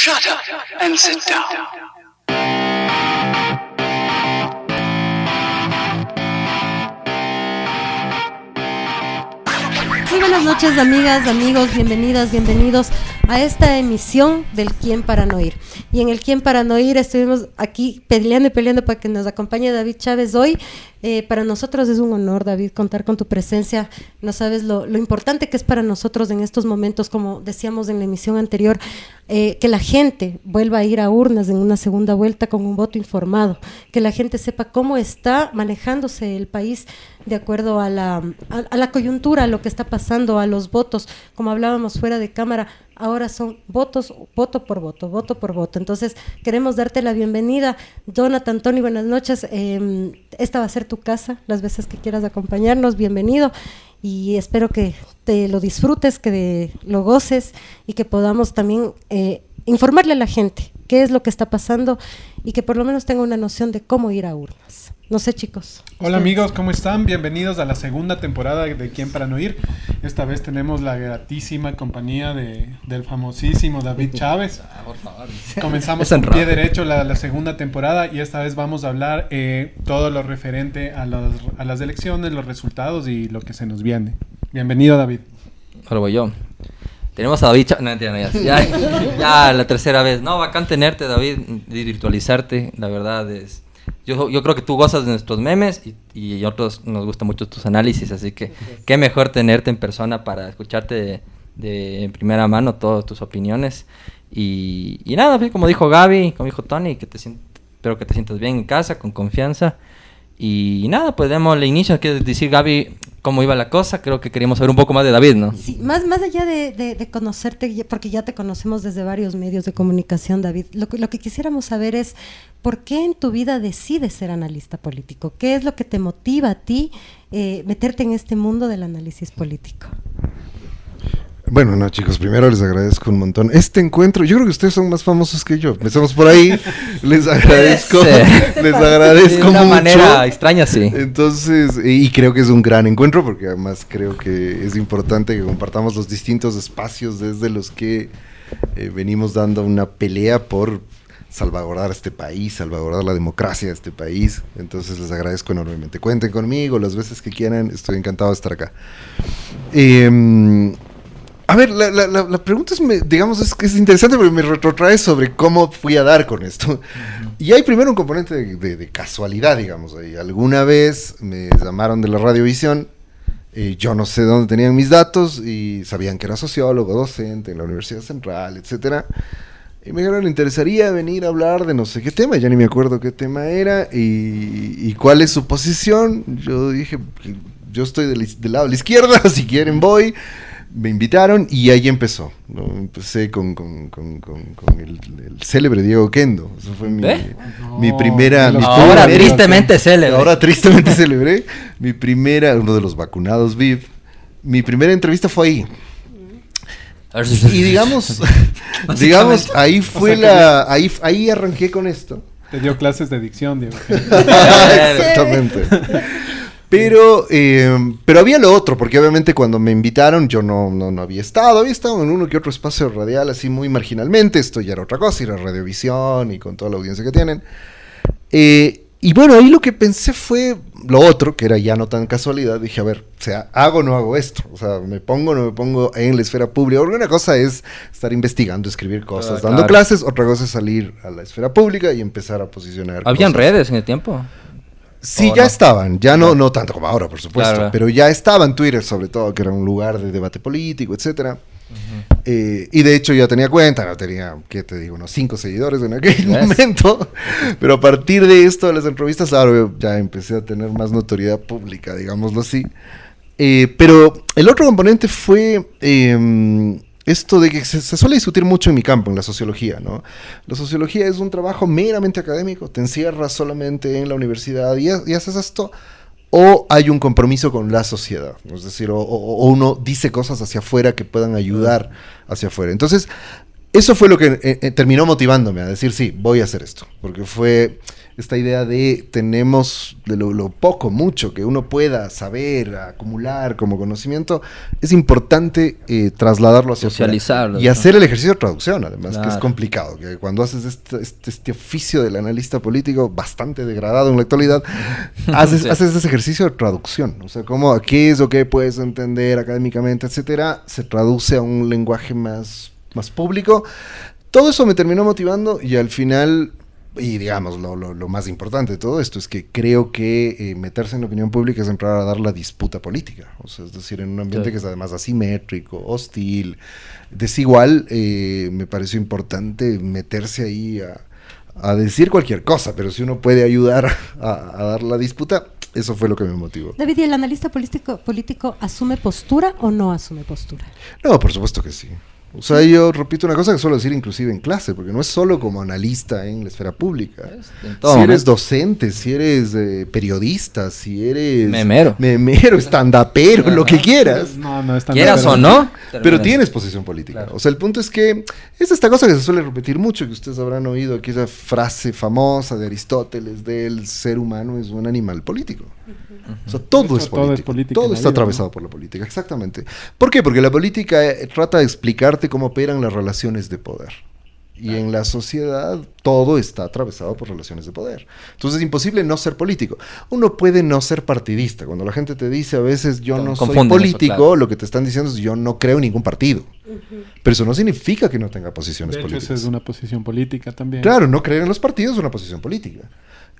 Shut up and sit down. Muy buenas noches, amigas, amigos, bienvenidos a esta emisión del ¿Quién para no ir? Y en el ¿Quién para no ir? Estuvimos aquí peleando para que nos acompañe David Chávez hoy. Para nosotros es un honor, David, contar con tu presencia. No sabes lo importante que es para nosotros en estos momentos, como decíamos en la emisión anterior, que la gente vuelva a ir a urnas en una segunda vuelta con un voto informado, que la gente sepa cómo está manejándose el país de acuerdo a la coyuntura, a lo que está pasando, a los votos, como hablábamos fuera de cámara. Ahora son votos, voto por voto. Entonces, queremos darte la bienvenida. Jonathan, Tony, buenas noches. Esta va a ser tu casa, las veces que quieras acompañarnos, bienvenido. Y espero que te lo disfrutes, que lo goces y que podamos también informarle a la gente qué es lo que está pasando y que por lo menos tenga una noción de cómo ir a urnas. No sé, chicos. Hola amigos, ¿cómo están? Bienvenidos a la segunda temporada de ¿Quién para no ir? Esta vez tenemos la gratísima compañía del famosísimo David Chávez. Por favor. Comenzamos con pie derecho la segunda temporada y esta vez vamos a hablar todo lo referente a las elecciones, los resultados y lo que se nos viene. Bienvenido, David. Ahora voy yo. Tenemos a David Chávez. No, mentira, ya la tercera vez. No, bacán tenerte, David, virtualizarte. La verdad es... Yo creo que tú gozas de nuestros memes y a otros nos gustan mucho tus análisis, así que qué mejor tenerte en persona para escucharte de primera mano todas tus opiniones. Y nada, como dijo Gaby, como dijo Tony, espero que te sientas bien en casa, con confianza. Y nada, pues démosle inicio. Quiero decir, Gaby, cómo iba la cosa. Creo que queríamos saber un poco más de David, ¿no? Sí, más allá de conocerte, porque ya te conocemos desde varios medios de comunicación, David, lo que quisiéramos saber es ¿por qué en tu vida decides ser analista político? ¿Qué es lo que te motiva a ti meterte en este mundo del análisis político? Bueno, no, chicos, primero les agradezco un montón. Este encuentro, yo creo que ustedes son más famosos que yo. Empezamos por ahí. Les agradezco. Les agradezco de una mucho. manera extraña, sí. Entonces, y creo que es un gran encuentro, porque además creo que es importante que compartamos los distintos espacios desde los que venimos dando una pelea por salvaguardar este país, salvaguardar la democracia de este país. Entonces les agradezco enormemente. Cuenten conmigo las veces que quieran. Estoy encantado de estar acá. A ver, la pregunta es interesante porque me retrotrae sobre cómo fui a dar con esto. Y hay primero un componente de casualidad, digamos. Ahí. Alguna vez me llamaron de la Radiovisión, yo no sé dónde tenían mis datos y sabían que era sociólogo, docente en la Universidad Central, etcétera. Y me dijeron, ¿le interesaría venir a hablar de no sé qué tema? Ya ni me acuerdo qué tema era y cuál es su posición. Yo dije, yo estoy del lado de la izquierda, si quieren voy. Me invitaron y ahí empezó, ¿no? Empecé con el célebre Diego Kendo. Eso fue mi primera... Ahora tristemente célebre. Ahora tristemente célebre. Uno de los vacunados VIP. Mi primera entrevista fue ahí. Y digamos, ahí fue ahí arranqué con esto. Te dio clases de dicción, Diego. Exactamente. Pero había lo otro, porque obviamente cuando me invitaron yo no había estado en uno que otro espacio radial así muy marginalmente. Esto ya era otra cosa, era Radiovisión y con toda la audiencia que tienen. Y bueno, ahí lo que pensé fue lo otro, que era ya no tan casualidad. Dije, a ver, o sea, ¿hago o no hago esto? O sea, ¿me pongo o no me pongo en la esfera pública? Porque una cosa es estar investigando, escribir cosas, dando clases. Otra cosa es salir a la esfera pública y empezar a posicionar ¿Habían redes en el tiempo? Sí, ya estaban, ya no tanto como ahora, por supuesto, claro. Pero ya estaba en Twitter, sobre todo, que era un lugar de debate político, etcétera. Y de hecho ya tenía cuenta, no tenía, ¿qué te digo? Unos 5 seguidores en aquel momento, pero a partir de esto, de las entrevistas, claro, ya empecé a tener más notoriedad pública, digámoslo así. Pero el otro componente fue... esto de que se suele discutir mucho en mi campo, en la sociología, ¿no? La sociología es un trabajo meramente académico, te encierras solamente en la universidad y haces esto, o hay un compromiso con la sociedad, es decir, o uno dice cosas hacia afuera que puedan ayudar hacia afuera. Entonces, eso fue lo que terminó motivándome a decir, sí, voy a hacer esto, porque fue esta idea de tenemos de lo poco, mucho que uno pueda saber, acumular como conocimiento, es importante trasladarlo hacia socializarlo y hacer el ejercicio de traducción, además, que es complicado, que cuando haces este oficio del analista político, bastante degradado en la actualidad, haces ese ejercicio de traducción, o sea, cómo qué es lo que puedes entender académicamente, etcétera, se traduce a un lenguaje más público. Todo eso me terminó motivando y al final, y digamos, lo más importante de todo esto es que creo que meterse en la opinión pública es entrar a dar la disputa política. O sea, es decir, en un ambiente que es además asimétrico, hostil, desigual, me pareció importante meterse ahí a decir cualquier cosa, pero si uno puede ayudar a dar la disputa, eso fue lo que me motivó. David, ¿y el analista político asume postura o no asume postura? No, por supuesto que sí. O sea, yo repito una cosa que suelo decir inclusive en clase, porque no es solo como analista en la esfera pública. Si eres docente, si eres periodista, si eres... memero, estandapero, lo que quieras. No, estandapero. Quieras o no. Pero tienes posición política. Claro. O sea, el punto es que es esta cosa que se suele repetir mucho, que ustedes habrán oído aquí, esa frase famosa de Aristóteles del ser humano es un animal político. O sea, todo es política. Todo está atravesado por la política, exactamente. ¿Por qué? Porque la política trata de explicarte cómo operan las relaciones de poder. Y en la sociedad todo está atravesado por relaciones de poder. Entonces es imposible no ser político. Uno puede no ser partidista. Cuando la gente te dice a veces yo no soy político, claro, lo que te están diciendo es yo no creo en ningún partido. Pero eso no significa que no tenga posiciones políticas. Esa es una posición política también. Claro, no creer en los partidos es una posición política.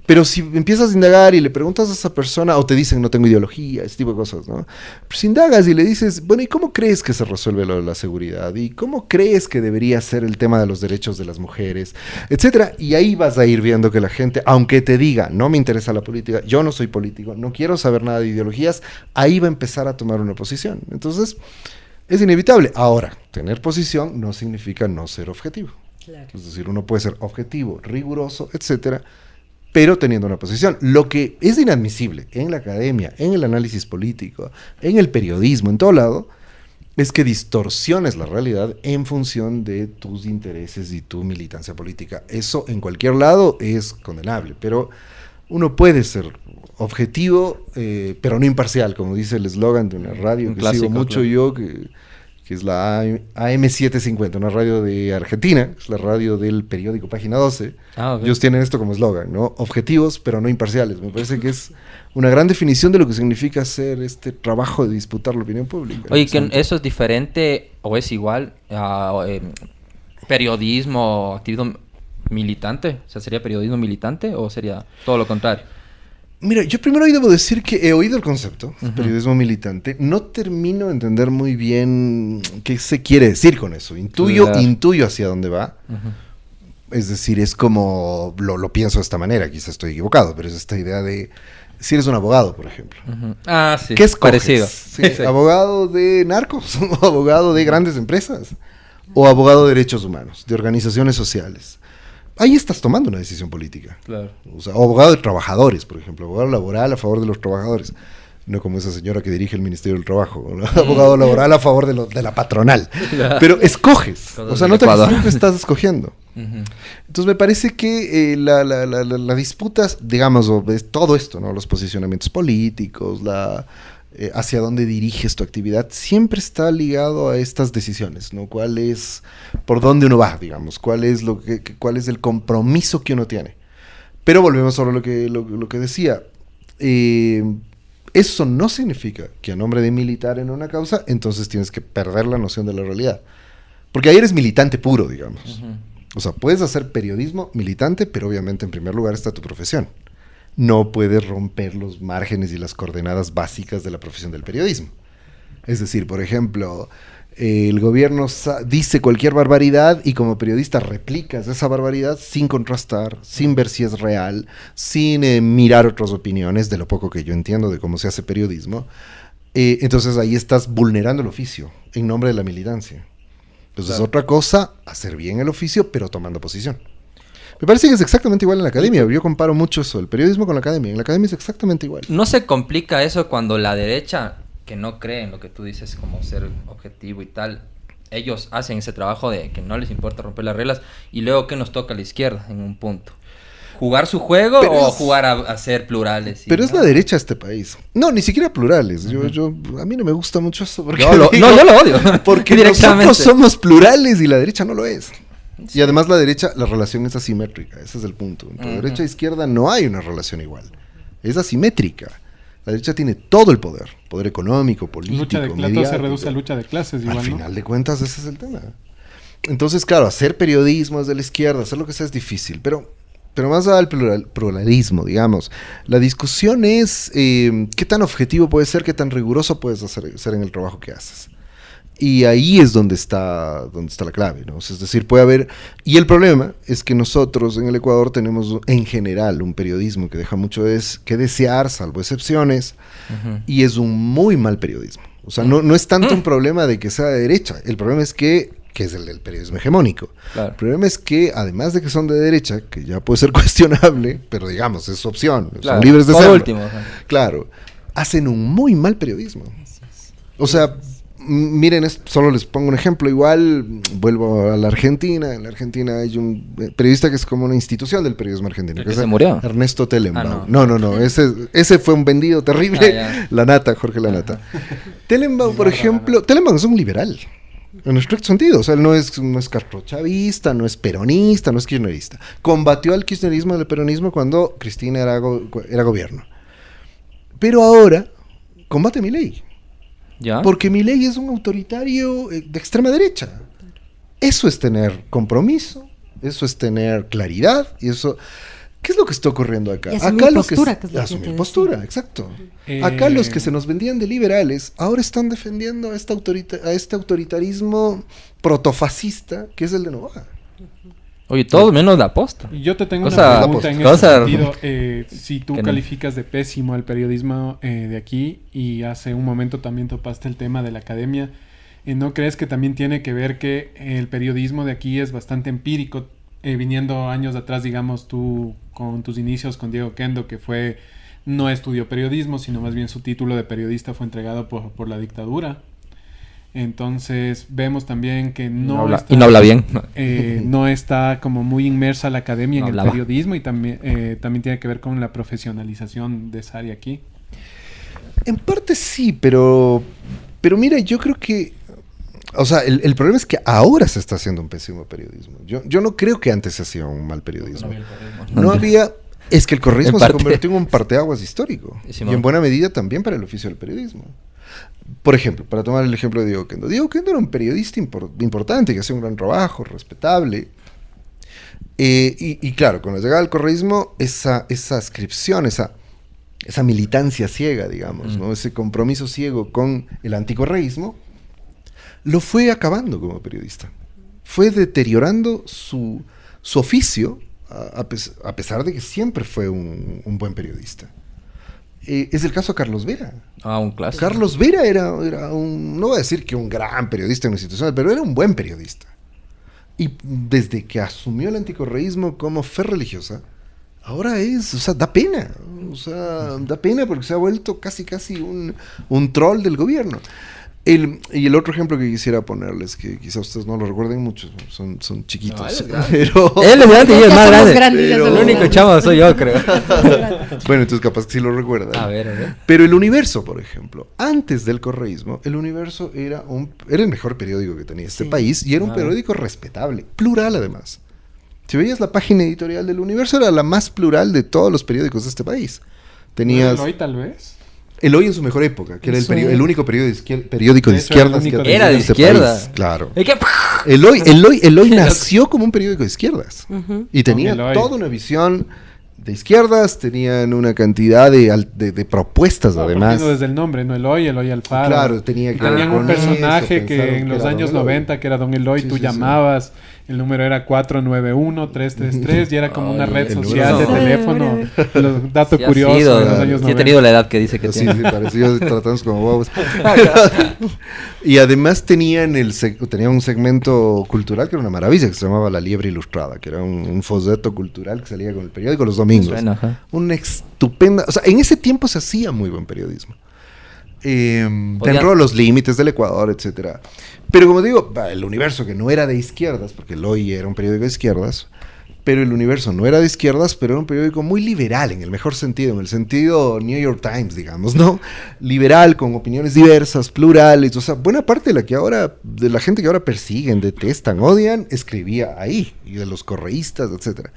Pero si empiezas a indagar y le preguntas a esa persona, o te dicen no tengo ideología, ese tipo de cosas, ¿no? Pero si indagas y le dices, bueno, ¿y cómo crees que se resuelve lo de la seguridad? ¿Y cómo crees que debería ser el tema de los derechos de las mujeres? Etcétera. Y ahí vas a ir viendo que la gente, aunque te diga, no me interesa la política, yo no soy político, no quiero saber nada de ideologías, ahí va a empezar a tomar una posición. Entonces, es inevitable. Ahora, tener posición no significa no ser objetivo. Claro. Es decir, uno puede ser objetivo, riguroso, etcétera, pero teniendo una posición. Lo que es inadmisible en la academia, en el análisis político, en el periodismo, en todo lado, es que distorsiones la realidad en función de tus intereses y tu militancia política. Eso en cualquier lado es condenable, pero uno puede ser objetivo, pero no imparcial, como dice el eslogan de una radio que clásico, sigo mucho, claro, yo, que es la AM750, una radio de Argentina, es la radio del periódico Página 12. Okay. Ellos tienen esto como eslogan, ¿no? Objetivos, pero no imparciales. Me parece que es una gran definición de lo que significa hacer este trabajo de disputar la opinión pública. Oye, ¿que eso es diferente o es igual a periodismo, activismo militante? O sea, ¿sería periodismo militante o sería todo lo contrario? Mira, yo primero debo decir que he oído el concepto, periodismo militante. No termino de entender muy bien qué se quiere decir con eso. Intuyo hacia dónde va. Es decir, es como, lo pienso de esta manera, quizás estoy equivocado, pero es esta idea de, si eres un abogado, por ejemplo. Ah, sí. ¿Qué escoges? Parecido. Sí. ¿Abogado de narcos? ¿O abogado de grandes empresas? ¿O abogado de derechos humanos, de organizaciones sociales? Ahí estás tomando una decisión política. Claro. O sea, abogado de trabajadores, por ejemplo, abogado laboral a favor de los trabajadores. No como esa señora que dirige el Ministerio del Trabajo, ¿no? Abogado laboral a favor de la patronal. Pero escoges, o sea, no siempre estás escogiendo. Entonces me parece que la disputa, digamos, todo esto, ¿no? Los posicionamientos políticos, hacia dónde diriges tu actividad, siempre está ligado a estas decisiones, ¿no? ¿Cuál es, por dónde uno va, digamos? ¿Cuál es el compromiso que uno tiene? Pero volvemos sobre lo que decía. Eso no significa que a nombre de militar en una causa, entonces tienes que perder la noción de la realidad. Porque ahí eres militante puro, digamos. O sea, puedes hacer periodismo militante, pero obviamente en primer lugar está tu profesión. No puedes romper los márgenes y las coordenadas básicas de la profesión del periodismo. Es decir, por ejemplo, el gobierno dice cualquier barbaridad y como periodista replicas esa barbaridad sin contrastar, sin ver si es real, sin mirar otras opiniones, de lo poco que yo entiendo de cómo se hace periodismo. Entonces ahí estás vulnerando el oficio en nombre de la militancia. Entonces claro, otra cosa, hacer bien el oficio, pero tomando posición. Me parece que es exactamente igual en la academia. Yo comparo mucho eso, el periodismo con la academia. En la academia es exactamente igual. ¿No se complica eso cuando la derecha, que no cree en lo que tú dices como ser objetivo y tal, ellos hacen ese trabajo de que no les importa romper las reglas y luego que nos toca a la izquierda en un punto? jugar su juego o jugar a ser plurales? Pero es la derecha este país. No, ni siquiera plurales. A mí no me gusta mucho eso. Porque yo lo odio. Porque nosotros somos plurales y la derecha no lo es. Sí. Y además la relación es asimétrica. Ese es el punto. Entre derecha e izquierda no hay una relación igual. Es asimétrica. La derecha tiene todo el poder. Poder económico, político, lucha de clases se reduce a lucha de clases. Igual, al final de cuentas, ese es el tema. Entonces, claro, hacer periodismo desde la izquierda, hacer lo que sea es difícil. Pero más allá del pluralismo, digamos, la discusión es qué tan objetivo puedes ser, qué tan riguroso puedes ser en el trabajo que haces. Y ahí es donde está la clave, ¿no? Es decir, puede haber... Y el problema es que nosotros en el Ecuador tenemos en general un periodismo que deja mucho que desear, salvo excepciones, y es un muy mal periodismo. O sea, no es tanto un problema de que sea de derecha, el problema es que es el del periodismo hegemónico. Claro. El problema es que, además de que son de derecha, que ya puede ser cuestionable, pero digamos, es su opción, claro, son libres de serlo. Último, claro, hacen un muy mal periodismo. O sea... Miren, solo les pongo un ejemplo. Igual vuelvo a la Argentina. En la Argentina hay un periodista que es como una institución del periodismo argentino. ¿Que se murió? Ernesto Tellenbaum. No. Ese fue un vendido terrible. Lanata, Jorge Lanata. Tellenbaum, por ejemplo, Tellenbaum es un liberal. En estricto sentido. O sea, él no es castrochavista, no es peronista, no es kirchnerista. Combatió al kirchnerismo y al peronismo cuando Cristina era gobierno. Pero ahora combate a Milei. ¿Ya? Porque Milei es un autoritario de extrema derecha. Eso es tener compromiso, eso es tener claridad, y eso... ¿Qué es lo que está ocurriendo acá? Y asumir postura. Asumir postura, exacto. Acá los que se nos vendían de liberales, ahora están defendiendo a este autoritarismo protofascista, que es el de Noboa. Oye, todo menos la posta. Yo te tengo una pregunta en ese sentido. Si tú calificas de pésimo el periodismo de aquí y hace un momento también topaste el tema de la academia, ¿no crees que también tiene que ver que el periodismo de aquí es bastante empírico? Viniendo años atrás, digamos, tú con tus inicios con Diego Kendo, que no estudió periodismo, sino más bien su título de periodista fue entregado por la dictadura. Entonces vemos también que no habla bien. No está como muy inmersa la academia en el periodismo y también tiene que ver con la profesionalización de esa área aquí. En parte sí, pero mira, yo creo que, o sea, el problema es que ahora se está haciendo un pésimo periodismo. Yo no creo que antes se hacía un mal periodismo. Es que el correísmo se convirtió en un parteaguas histórico. Y en buena medida también para el oficio del periodismo. Por ejemplo, para tomar el ejemplo de Diego Kendo. Diego Kendo era un periodista importante, que hacía un gran trabajo, respetable. Y claro, con la llegada del correísmo, esa ascripción, esa militancia ciega, digamos, ¿no? Ese compromiso ciego con el anticorreísmo, lo fue acabando como periodista. Fue deteriorando su oficio, a pesar de que siempre fue un buen periodista. Es el caso de Carlos Vera. Un clásico. Carlos Vera era no voy a decir que un gran periodista en una institución, pero era un buen periodista. Y desde que asumió el anticorreísmo como fe religiosa, ahora da pena. Da pena porque se ha vuelto casi un troll del gobierno. Y el otro ejemplo que quisiera ponerles, que quizás ustedes no lo recuerden mucho, son chiquitos. Pero él es grande y es más grande. El único chavo soy yo, creo. Bueno, entonces capaz que sí lo recuerdan. A ver. Pero El Universo, por ejemplo, antes del correísmo, El Universo era el mejor periódico que tenía este país, y era un periódico respetable, plural además. Si veías la página editorial del Universo, era la más plural de todos los periódicos de este país. Tenías... ¿Hoy tal vez? El Hoy en su mejor época, que era el único periódico de izquierdas que era de izquierda. País. Claro. El Hoy nació como un periódico de izquierdas. Y tenía toda una visión de izquierdas, tenían una cantidad de propuestas además. Desde el nombre, ¿no? Eloy Alfaro. Claro, tenían un personaje que en los años 90, que era Don Eloy, tú llamabas. El número era 491-333 y era como una red social de teléfono. Los datos curiosos de los años 90. Sí, he tenido la edad que dice que tiene. Sí, pareció tratamos como bobos. Y además tenían un segmento cultural que era una maravilla, que se llamaba La Liebre Ilustrada, que era un folleto cultural que salía con el periódico los domingos. Una estupenda... O sea, en ese tiempo se hacía muy buen periodismo. Dentro de los límites del Ecuador, etcétera. Pero como digo, El Universo, que no era de izquierdas, porque el Hoy era un periódico de izquierdas, pero El Universo no era de izquierdas, pero era un periódico muy liberal, en el mejor sentido, en el sentido New York Times, digamos, ¿no? Liberal, con opiniones diversas, plurales, o sea, buena parte de la gente que ahora persiguen, detestan, odian, escribía ahí, y de los correístas, etcétera.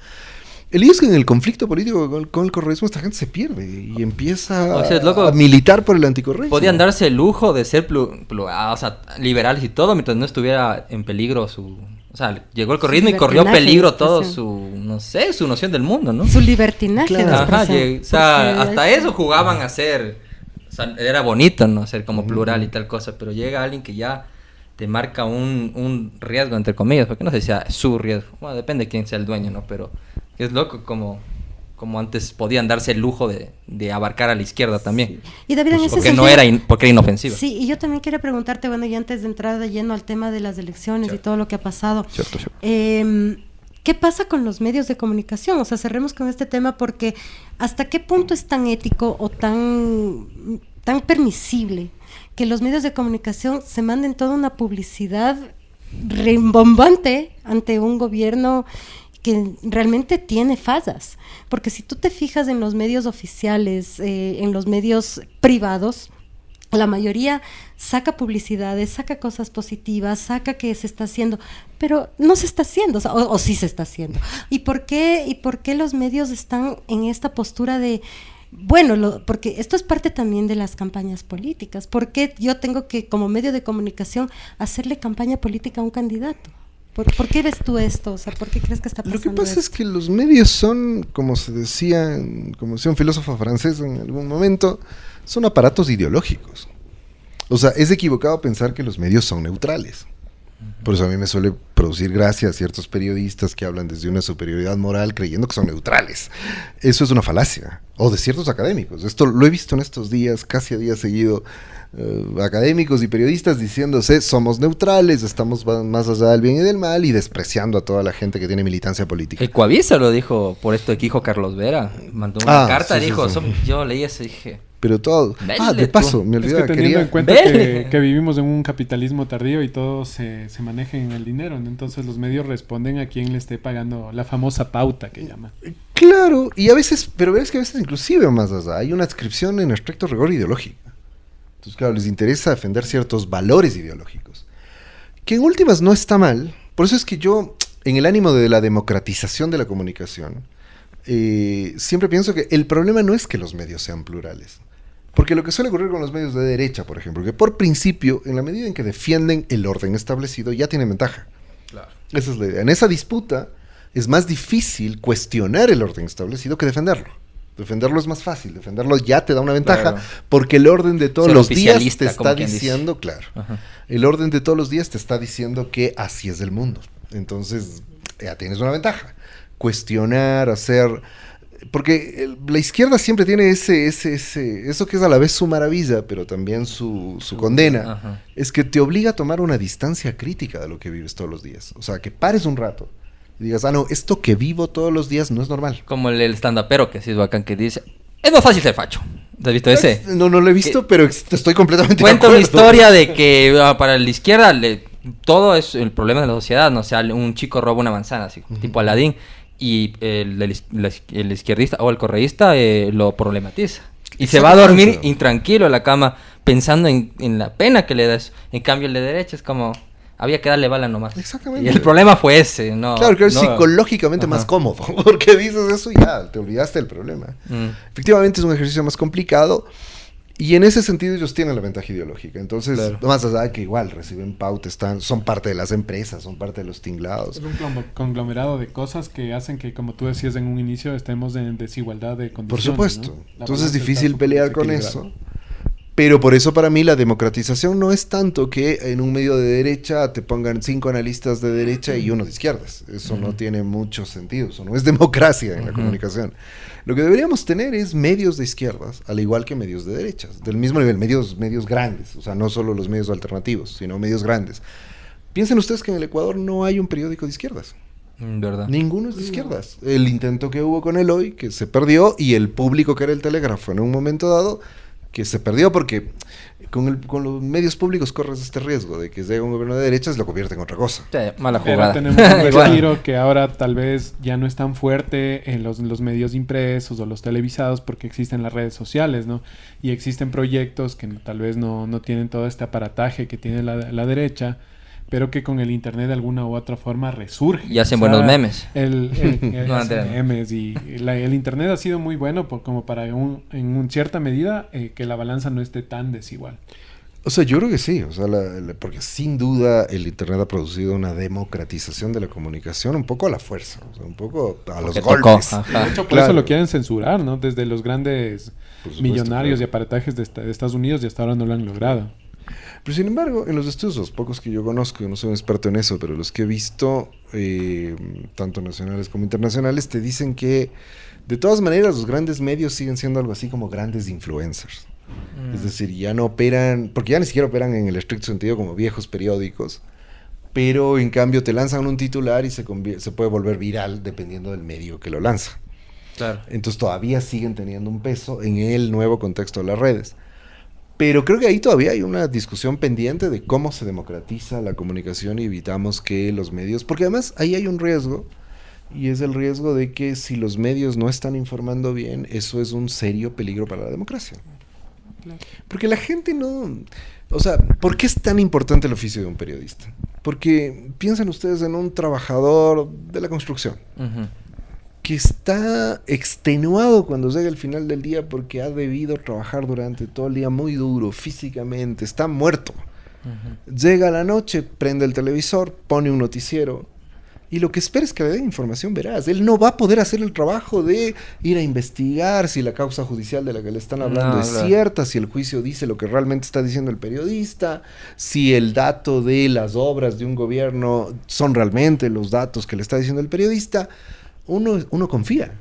El lío es que en el conflicto político con el correísmo esta gente se pierde y empieza a militar por el anticorreísmo. Podían darse el lujo de ser liberales y todo, mientras no estuviera en peligro su... O sea, llegó el correísmo y corrió peligro todo su noción del mundo, ¿no? Su libertinaje. Claro. Hasta eso jugaban a ser... O sea, era bonito, ¿no? Ser como plural y tal cosa, pero llega alguien que ya te marca un riesgo, entre comillas, porque no sé si sea su riesgo. Bueno, depende de quién sea el dueño, ¿no? Pero es loco como antes podían darse el lujo de abarcar a la izquierda también. Sí. Y David, en ese porque sentido, no era porque era inofensiva. Sí, y yo también quería preguntarte, bueno, y antes de entrar de lleno al tema de las elecciones y todo lo que ha pasado. Cierto. ¿Qué pasa con los medios de comunicación? O sea, cerremos con este tema porque ¿hasta qué punto es tan ético o tan permisible que los medios de comunicación se manden toda una publicidad rimbombante ante un gobierno que realmente tiene fallas? Porque si tú te fijas en los medios oficiales, en los medios privados, la mayoría saca publicidades, saca cosas positivas, saca que se está haciendo, pero no se está haciendo, o sí se está haciendo. ¿Y por qué los medios están en esta postura de... Bueno, porque esto es parte también de las campañas políticas? ¿Por qué yo tengo que, como medio de comunicación, hacerle campaña política a un candidato? ¿Por qué ves tú esto? O sea, ¿por qué crees que está pasando? Lo que pasa es que los medios son, como decía un filósofo francés en algún momento, son aparatos ideológicos. O sea, es equivocado pensar que los medios son neutrales. Por eso a mí me suele producir gracia a ciertos periodistas que hablan desde una superioridad moral creyendo que son neutrales. Eso es una falacia. O de ciertos académicos. Esto lo he visto en estos días, casi a día seguido, académicos y periodistas diciéndose somos neutrales, estamos más allá del bien y del mal, y despreciando a toda la gente que tiene militancia política. El Coavisa lo dijo por esto que dijo Carlos Vera. Mandó una carta, dijo, sí. Yo leí eso y dije... Pero todo... de paso, me olvidaba. Es que teniendo en cuenta que vivimos en un capitalismo tardío y todo se maneja en el dinero, ¿no? Entonces los medios responden a quien le esté pagando la famosa pauta que llaman. Claro, y a veces, pero ves que a veces inclusive más allá, hay una adscripción en estricto rigor ideológica. Entonces, claro, les interesa defender ciertos valores ideológicos. Que en últimas no está mal. Por eso es que yo, en el ánimo de la democratización de la comunicación, siempre pienso que el problema no es que los medios sean plurales. Porque lo que suele ocurrir con los medios de derecha, por ejemplo, que por principio, en la medida en que defienden el orden establecido, ya tienen ventaja. Claro. Esa es la idea. En esa disputa es más difícil cuestionar el orden establecido que defenderlo. Defenderlo es más fácil, defenderlo ya te da una ventaja, claro, porque el orden de todos los días te está diciendo, claro, el orden de todos los días te está diciendo que así es el mundo. Entonces, ya tienes una ventaja. Cuestionar, hacer... Porque la izquierda siempre tiene eso que es a la vez su maravilla, pero también su condena, es que te obliga a tomar una distancia crítica de lo que vives todos los días. O sea, que pares un rato y digas, no, esto que vivo todos los días no es normal. Como el stand-upero que sí es bacán, que dice, es más fácil ser facho. ¿Te has visto ese? No lo he visto, pero estoy completamente de acuerdo. Cuenta una historia de que para la izquierda todo es el problema de la sociedad, ¿no? O sea, un chico roba una manzana, así, tipo Aladín, y el izquierdista o el correísta lo problematiza. Y se va a dormir intranquilo en la cama pensando en la pena que le da eso. En cambio, el de derecha es como... Había que darle bala nomás. Exactamente. Y el problema fue ese, ¿no? Claro, que es psicológicamente más cómodo, porque dices eso y ya, te olvidaste del problema. Efectivamente es un ejercicio más complicado, y en ese sentido ellos tienen la ventaja ideológica. Entonces, claro, más allá que igual reciben pauta, son parte de las empresas, son parte de los tinglados. Es un conglomerado de cosas que hacen que, como tú decías en un inicio, estemos en desigualdad de condiciones. Por supuesto. ¿No? Entonces es difícil pelear con eso. Pero por eso para mí la democratización no es tanto que en un medio de derecha te pongan 5 analistas de derecha y uno de izquierdas. Eso no tiene mucho sentido, eso no es democracia en la comunicación. Lo que deberíamos tener es medios de izquierdas, al igual que medios de derechas, del mismo nivel, medios grandes, o sea, no solo los medios alternativos, sino medios grandes. Piensen ustedes que en el Ecuador no hay un periódico de izquierdas. ¿Verdad? Ninguno es de izquierdas. El intento que hubo con Eloy, que se perdió, y el Público, que era el Telégrafo en un momento dado, que se perdió porque con los medios públicos corres este riesgo de que llegue un gobierno de derechas y lo convierte en otra cosa. Sí, mala jugada. Pero tenemos un respiro que ahora tal vez ya no es tan fuerte en los medios impresos o los televisados porque existen las redes sociales, ¿no? Y existen proyectos que tal vez no tienen todo este aparataje que tiene la derecha, pero que con el internet de alguna u otra forma resurge. Y hacen buenos memes. Hacen memes y el internet ha sido muy bueno como para en cierta medida que la balanza no esté tan desigual. O sea, yo creo que sí, o sea, porque sin duda el internet ha producido una democratización de la comunicación un poco a la fuerza, o sea, un poco a los golpes. De hecho, por eso lo quieren censurar, ¿no? Desde los grandes millonarios y aparatajes de Estados Unidos y hasta ahora no lo han logrado. Pero sin embargo, en los estudios, los pocos que yo conozco, yo no soy un experto en eso, pero los que he visto, tanto nacionales como internacionales, te dicen que de todas maneras los grandes medios siguen siendo algo así como grandes influencers. Es decir, ya no operan, porque ya ni siquiera operan en el estricto sentido como viejos periódicos, pero en cambio te lanzan un titular y se puede volver viral dependiendo del medio que lo lanza. Claro. Entonces todavía siguen teniendo un peso en el nuevo contexto de las redes. Pero creo que ahí todavía hay una discusión pendiente de cómo se democratiza la comunicación y evitamos que los medios... Porque además ahí hay un riesgo, y es el riesgo de que si los medios no están informando bien, eso es un serio peligro para la democracia. Claro. Porque la gente no... O sea, ¿por qué es tan importante el oficio de un periodista? Porque piensen ustedes en un trabajador de la construcción. Que está extenuado cuando llega el final del día porque ha debido trabajar durante todo el día muy duro, físicamente, está muerto. Llega a la noche, prende el televisor, pone un noticiero y lo que espera es que le den información veraz. Él no va a poder hacer el trabajo de ir a investigar si la causa judicial de la que le están hablando es cierta, si el juicio dice lo que realmente está diciendo el periodista, si el dato de las obras de un gobierno son realmente los datos que le está diciendo el periodista. Uno confía,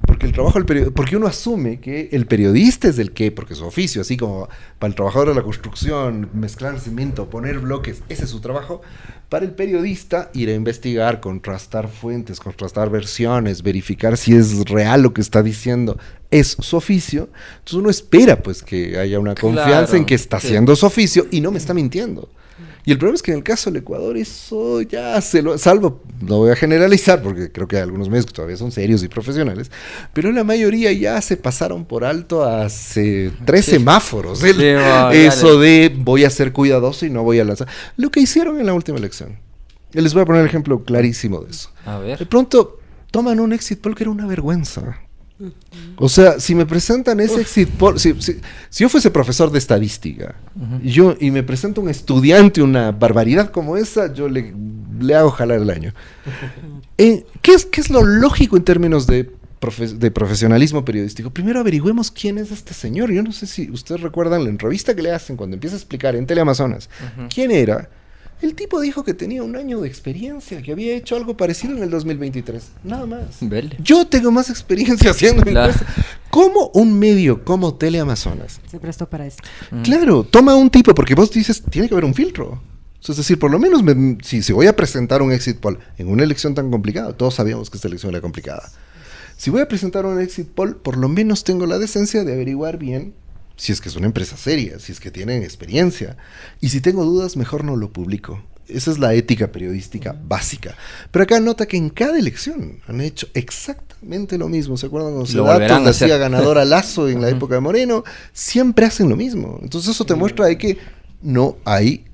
porque el trabajo porque uno asume que el periodista es el que, porque su oficio, así como para el trabajador de la construcción, mezclar cemento, poner bloques, ese es su trabajo. Para el periodista, ir a investigar, contrastar fuentes, contrastar versiones, verificar si es real lo que está diciendo, es su oficio. Entonces uno espera pues que haya una confianza en que está haciendo su oficio y no me está mintiendo. Y el problema es que en el caso del Ecuador eso ya salvo, no voy a generalizar porque creo que hay algunos medios que todavía son serios y profesionales, pero la mayoría ya se pasaron por alto hace 3 semáforos. Eso de voy a ser cuidadoso y no voy a lanzar. Lo que hicieron en la última elección. Les voy a poner el ejemplo clarísimo de eso. A ver. De pronto toman un exit poll que era una vergüenza. O sea, si me presentan ese exit poll, si yo fuese profesor de estadística y me presenta un estudiante una barbaridad como esa, yo le hago jalar el año. ¿Qué es lo lógico en términos de profesionalismo periodístico? Primero averigüemos quién es este señor. Yo no sé si ustedes recuerdan la entrevista que le hacen cuando empieza a explicar en Teleamazonas quién era. El tipo dijo que tenía 1 año de experiencia, que había hecho algo parecido en el 2023. Nada más. Vele. Yo tengo más experiencia haciendo encuestas. ¿Cómo un medio como Teleamazonas se prestó para esto? Claro, toma un tipo, porque vos dices, tiene que haber un filtro. Es decir, por lo menos si voy a presentar un exit poll en una elección tan complicada, todos sabíamos que esta elección era complicada. Si voy a presentar un exit poll, por lo menos tengo la decencia de averiguar bien si es que es una empresa seria, si es que tienen experiencia. Y si tengo dudas, mejor no lo publico. Esa es la ética periodística básica. Pero acá nota que en cada elección han hecho exactamente lo mismo. ¿Se acuerdan cuando Sedato hacía ganador a Lasso en la época de Moreno? Siempre hacen lo mismo. Entonces eso te muestra de que no hay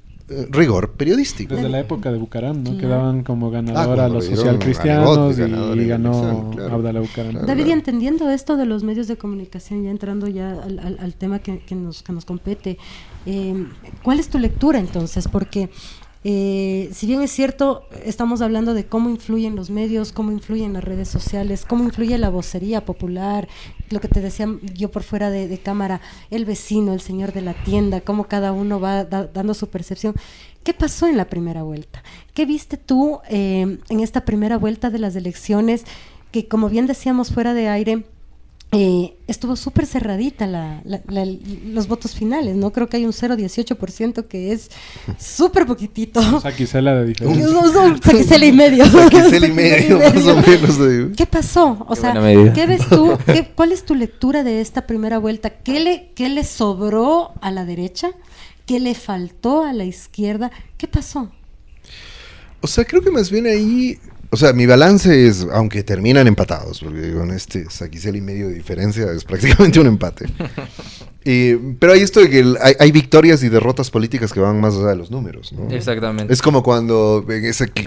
rigor periodístico. Desde la época de Bucaram, ¿no? Quedaban como ganador a los socialcristianos y ganó Abdala Bucaram. David, y entendiendo esto de los medios de comunicación, ya entrando ya al tema que nos compete, ¿cuál es tu lectura entonces? Porque si bien es cierto, estamos hablando de cómo influyen los medios, cómo influyen las redes sociales, cómo influye la vocería popular, lo que te decía yo por fuera de cámara, el vecino, el señor de la tienda, cómo cada uno va dando su percepción. ¿Qué pasó en la primera vuelta? ¿Qué viste tú en esta primera vuelta de las elecciones? Que como bien decíamos fuera de aire, estuvo súper cerradita los votos finales, ¿no? Creo que hay un 0,18% que es súper poquitito. Saquicela de diferencia. Saquicela y medio. Saquicela y medio, más o menos. ¿Qué pasó? O sea, ¿qué ves tú? ¿Cuál es tu lectura de esta primera vuelta? ¿Qué le sobró a la derecha? ¿Qué le faltó a la izquierda? ¿Qué pasó? O sea, creo que más bien ahí... O sea, mi balance es, aunque terminan empatados, porque con saquicela y medio de diferencia es prácticamente un empate. Pero hay esto de que hay victorias y derrotas políticas que van más allá de los números, ¿no? Exactamente. Es como cuando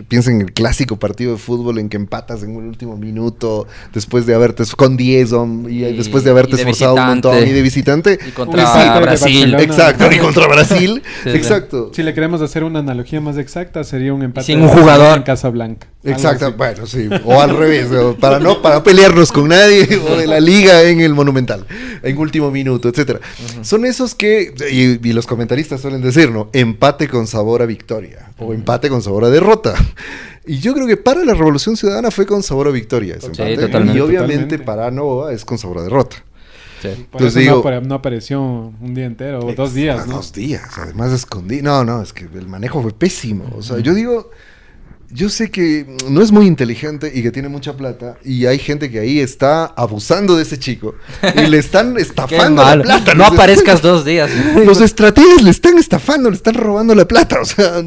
piensa en el clásico partido de fútbol en que empatas en un último minuto, después de haberte con 10 y después de haberte esforzado un montón y de visitante. Y contra Brasil. Exacto, y contra Brasil. Sí, exacto. Si le queremos hacer una analogía más exacta, sería un empate sin un jugador en Casablanca. Exacto, bueno, sí, o al revés, para pelearnos con nadie, o de la liga en el Monumental, en último minuto, etcétera. Son esos que, y los comentaristas suelen decir, ¿no? Empate con sabor a victoria, o empate con sabor a derrota. Y yo creo que para la Revolución Ciudadana fue con sabor a victoria ese empate. Totalmente. Y obviamente para Novoa es con sabor a derrota. Sí. Por eso no apareció un día entero, o 2 días, ¿no? 2 días, además escondí. No, es que el manejo fue pésimo. O sea, yo sé que no es muy inteligente y que tiene mucha plata, y hay gente que ahí está abusando de ese chico y le están estafando la plata. No aparezcas 2 días. Los estrategas le están estafando, le están robando la plata. O sea,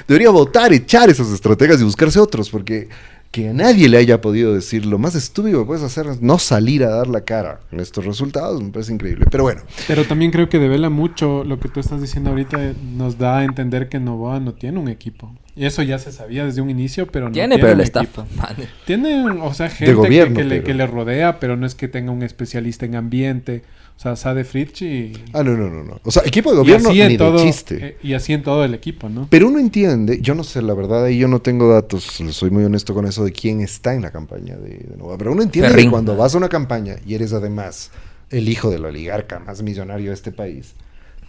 debería votar, echar esos estrategas y buscarse otros, porque que a nadie le haya podido decir lo más estúpido que puedes hacer es no salir a dar la cara en estos resultados. Me parece increíble, pero bueno. Pero también creo que devela mucho lo que tú estás diciendo ahorita. Nos da a entender que Novoa no tiene un equipo. Y eso ya se sabía desde un inicio, pero no tiene pero un le equipo. estafa. Tiene, o sea, gente gobierno, que le rodea, pero no es que tenga un especialista en ambiente. O sea, Sade Fritchi. No. O sea, equipo de gobierno ni de chiste. Y así en todo el equipo, ¿no? Pero uno entiende, yo no sé, la verdad, ahí yo no tengo datos, soy muy honesto con eso de quién está en la campaña de Novoa. Pero uno entiende que cuando vas a una campaña y eres además el hijo del oligarca más millonario de este país,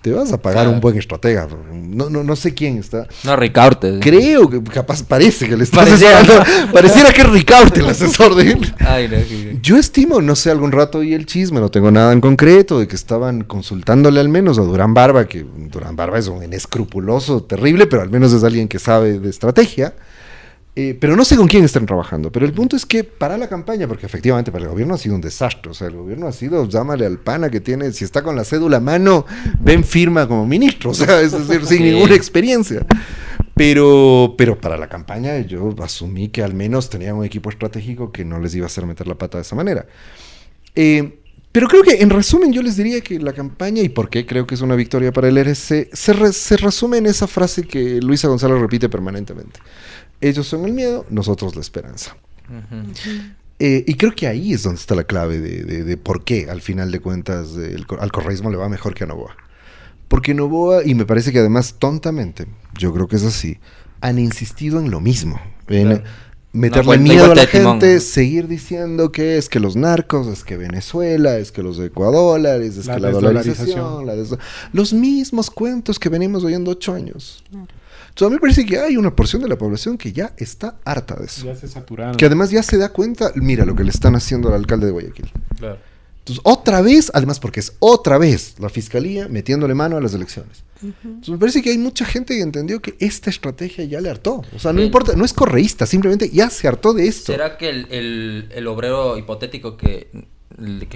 te vas a pagar un buen estratega. No sé quién está. No, Ricaurte. Creo que capaz parece que le está asesorando. Pareciera que es Ricaurte el asesor de él. Ay, no. Yo estimo, no sé, algún rato oí el chisme, no tengo nada en concreto, de que estaban consultándole al menos a Durán Barba, que Durán Barba es un inescrupuloso, terrible, pero al menos es alguien que sabe de estrategia. Pero no sé con quién están trabajando. Pero el punto es que para la campaña, porque efectivamente para el gobierno ha sido un desastre. O sea, el gobierno ha sido, llámale al pana que tiene, si está con la cédula a mano, ven firma como ministro. O sea, es decir, sin ninguna experiencia. Pero para la campaña yo asumí que al menos tenían un equipo estratégico que no les iba a hacer meter la pata de esa manera. Pero creo que en resumen yo les diría que la campaña, y por qué creo que es una victoria para el RC, se resume en esa frase que Luisa González repite permanentemente. Ellos son el miedo, nosotros la esperanza. Y creo que ahí es donde está la clave de por qué, al final de cuentas, al correísmo le va mejor que a Novoa. Porque Novoa, y me parece que además tontamente, yo creo que es así, han insistido en lo mismo. En meterle miedo a la gente, seguir diciendo que es que los narcos, es que Venezuela, es que los ecuadólares, es que la dolarización, los mismos cuentos que venimos oyendo 8 años. Entonces a mí me parece que hay una porción de la población que ya está harta de eso. Ya se saturaron. Que además ya se da cuenta, mira lo que le están haciendo al alcalde de Guayaquil. Claro. Entonces otra vez, además porque es otra vez la fiscalía metiéndole mano a las elecciones. Entonces me parece que hay mucha gente que entendió que esta estrategia ya le hartó. O sea, no importa, no es correísta, simplemente ya se hartó de esto. ¿Será que el obrero hipotético que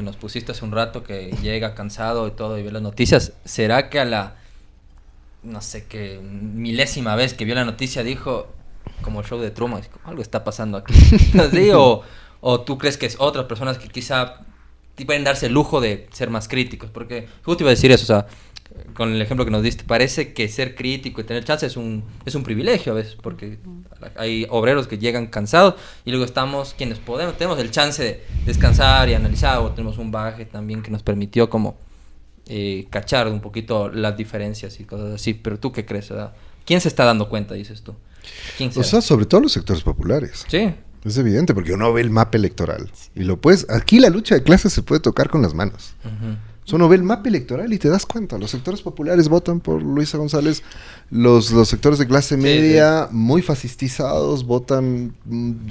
nos pusiste hace un rato, que llega cansado y todo y ve las noticias, será que a la, no sé qué, milésima vez que vio la noticia dijo, como el show de Truman, algo está pasando aquí? ¿Sí? ¿O tú crees que es otras personas que quizá pueden darse el lujo de ser más críticos? Porque justo iba a decir eso, o sea, con el ejemplo que nos diste, parece que ser crítico y tener chance es un privilegio a veces, porque hay obreros que llegan cansados y luego estamos quienes tenemos el chance de descansar y analizar, o tenemos un bagaje también que nos permitió como cachar un poquito las diferencias y cosas así. Pero ¿tú qué crees? ¿Verdad? ¿Quién se está dando cuenta, dices tú? ¿Quién o sea, sobre todo los sectores populares. Sí. Es evidente, porque uno ve el mapa electoral y lo puedes. Aquí la lucha de clases se puede tocar con las manos. Uno ve el mapa electoral y te das cuenta, los sectores populares votan por Luisa González, los sectores de clase media muy fascistizados votan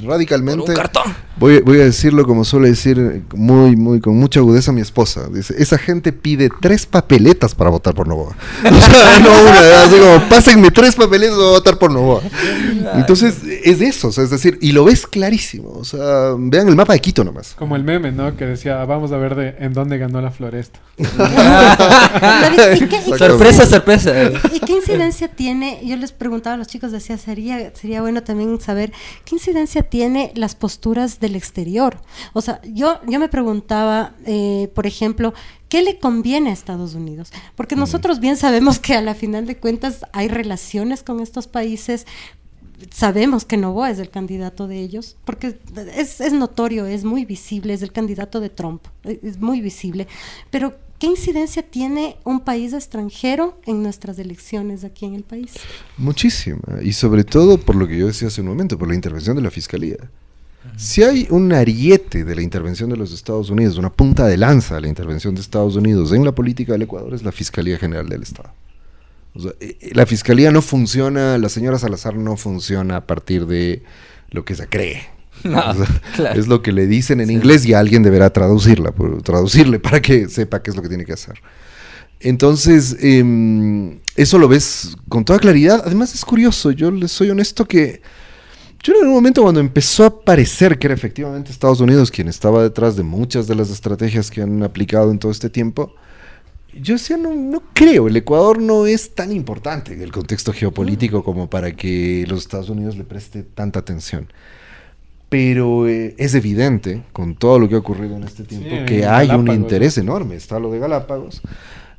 radicalmente. Por un cartón. Voy a decirlo como suele decir con mucha agudeza mi esposa. Dice, esa gente pide 3 papeletas para votar por Noboa. O sea, no una, así como, pásenme 3 papeletas para votar por Noboa. Entonces, es eso, o sea, es decir, y lo ves clarísimo. O sea, vean el mapa de Quito nomás. Como el meme, ¿no? Que decía, vamos a ver en dónde ganó la Floresta. Sorpresa. ¿Y qué incidencia tiene? Yo les preguntaba a los chicos, decía, sería bueno también saber qué incidencia tiene las posturas del exterior. O sea, yo me preguntaba, por ejemplo, ¿qué le conviene a Estados Unidos? Porque nosotros bien sabemos que a la final de cuentas hay relaciones con estos países. Sabemos que Noboa es el candidato de ellos, porque es notorio, es muy visible, es el candidato de Trump, es muy visible. Pero, ¿qué incidencia tiene un país extranjero en nuestras elecciones aquí en el país? Muchísima, y sobre todo por lo que yo decía hace un momento, por la intervención de la Fiscalía. Si hay un ariete de la intervención de los Estados Unidos, una punta de lanza de la intervención de Estados Unidos en la política del Ecuador, es la Fiscalía General del Estado. O sea, la Fiscalía no funciona, la señora Salazar no funciona a partir de lo que se cree. No, o sea, claro. Es lo que le dicen en inglés y alguien deberá traducirle para que sepa qué es lo que tiene que hacer. Entonces, eso lo ves con toda claridad. Además es curioso, yo les soy honesto que yo en un momento cuando empezó a parecer que era efectivamente Estados Unidos quien estaba detrás de muchas de las estrategias que han aplicado en todo este tiempo, yo decía, no creo, el Ecuador no es tan importante en el contexto geopolítico como para que los Estados Unidos le preste tanta atención. Pero es evidente, con todo lo que ha ocurrido en este tiempo, que hay un interés enorme. Está lo de Galápagos,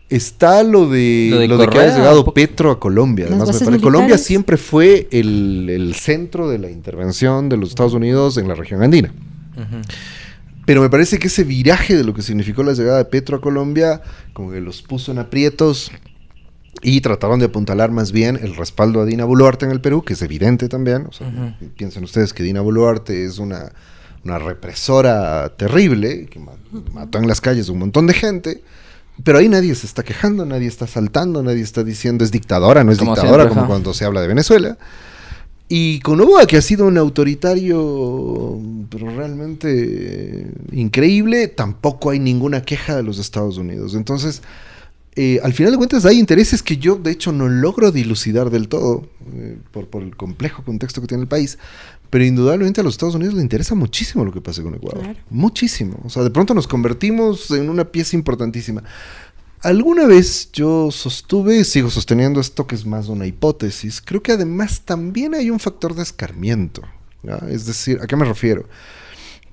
está lo de que ha llegado Petro a Colombia. Además, Colombia siempre fue el centro de la intervención de los Estados Unidos en la región andina. Uh-huh. Pero me parece que ese viraje de lo que significó la llegada de Petro a Colombia, como que los puso en aprietos y trataron de apuntalar más bien el respaldo a Dina Boluarte en el Perú, que es evidente también. O sea, piensen ustedes que Dina Boluarte es una represora terrible, que mató en las calles a un montón de gente, pero ahí nadie se está quejando, nadie está saltando, nadie está diciendo es dictadora, no es dictadora, siempre, como cuando se habla de Venezuela. Y con Noboa, que ha sido un autoritario, pero realmente increíble, tampoco hay ninguna queja de los Estados Unidos. Entonces, al final de cuentas hay intereses que yo, de hecho, no logro dilucidar del todo, por el complejo contexto que tiene el país, pero indudablemente a los Estados Unidos les interesa muchísimo lo que pase con Ecuador. Claro. Muchísimo. O sea, de pronto nos convertimos en una pieza importantísima. Alguna vez yo sigo sosteniendo esto que es más una hipótesis, creo que además también hay un factor de escarmiento, ¿ya? Es decir, ¿a qué me refiero?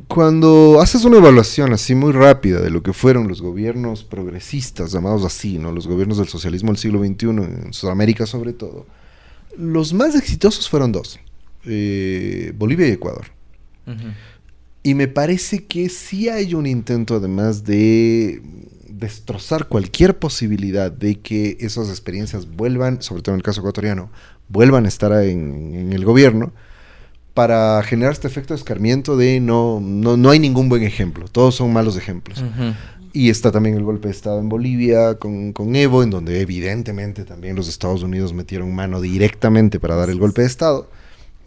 Cuando haces una evaluación así muy rápida de lo que fueron los gobiernos progresistas, llamados así, ¿no? Los gobiernos del socialismo del siglo XXI, en Sudamérica sobre todo, los más exitosos fueron 2, Bolivia y Ecuador. Uh-huh. Y me parece que sí hay un intento además de destrozar cualquier posibilidad de que esas experiencias vuelvan, sobre todo en el caso ecuatoriano, vuelvan a estar en el gobierno, para generar este efecto de escarmiento de no hay ningún buen ejemplo, todos son malos ejemplos. Uh-huh. Y está también el golpe de Estado en Bolivia con Evo, en donde evidentemente también los Estados Unidos metieron mano directamente para dar el golpe de Estado,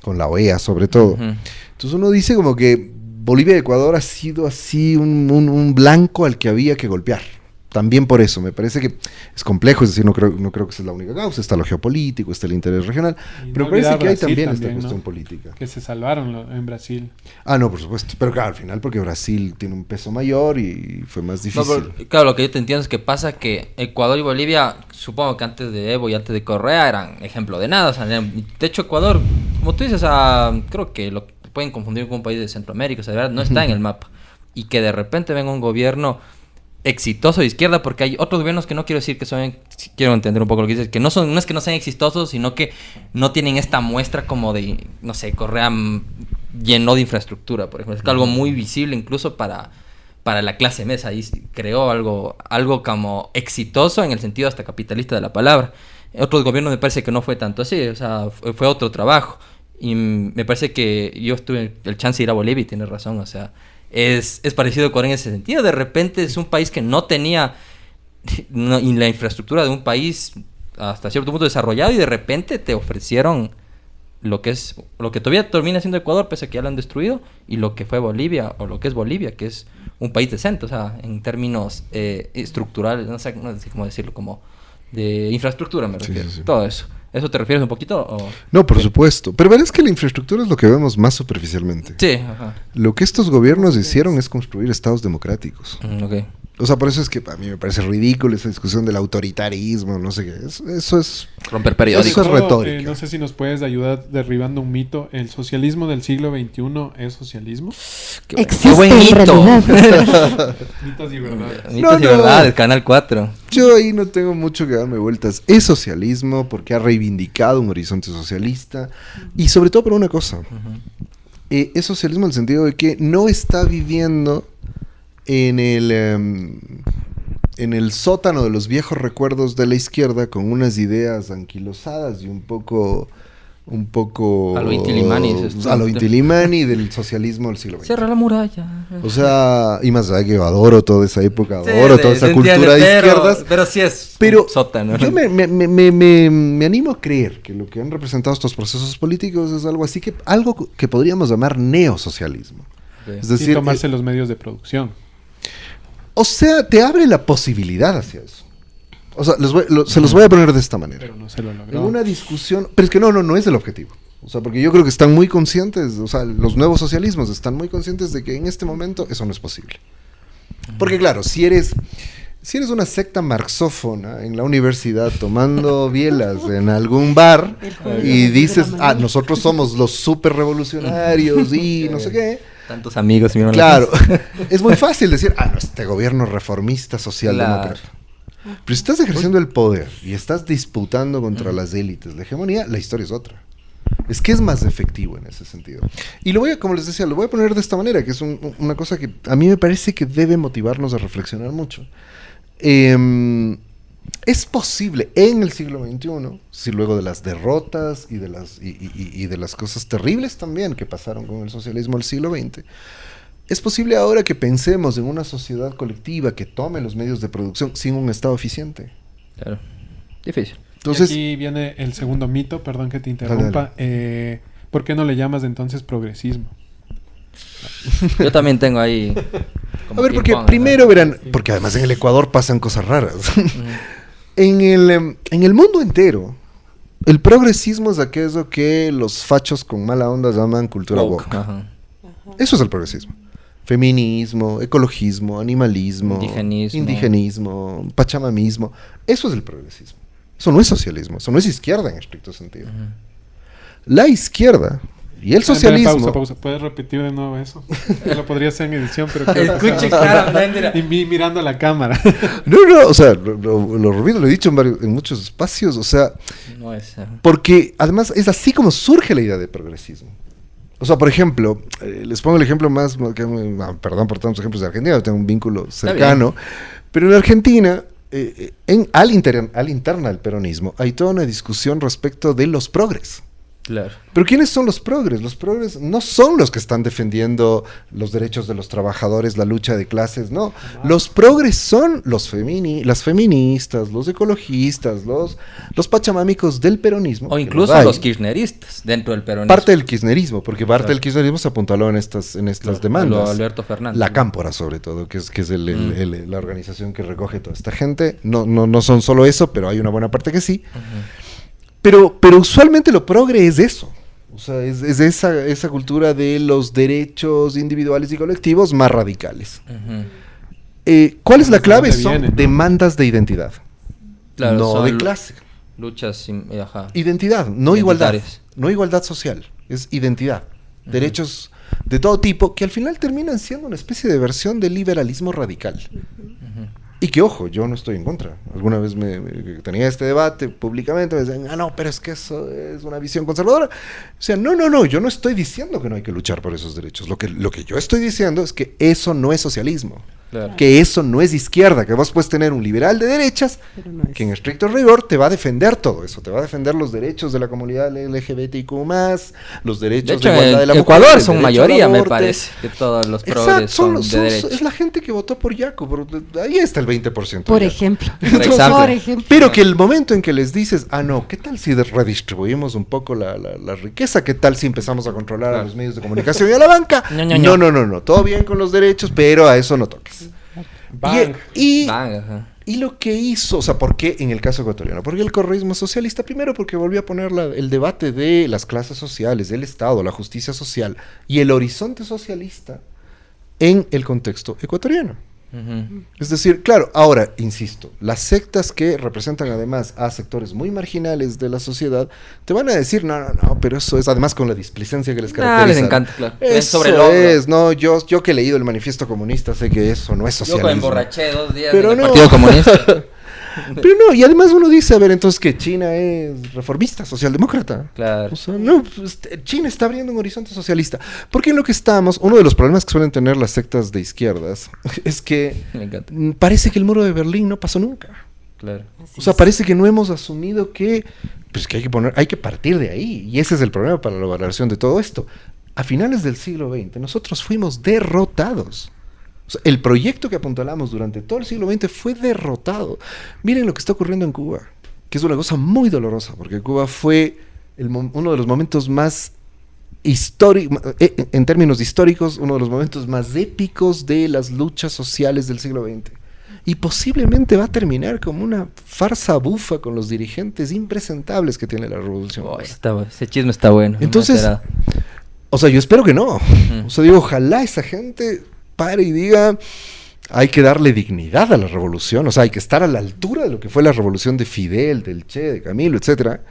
con la OEA sobre todo. Uh-huh. Entonces uno dice como que Bolivia y Ecuador ha sido así un blanco al que había que golpear. También por eso, me parece que es complejo, es decir, no creo que esa es la única causa, está lo geopolítico, está el interés regional, pero me parece que hay también esta cuestión política. Que se salvaron en Brasil. Ah, no, por supuesto, pero claro, al final porque Brasil tiene un peso mayor y fue más difícil. No, pero, claro, lo que yo te entiendo es que pasa que Ecuador y Bolivia, supongo que antes de Evo y antes de Correa eran ejemplo de nada, o sea, de hecho Ecuador, como tú dices, creo que lo pueden confundir con un país de Centroamérica, o sea, de verdad no está en el mapa, y que de repente venga un gobierno exitoso de izquierda, porque hay otros gobiernos que no quiero decir que son, quiero entender un poco lo que dices, que no es que no sean exitosos, sino que no tienen esta muestra como de, no sé, Correa llenó de infraestructura, por ejemplo, es algo muy visible incluso para la clase media, ahí creó algo como exitoso en el sentido hasta capitalista de la palabra. Otros gobiernos me parece que no fue tanto así, o sea, fue otro trabajo, y me parece que yo tuve el chance de ir a Bolivia y tienes razón, o sea, es parecido a Ecuador en ese sentido. De repente es un país que no tenía y la infraestructura de un país hasta cierto punto desarrollado, y de repente te ofrecieron lo que todavía termina siendo Ecuador, pese a que ya lo han destruido, y lo que fue Bolivia, o lo que es Bolivia, que es un país decente, o sea, en términos estructurales, no sé cómo decirlo, como de infraestructura me refiero, sí. Todo eso. ¿Eso te refieres un poquito? O? No, por supuesto. Pero verás que la infraestructura es lo que vemos más superficialmente. Sí, ajá. Lo que estos gobiernos hicieron es construir estados democráticos. Ok. O sea, por eso es que a mí me parece ridículo esa discusión del autoritarismo, no sé qué. Eso es... romper periódicos. Eso es retórica. No sé si nos puedes ayudar derribando un mito. ¿El socialismo del siglo XXI es socialismo? Existe buen mito. Mitos y verdades. Mitos y verdades, Canal 4. Yo ahí no tengo mucho que darme vueltas. Es socialismo porque ha reivindicado un horizonte socialista y sobre todo por una cosa. Es socialismo en el sentido de que no está viviendo en el sótano de los viejos recuerdos de la izquierda con unas ideas anquilosadas y un poco a lo Intilimani, a lo Intilimani del socialismo del siglo XX. Cierra la muralla. O sea, y más allá que adoro toda esa época, adoro toda esa cultura de izquierdas. Pero sí es sótano. Yo me animo a creer que lo que han representado estos procesos políticos es algo así, algo que podríamos llamar neosocialismo. Okay. Es decir, y tomarse los medios de producción. O sea, te abre la posibilidad hacia eso. O sea, se los voy a poner de esta manera. Pero no se lo logró. En una discusión... Pero es que no es el objetivo. O sea, porque yo creo que están muy conscientes, o sea, los nuevos socialismos están muy conscientes de que en este momento eso no es posible. Porque claro, si eres una secta marxófona en la universidad tomando bielas en algún bar y dices, nosotros somos los super revolucionarios y no sé qué... Tantos amigos. Claro, es muy fácil decir, no, este gobierno reformista socialdemócrata. Pero si estás ejerciendo el poder y estás disputando contra las élites, la hegemonía, la historia es otra. Es que es más efectivo en ese sentido. Y como les decía, lo voy a poner de esta manera, que es una cosa que a mí me parece que debe motivarnos a reflexionar mucho. Es posible en el siglo XXI, si luego de las derrotas y de las cosas terribles también que pasaron con el socialismo del siglo XX, es posible ahora que pensemos en una sociedad colectiva que tome los medios de producción sin un Estado eficiente. Claro, difícil. Entonces, y aquí viene el segundo mito, perdón que te interrumpa. ¿Por qué no le llamas entonces progresismo? Yo también tengo ahí... A ver, porque primero verán, porque además en el Ecuador pasan cosas raras. En el mundo entero, el progresismo es aquello que los fachos con mala onda llaman cultura woke. Eso es el progresismo. Feminismo, ecologismo, animalismo, indigenismo, pachamamismo. Eso es el progresismo. Eso no es socialismo, eso no es izquierda en estricto sentido. La izquierda y el socialismo... Pausa. ¿Puedes repetir de nuevo eso? Lo podría hacer en edición, pero... Escuche, y mirando a la cámara. No, o sea, lo he dicho en muchos espacios, o sea... No es... Porque además es así como surge la idea de progresismo. O sea, por ejemplo, les pongo el ejemplo más... perdón por tantos ejemplos de Argentina, tengo un vínculo cercano. Pero en Argentina, al interna del peronismo, hay toda una discusión respecto de los progres. Claro. Pero ¿quiénes son los progres? Los progres no son los que están defendiendo los derechos de los trabajadores, la lucha de clases, no. Los progres son las feministas, los ecologistas, los pachamámicos del peronismo. O incluso los kirchneristas dentro del peronismo. Parte del kirchnerismo, porque parte del kirchnerismo se apuntaló en estas demandas. Alberto Fernández. La Cámpora, sobre todo, que es la organización que recoge toda esta gente. No son solo eso, pero hay una buena parte que sí. Pero usualmente lo progre es eso. O sea, es esa cultura de los derechos individuales y colectivos más radicales. ¿Cuál es la clave? Son demandas de identidad. Claro, no de clase. Luchas, identidad, no igualdad. No igualdad social, es identidad. Derechos de todo tipo que al final terminan siendo una especie de versión del liberalismo radical. Y que, ojo, yo no estoy en contra. Alguna vez tenía este debate públicamente, me decían, no, pero es que eso es una visión conservadora. O sea, no, yo no estoy diciendo que no hay que luchar por esos derechos. Lo que yo estoy diciendo es que eso no es socialismo. Claro. Que eso no es izquierda, que vos puedes tener un liberal de derechas que en estricto rigor te va a defender todo eso, te va a defender los derechos de la comunidad LGBTIQ+, los derechos de igualdad de la mujer. Ecuador son mayoría, me parece, que todos los progres son de derechos. Es la gente que votó por Yaco, ahí está el 20%. Por ejemplo. Pero que el momento en que les dices, no, ¿qué tal si redistribuimos un poco la riqueza? ¿Qué tal si empezamos a controlar a los medios de comunicación y a la banca? No, todo bien con los derechos, pero a eso no toques. Y lo que hizo, o sea, ¿por qué en el caso ecuatoriano? Porque el correísmo socialista, primero porque volvió a poner el debate de las clases sociales, del Estado, la justicia social y el horizonte socialista en el contexto ecuatoriano. Es decir, claro, ahora, insisto, las sectas que representan además a sectores muy marginales de la sociedad, te van a decir, no, pero eso es, además con la displicencia que les caracteriza. Les encanta, claro. Eso es, no, yo que he leído el manifiesto comunista sé que eso no es socialismo. Yo me emborraché 2 días pero en el Partido Comunista. Pero no, y además uno dice, a ver, entonces que China es reformista, socialdemócrata. Claro. O sea, no, pues, China está abriendo un horizonte socialista. Porque en lo que estamos, uno de los problemas que suelen tener las sectas de izquierdas es que parece que el muro de Berlín no pasó nunca. Claro. O sea, parece que no hemos asumido que hay que partir de ahí. Y ese es el problema para la valoración de todo esto. A finales del siglo XX, nosotros fuimos derrotados. O sea, el proyecto que apuntalamos durante todo el siglo XX fue derrotado. Miren lo que está ocurriendo en Cuba, que es una cosa muy dolorosa, porque Cuba fue uno de los momentos más históricos, en términos históricos, uno de los momentos más épicos de las luchas sociales del siglo XX. Y posiblemente va a terminar como una farsa bufa con los dirigentes impresentables que tiene la revolución. Ese chisme está bueno. Entonces, o sea, yo espero que no. O sea, digo, ojalá esa gente pare y diga, hay que darle dignidad a la revolución, o sea, hay que estar a la altura de lo que fue la revolución de Fidel, del Che, de Camilo, etcétera.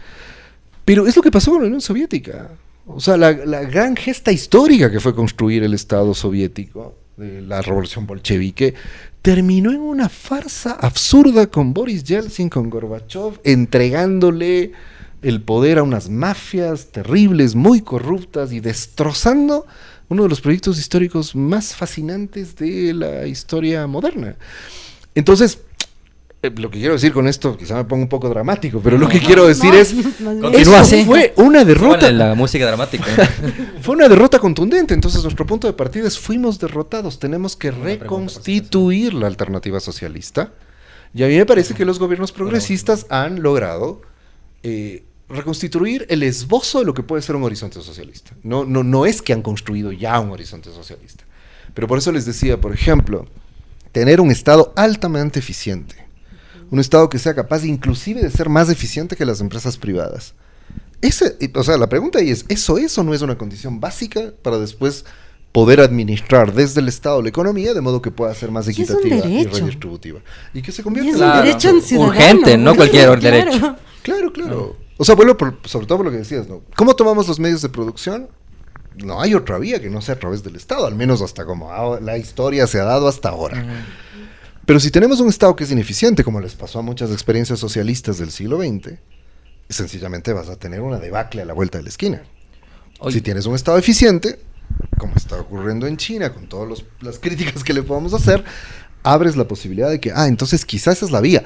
Pero es lo que pasó con la Unión Soviética. O sea, la gran gesta histórica que fue construir el Estado soviético, de la revolución bolchevique, terminó en una farsa absurda con Boris Yeltsin, con Gorbachev, entregándole el poder a unas mafias terribles, muy corruptas y destrozando uno de los proyectos históricos más fascinantes de la historia moderna. Entonces, lo que quiero decir con esto, quizá me ponga un poco dramático, pero lo que quiero decir es, eso fue una derrota. La música dramática. Fue una derrota contundente. Entonces, nuestro punto de partida es, fuimos derrotados, tenemos que reconstituir la alternativa socialista. Y a mí me parece que los gobiernos progresistas han logrado reconstituir el esbozo de lo que puede ser un horizonte socialista. No es que han construido ya un horizonte socialista. Pero por eso les decía, por ejemplo, tener un Estado altamente eficiente. Un Estado que sea capaz inclusive de ser más eficiente que las empresas privadas. O sea, la pregunta ahí es, ¿eso es o no es una condición básica para después poder administrar desde el Estado la economía de modo que pueda ser más equitativa y redistributiva? Y que se convierta en un derecho ciudadano. Urgente, no cualquier derecho. Claro. O sea, vuelvo sobre todo por lo que decías, ¿no? ¿Cómo tomamos los medios de producción? No hay otra vía que no sea a través del Estado, al menos hasta como la historia se ha dado hasta ahora. Pero si tenemos un Estado que es ineficiente, como les pasó a muchas experiencias socialistas del siglo XX, sencillamente vas a tener una debacle a la vuelta de la esquina. Si tienes un Estado eficiente, como está ocurriendo en China, con todas las críticas que le podamos hacer, abres la posibilidad de que, entonces quizás esa es la vía.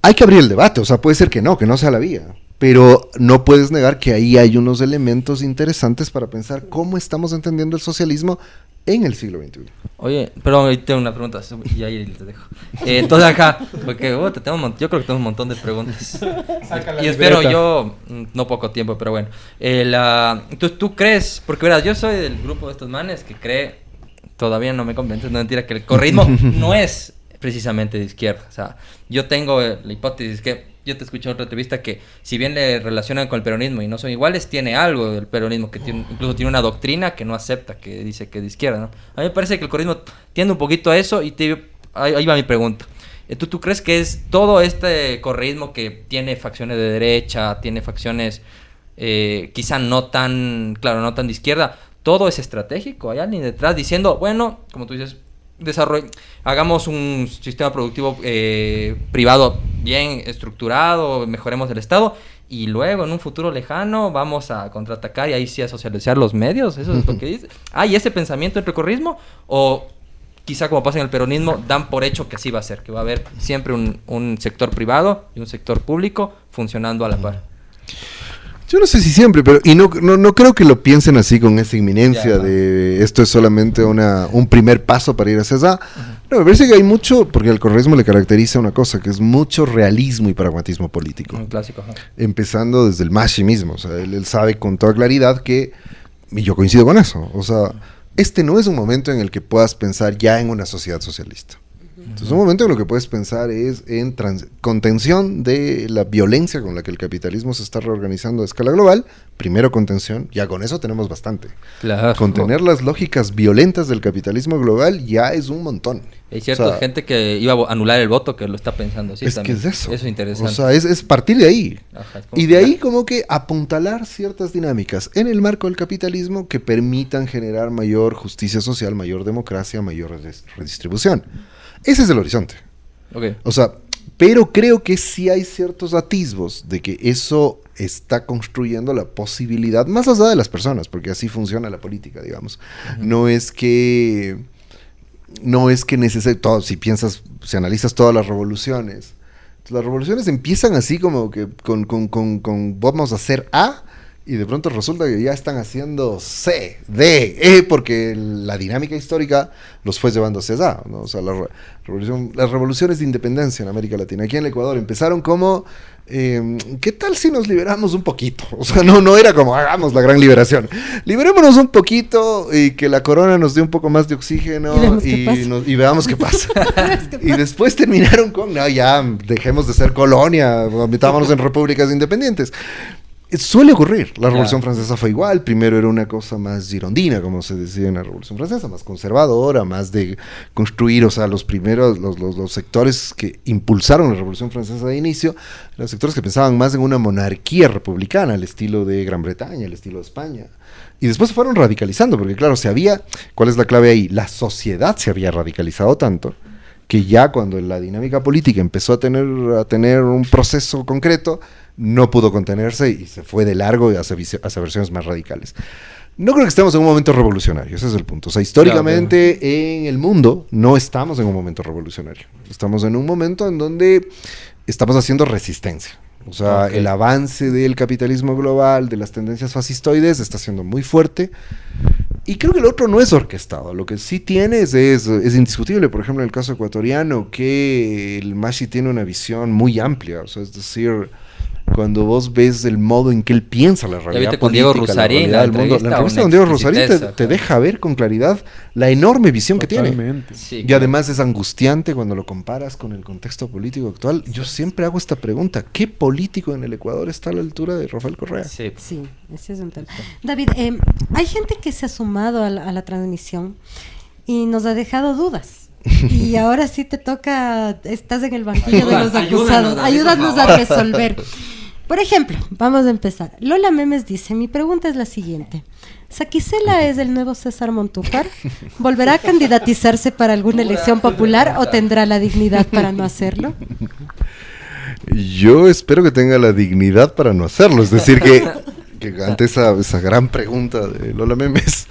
Hay que abrir el debate, o sea, puede ser que no sea la vía, pero no puedes negar que ahí hay unos elementos interesantes para pensar cómo estamos entendiendo el socialismo en el siglo XXI. Oye, perdón, ahí tengo una pregunta y ahí te dejo. Entonces acá, porque yo creo que tengo un montón de preguntas. Y espero no poco tiempo, pero bueno. ¿Tú crees? Porque verás, yo soy del grupo de estos manes que cree, todavía no me convence, no mentira, que el correísmo no es precisamente de izquierda. O sea, yo tengo la hipótesis que yo te escuché en otra entrevista que si bien le relacionan con el peronismo y no son iguales, tiene algo del peronismo que incluso tiene una doctrina que no acepta, que dice que es de izquierda, ¿no? A mí me parece que el correísmo tiende un poquito a eso y ahí va mi pregunta. ¿Tú crees que es todo este correísmo que tiene facciones de derecha, tiene facciones quizá no tan de izquierda, todo es estratégico? ¿Hay alguien detrás diciendo, bueno, como tú dices, hagamos un sistema productivo privado bien estructurado, mejoremos el Estado y luego en un futuro lejano vamos a contraatacar y ahí sí a socializar los medios? ¿Eso es lo que dice? ¿Hay ese pensamiento entre el correísmo o quizá como pasa en el peronismo, dan por hecho que así va a ser, que va a haber siempre un sector privado y un sector público funcionando a la par. Yo no sé si siempre, pero no creo que lo piensen así con esa inminencia de esto es solamente un primer paso para ir hacia allá. No, me parece que hay mucho, porque al correísmo le caracteriza una cosa, que es mucho realismo y pragmatismo político. Un clásico. Empezando desde el Mashi mismo, o sea, él sabe con toda claridad que, y yo coincido con eso, o sea, este no es un momento en el que puedas pensar ya en una sociedad socialista. Entonces, un momento en lo que puedes pensar es en contención de la violencia con la que el capitalismo se está reorganizando a escala global. Primero contención, ya con eso tenemos bastante. Claro. Contener las lógicas violentas del capitalismo global ya es un montón. Hay cierta gente que iba a anular el voto que lo está pensando así. Es también. que es eso. Eso es interesante. O sea, es partir de ahí. Ajá, y de ahí como que apuntalar ciertas dinámicas en el marco del capitalismo que permitan generar mayor justicia social, mayor democracia, mayor redistribución. Ese es el horizonte. Okay. O sea, pero creo que sí hay ciertos atisbos de que eso está construyendo la posibilidad, más allá de las personas, porque así funciona la política, digamos. No es que si analizas todas las revoluciones empiezan así como que con vamos a hacer A, y de pronto resulta que ya están haciendo C, D, E, porque la dinámica histórica los fue llevando hacia allá, ¿no? O sea, las revoluciones de independencia en América Latina, aquí en el Ecuador, empezaron como, ¿qué tal si nos liberamos un poquito? O sea, no era como, hagamos la gran liberación. Liberémonos un poquito y que la corona nos dé un poco más de oxígeno y veamos qué pasa. Y después terminaron con, no, ya, dejemos de ser colonia, metámonos en repúblicas independientes. Suele ocurrir. La Revolución Francesa fue igual. Primero era una cosa más girondina, como se decía en la Revolución Francesa, más conservadora, más de construir, o sea, los primeros, los sectores que impulsaron la Revolución Francesa de inicio, los sectores que pensaban más en una monarquía republicana, al estilo de Gran Bretaña, al estilo de España. Y después se fueron radicalizando, porque claro, ¿cuál es la clave ahí? La sociedad se había radicalizado tanto que ya cuando la dinámica política empezó a tener un proceso concreto, no pudo contenerse y se fue de largo hacia versiones más radicales. No creo que estemos en un momento revolucionario, ese es el punto. O sea, históricamente en el mundo no estamos en un momento revolucionario. Estamos en un momento en donde estamos haciendo resistencia. O sea, el avance del capitalismo global, de las tendencias fascistoides, está siendo muy fuerte. Y creo que el otro no es orquestado. Lo que sí tienes es indiscutible. Por ejemplo, en el caso ecuatoriano, que el Mashi tiene una visión muy amplia. O sea, es decir, cuando vos ves el modo en que él piensa la realidad política, con Diego Rusarín, la entrevista con Diego Rusarín te deja ver con claridad la enorme visión que tiene. Sí, y además es angustiante cuando lo comparas con el contexto político actual. Yo siempre hago esta pregunta: ¿qué político en el Ecuador está a la altura de Rafael Correa? Sí, ese es un tema. David, hay gente que se ha sumado a la transmisión y nos ha dejado dudas. Y ahora sí te toca, estás en el banquillo de los acusados. Ayúdanos a resolver. Por ejemplo, vamos a empezar. Lola Memes dice, mi pregunta es la siguiente. ¿Saquicela es el nuevo César Montúfar? ¿Volverá a candidatizarse para alguna elección popular o tendrá la dignidad para no hacerlo? Yo espero que tenga la dignidad para no hacerlo. Es decir, que ante esa gran pregunta de Lola Memes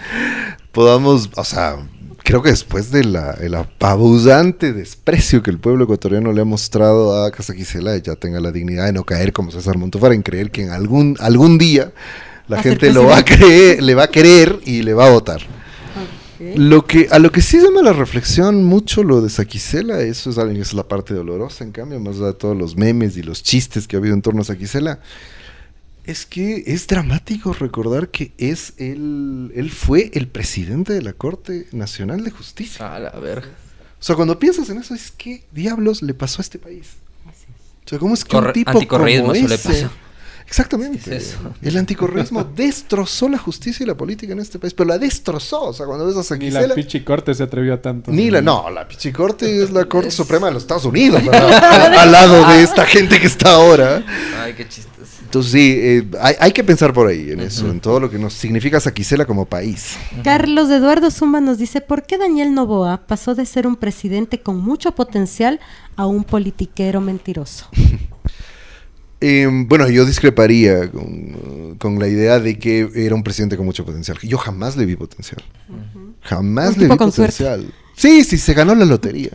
podamos, o sea, creo que después de el apabullante desprecio que el pueblo ecuatoriano le ha mostrado a Casa Quisela, ya tenga la dignidad de no caer como César Montúfar, en creer que en algún día la gente le va a querer y le va a votar. Okay. A lo que sí llama la reflexión mucho lo de Saquicela, eso es la parte dolorosa, en cambio, más allá de todos los memes y los chistes que ha habido en torno a Saquicela, es que es dramático recordar que él fue el presidente de la Corte Nacional de Justicia. A la verga. O sea, cuando piensas en eso, es ¿qué diablos le pasó a este país? O sea, ¿cómo es que un tipo anticorreísmo como eso ese... le pasó. Exactamente. ¿Qué es eso? El anticorreísmo destrozó la justicia y la política en este país, pero la destrozó. O sea, cuando ves a Saquicela... Ni la Pichicorte se atrevió a tanto. La Pichicorte es la Corte Suprema de los Estados Unidos, al lado de esta gente que está ahora. Ay, qué chistes. Entonces sí, hay que pensar por ahí en eso, en todo lo que nos significa Saquicela como país. Carlos Eduardo Zumba nos dice, ¿por qué Daniel Noboa pasó de ser un presidente con mucho potencial a un politiquero mentiroso? Bueno, yo discreparía con la idea de que era un presidente con mucho potencial. Yo jamás le vi potencial. Jamás le vi potencial. Sí, se ganó la lotería.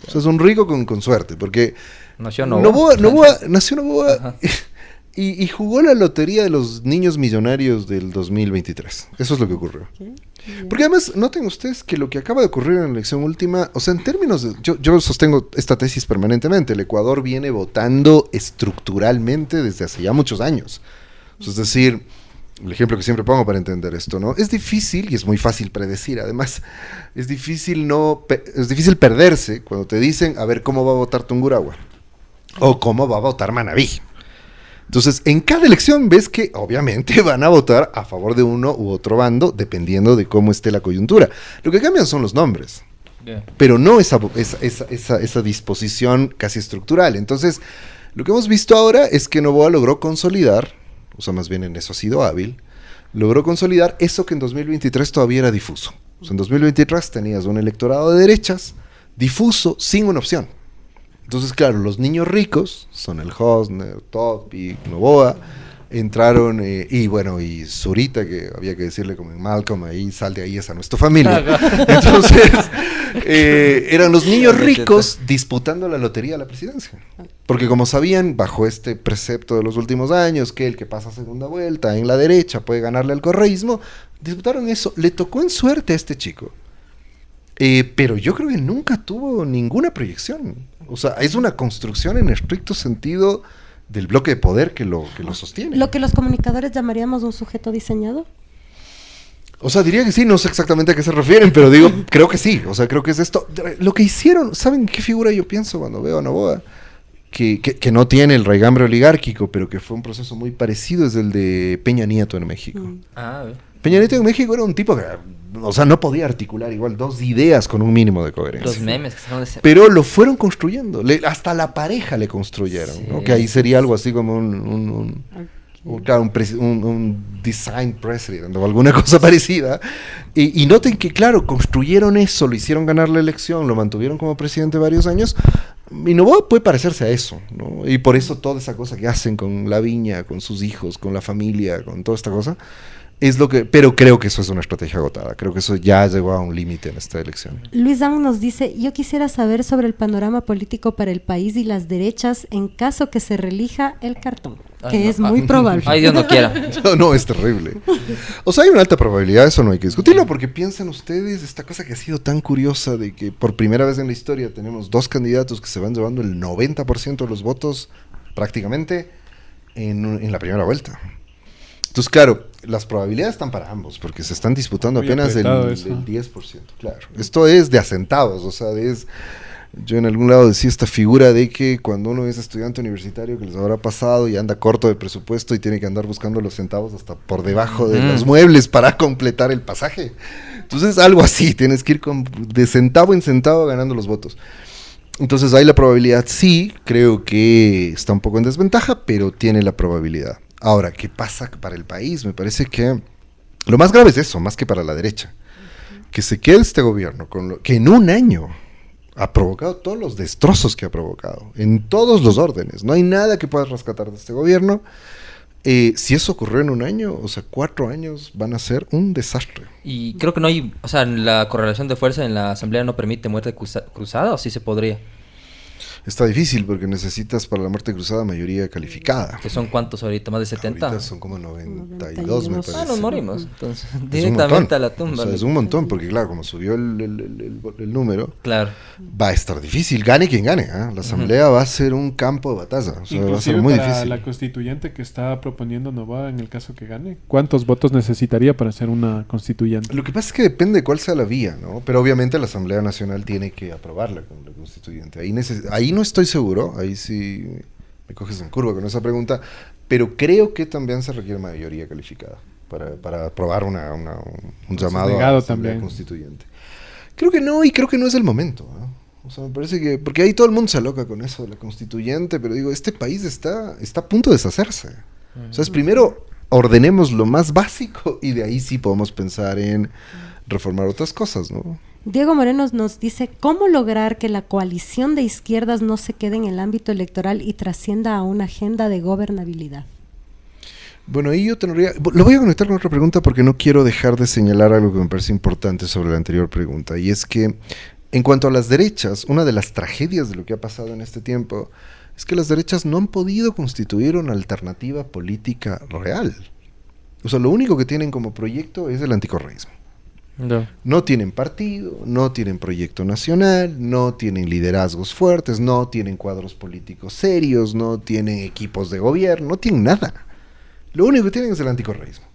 O sea, es un rico con suerte, porque nació Novoa. Nació Novoa y jugó la lotería de los niños millonarios del 2023. Eso es lo que ocurrió. Porque además, noten ustedes que lo que acaba de ocurrir en la elección última, o sea, en términos de... Yo sostengo esta tesis permanentemente. El Ecuador viene votando estructuralmente desde hace ya muchos años. Es decir, el ejemplo que siempre pongo para entender esto, ¿no? Es difícil, y es muy fácil predecir, además, es difícil perderse cuando te dicen, a ver, ¿cómo va a votar Tungurahua? O ¿cómo va a votar Manabí? Entonces, en cada elección ves que obviamente van a votar a favor de uno u otro bando, dependiendo de cómo esté la coyuntura. Lo que cambian son los nombres, pero no esa disposición casi estructural. Entonces, lo que hemos visto ahora es que Novoa logró consolidar, o sea, más bien en eso ha sido hábil, logró consolidar eso que en 2023 todavía era difuso. O sea, en 2023 tenías un electorado de derechas, difuso, sin una opción. Entonces, claro, los niños ricos, son el Hosner, Top y Novoa, entraron, y Zurita, que había que decirle como en Malcolm, ahí, sal de ahí, esa no es tu familia. Entonces, eran los niños ricos disputando la lotería a la presidencia. Porque como sabían, bajo este precepto de los últimos años, que el que pasa a segunda vuelta en la derecha puede ganarle al correísmo, disputaron eso. Le tocó en suerte a este chico. Pero yo creo que nunca tuvo ninguna proyección. O sea, es una construcción en estricto sentido del bloque de poder que lo sostiene. ¿Lo que los comunicadores llamaríamos un sujeto diseñado? O sea, diría que sí, no sé exactamente a qué se refieren, pero digo, creo que sí. O sea, creo que es esto. Lo que hicieron, ¿saben qué figura yo pienso cuando veo a Novoa? Que no tiene el raigambre oligárquico, pero que fue un proceso muy parecido, es el de Peña Nieto en México. Peña Nieto en México era un tipo que, o sea, no podía articular igual dos ideas con un mínimo de coherencia. Los memes que estaban de... Pero lo fueron construyendo, hasta la pareja le construyeron, sí, ¿no? Que ahí sería algo así como un design president o alguna cosa parecida. Y noten que, claro, construyeron eso, lo hicieron ganar la elección, lo mantuvieron como presidente varios años. Y Novoa puede parecerse a eso, ¿no? Y por eso toda esa cosa que hacen con la viña, con sus hijos, con la familia, con toda esta cosa, es lo que, pero creo que eso es una estrategia agotada. Creo que eso ya llegó a un límite en esta elección. Luis Dang nos dice, yo quisiera saber sobre el panorama político para el país y las derechas en caso que se reelija el cartón, que es muy probable. Ay, Dios no quiera. No, es terrible. O sea, hay una alta probabilidad, eso no hay que discutirlo, porque piensan ustedes esta cosa que ha sido tan curiosa de que por primera vez en la historia tenemos dos candidatos que se van llevando el 90% de los votos prácticamente en la primera vuelta. Entonces, claro, las probabilidades están para ambos, porque se están disputando muy apenas el 10%. Claro, esto es de a centavos, o sea, yo en algún lado decía esta figura de que cuando uno es estudiante universitario, que les habrá pasado y anda corto de presupuesto y tiene que andar buscando los centavos hasta por debajo de los muebles para completar el pasaje. Entonces, algo así, tienes que ir de centavo en centavo ganando los votos. Entonces, ahí la probabilidad sí, creo que está un poco en desventaja, pero tiene la probabilidad. Ahora, ¿qué pasa para el país? Me parece que lo más grave es eso, más que para la derecha. Que se quede este gobierno que en un año ha provocado todos los destrozos que ha provocado, en todos los órdenes. No hay nada que pueda rescatar de este gobierno. Si eso ocurrió en un año, o sea, 4 años van a ser un desastre. Y creo que no hay, o sea, la correlación de fuerza en la asamblea no permite muerte cruzada, ¿o sí se podría? Está difícil porque necesitas para la muerte cruzada mayoría calificada. ¿Que son cuántos ahorita? ¿Más de 70? Ahorita son como 92, me parece. Nos morimos, entonces, directamente a la tumba. O sea, es un montón, porque claro, como subió el número, claro, va a estar difícil, gane quien gane, ¿eh? La asamblea va a ser un campo de batalla, o sea, va a ser muy difícil. La constituyente que está proponiendo Novoa en el caso que gane, ¿cuántos votos necesitaría para ser una constituyente? Lo que pasa es que depende de cuál sea la vía, ¿no? Pero obviamente la Asamblea Nacional tiene que aprobarla con la constituyente. Ahí no estoy seguro, ahí sí me coges en curva con esa pregunta, pero creo que también se requiere mayoría calificada para aprobar un llamado a la Asamblea Constituyente. Creo que no, y creo que no es el momento, ¿no? O sea, me parece que, porque ahí todo el mundo se aloca con eso de la constituyente, pero digo, este país está a punto de deshacerse. O sea, primero ordenemos lo más básico y de ahí sí podemos pensar en reformar otras cosas, ¿no? Diego Moreno nos dice, ¿cómo lograr que la coalición de izquierdas no se quede en el ámbito electoral y trascienda a una agenda de gobernabilidad? Bueno, ahí yo tendría... Lo voy a conectar con otra pregunta porque no quiero dejar de señalar algo que me parece importante sobre la anterior pregunta, y es que En cuanto a las derechas, una de las tragedias de lo que ha pasado en este tiempo es que las derechas no han podido constituir una alternativa política real. O sea, lo único que tienen como proyecto es el anticorreísmo. No tienen partido, no tienen proyecto nacional, no tienen liderazgos fuertes, no tienen cuadros políticos serios, no tienen equipos de gobierno, no tienen nada. Lo único que tienen es el anticorreísmo.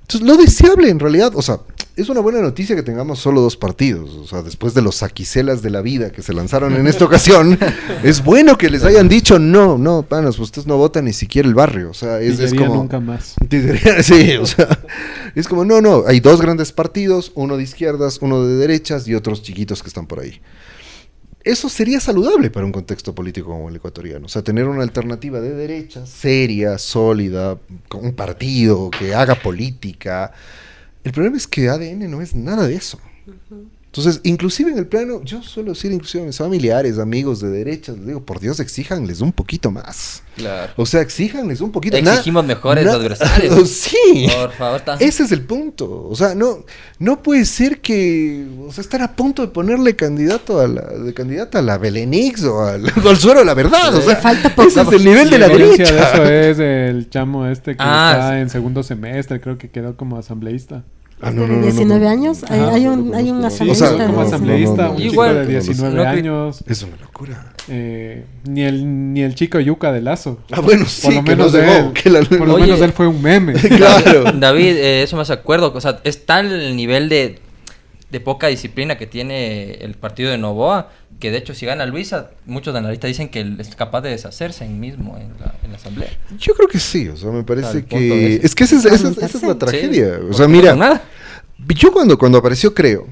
Entonces, lo deseable en realidad, o sea, es una buena noticia que tengamos solo 2 partidos. O sea, después de los saquicelas de la vida que se lanzaron en esta ocasión, es bueno que les hayan dicho, no, panos, ustedes no votan ni siquiera el barrio. O sea, es como... nunca más. Sí, o sea, es como, no, hay 2 grandes partidos, uno de izquierdas, uno de derechas y otros chiquitos que están por ahí. Eso sería saludable para un contexto político como el ecuatoriano. O sea, tener una alternativa de derecha, seria, sólida, con un partido que haga política. El problema es que ADN no es nada de eso. Entonces, inclusive en el plano, yo suelo decir inclusive a mis familiares, amigos de derecha, les digo, por Dios, exíjanles un poquito más. Claro. O sea, exíjanles un poquito. Exigimos mejores adversarios. Sí. Por favor. Ese es el punto. O sea, no puede ser que, o sea, estar a punto de ponerle candidata a la Belenix o al Suero de la Verdad. O sea, falta poco. Ese es el nivel de la derecha. De eso es el chamo que está en segundo semestre, creo que quedó como asambleísta. No, 19 años, hay un asambleísta. O sea, como asambleísta, un Igual, chico de 19 años. Es una locura. Ni el chico Yuca de Lazo. Bueno, sí, por lo menos menos él fue un meme. Claro. David, eso me hace acuerdo. O sea, es tal el nivel de poca disciplina que tiene el partido de Noboa, que de hecho si gana Luisa, muchos analistas dicen que él es capaz de deshacerse en mismo en la asamblea. Yo creo que sí, o sea, me parece que... Es que esa es la tragedia. Sí, o sea, mira, yo cuando apareció Creo,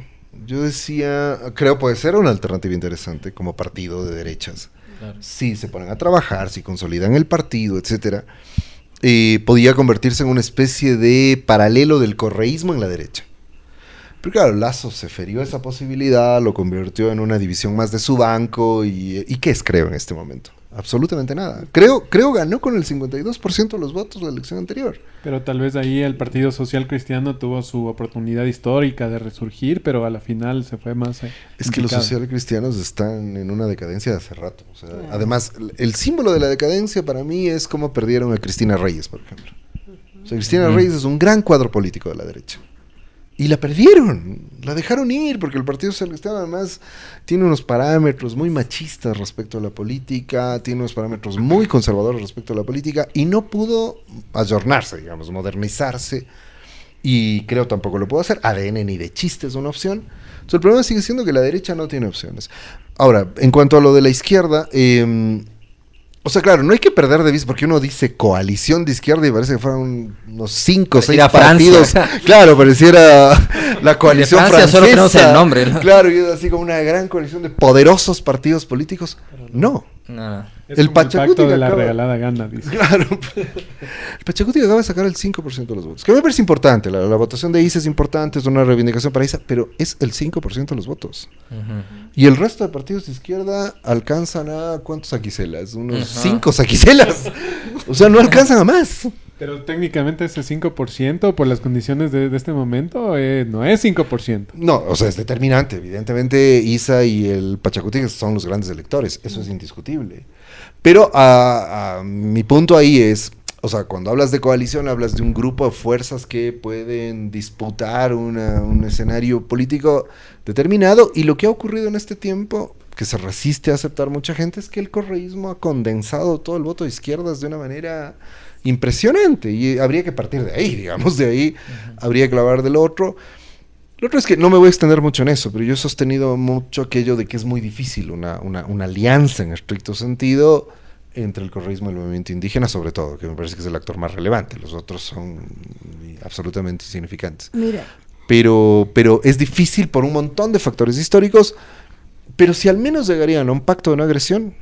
yo decía, Creo puede ser una alternativa interesante como partido de derechas. Claro. Si se ponen a trabajar, si consolidan el partido, etcétera, podía convertirse en una especie de paralelo del correísmo en la derecha. Pero claro, Lazo se ferió esa posibilidad, lo convirtió en una división más de su banco y ¿qué es Creo en este momento? Absolutamente nada. Creo ganó con el 52% de los votos de la elección anterior. Pero tal vez ahí el Partido Social Cristiano tuvo su oportunidad histórica de resurgir, pero a la final se fue más... Es que los social cristianos están en una decadencia de hace rato. O sea, además, el símbolo de la decadencia para mí es cómo perdieron a Cristina Reyes, por ejemplo. O sea, Cristina Reyes es un gran cuadro político de la derecha. Y la perdieron, la dejaron ir, porque el Partido Social Cristiano además tiene unos parámetros muy machistas respecto a la política, tiene unos parámetros muy conservadores respecto a la política, y no pudo ayornarse, digamos, modernizarse, y Creo tampoco lo pudo hacer. ADN ni de chiste es una opción. Entonces el problema sigue siendo que la derecha no tiene opciones. Ahora, en cuanto a lo de la izquierda... o sea, claro, no hay que perder de vista, porque uno dice coalición de izquierda y parece que fueron unos 5 o 6 partidos. Claro, pareciera la coalición francesa. Solo tenemos el nombre, ¿no? Claro, y es así como una gran coalición de poderosos partidos políticos. No. Es el pacto de la regalada gana, dice. Claro. El Pachacuti acaba de sacar el 5% de los votos. Que me parece importante. La votación de ISA es importante, es una reivindicación para ISA, pero es el 5% de los votos. Y el resto de partidos de izquierda alcanzan a ¿cuántos saquicelas? Unos 5 saquicelas. O sea, no alcanzan a más. Pero técnicamente ese 5% por las condiciones de este momento no es 5%. No, o sea, es determinante. Evidentemente ISA y el Pachacuti son los grandes electores. Eso es indiscutible. Pero mi punto ahí es, o sea, cuando hablas de coalición, hablas de un grupo de fuerzas que pueden disputar un escenario político determinado, y lo que ha ocurrido en este tiempo, que se resiste a aceptar mucha gente, es que el correísmo ha condensado todo el voto de izquierdas de una manera impresionante, y habría que partir de ahí, digamos, de ahí habría que hablar del otro. Lo otro es que no me voy a extender mucho en eso, pero yo he sostenido mucho aquello de que es muy difícil una alianza en estricto sentido entre el correísmo y el movimiento indígena, sobre todo, que me parece que es el actor más relevante. Los otros son absolutamente insignificantes. Mira. Pero es difícil por un montón de factores históricos, pero si al menos llegarían a un pacto de no agresión,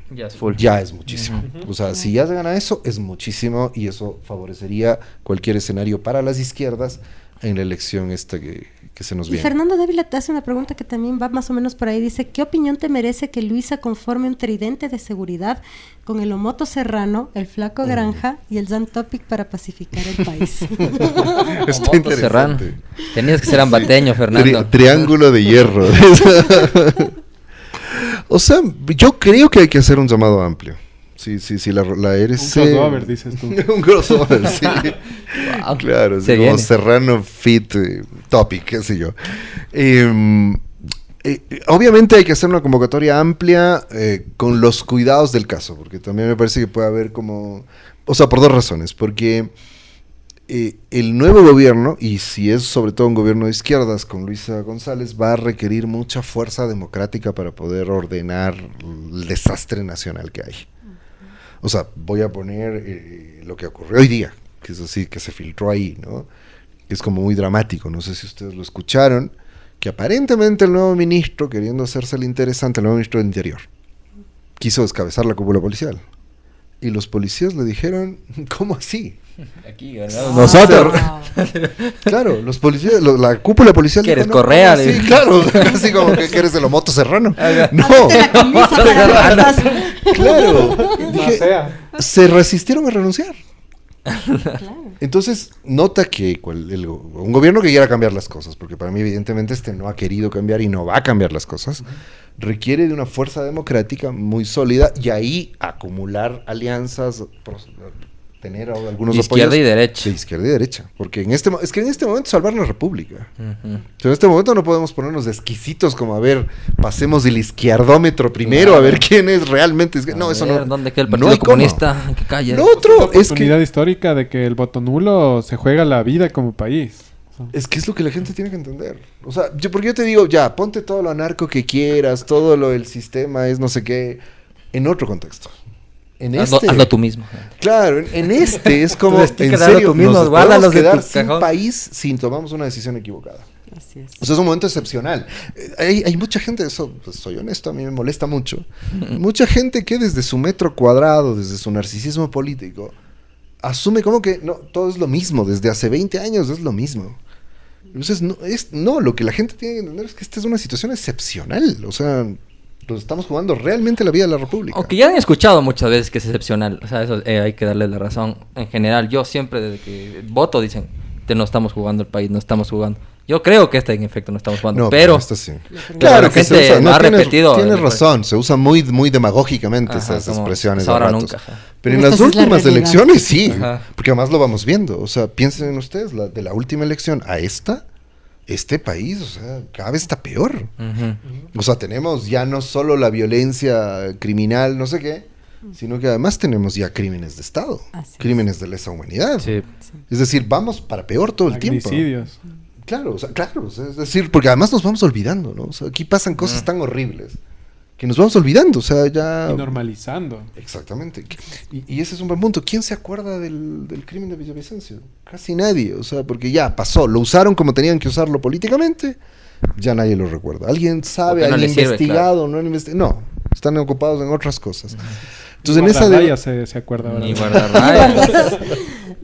ya es muchísimo. O sea, si ya llegan a eso, es muchísimo, y eso favorecería cualquier escenario para las izquierdas en la elección esta que se nos viene. Y Fernando Dávila te hace una pregunta que también va más o menos por ahí. Dice, ¿qué opinión te merece que Luisa conforme un tridente de seguridad con el Omoto Serrano, el Flaco Granja y el Jan Topic para pacificar el país? Omoto Serrano. Tenías que ser ambateño, Fernando. Triángulo de hierro. O sea, yo creo que hay que hacer un llamado amplio. Sí, la RC... Un crossover, dices tú. Un crossover, sí. Wow. Claro, Se como viene. Serrano Fit Topic, qué sé yo. Obviamente hay que hacer una convocatoria amplia con los cuidados del caso, porque también me parece que puede haber como... O sea, por dos razones. Porque el nuevo gobierno, y si es sobre todo un gobierno de izquierdas con Luisa González, va a requerir mucha fuerza democrática para poder ordenar el desastre nacional que hay. O sea, voy a poner lo que ocurrió hoy día, que es así, que se filtró ahí, ¿no? Que es como muy dramático, no sé si ustedes lo escucharon, que aparentemente el nuevo ministro, queriendo hacerse el interesante, el nuevo ministro del Interior, quiso descabezar la cúpula policial. Y los policías le dijeron, ¿cómo así? Aquí, ¿verdad? Nosotros. Claro, los policías, la cúpula policial... ¿Quieres Correa? Sí, claro, así como que eres de Omoto Serrano. No, La camisa para las patas. claro. No Dije, sea. se resistieron a renunciar. Claro. Entonces, nota que un gobierno que quiera cambiar las cosas, porque para mí evidentemente no ha querido cambiar y no va a cambiar las cosas, requiere de una fuerza democrática muy sólida y ahí acumular alianzas, tener algunos De izquierda y derecha. de izquierda y derecha, porque en este momento salvar la república. En este momento no podemos ponernos exquisitos como a ver, pasemos el izquierdómetro primero, Claro. a ver quién es realmente no, eso no. ¿Dónde queda el no Partido hay cómo. Comunista? ¿En qué calle? Lo otro es Oportunidad que histórica de que el voto nulo se juega la vida como país. es lo que la gente tiene que entender. O sea, porque yo te digo, ya, ponte todo lo anarco que quieras, todo lo del sistema es no sé qué, en otro contexto. Hazlo tú mismo. Claro, en este es como, Tus stickers, en hazlo serio, tú mismo, nos guárdalos podemos de quedar tu sin cajón. país si tomamos una decisión equivocada. Así es. O sea, es un momento excepcional. Hay mucha gente, eso, pues, soy honesto, a mí me molesta mucho. Mucha gente que desde su metro cuadrado, desde su narcisismo político, asume como que no, todo es lo mismo, desde hace 20 años es lo mismo. Entonces, lo que la gente tiene que entender es que esta es una situación excepcional. O sea, nos estamos jugando realmente la vida de la República. Aunque ya han escuchado muchas veces que es excepcional. O sea, eso hay que darle la razón. En general, yo siempre desde que voto dicen, no estamos jugando el país, no estamos jugando. Yo creo que en efecto no estamos jugando, No, pero esto sí. la Claro que gente se usa, lo ha tienes, repetido. Tienes razón, se usa muy, muy demagógicamente Ajá, esas como, expresiones. pues ahora a ratos. nunca, ajá. Pero en Esta las sí es la últimas realidad. elecciones sí, Ajá. porque además lo vamos viendo. O sea, piensen en ustedes, de la última elección a este país, o sea, cada vez está peor. O sea, tenemos ya no solo la violencia criminal, no sé qué, sino que además tenemos ya crímenes de Estado, Así es. crímenes de lesa humanidad. Sí. Es decir, vamos para peor todo el tiempo. Magnicidios. Claro, o sea, es decir, porque además nos vamos olvidando, ¿no? O sea, aquí pasan cosas tan horribles que nos vamos olvidando, o sea, ya... Y normalizando. Exactamente. Y ese es un buen punto. ¿Quién se acuerda del crimen de Villavicencio? Casi nadie, o sea, porque ya pasó, lo usaron como tenían que usarlo políticamente, ya nadie lo recuerda. ¿Alguien sabe, Porque no han les sirve, investigado, no han investigado? No, están ocupados en otras cosas. Entonces, en Ni esa Guardarrayas se acuerda ahora. Ni guardarrayas.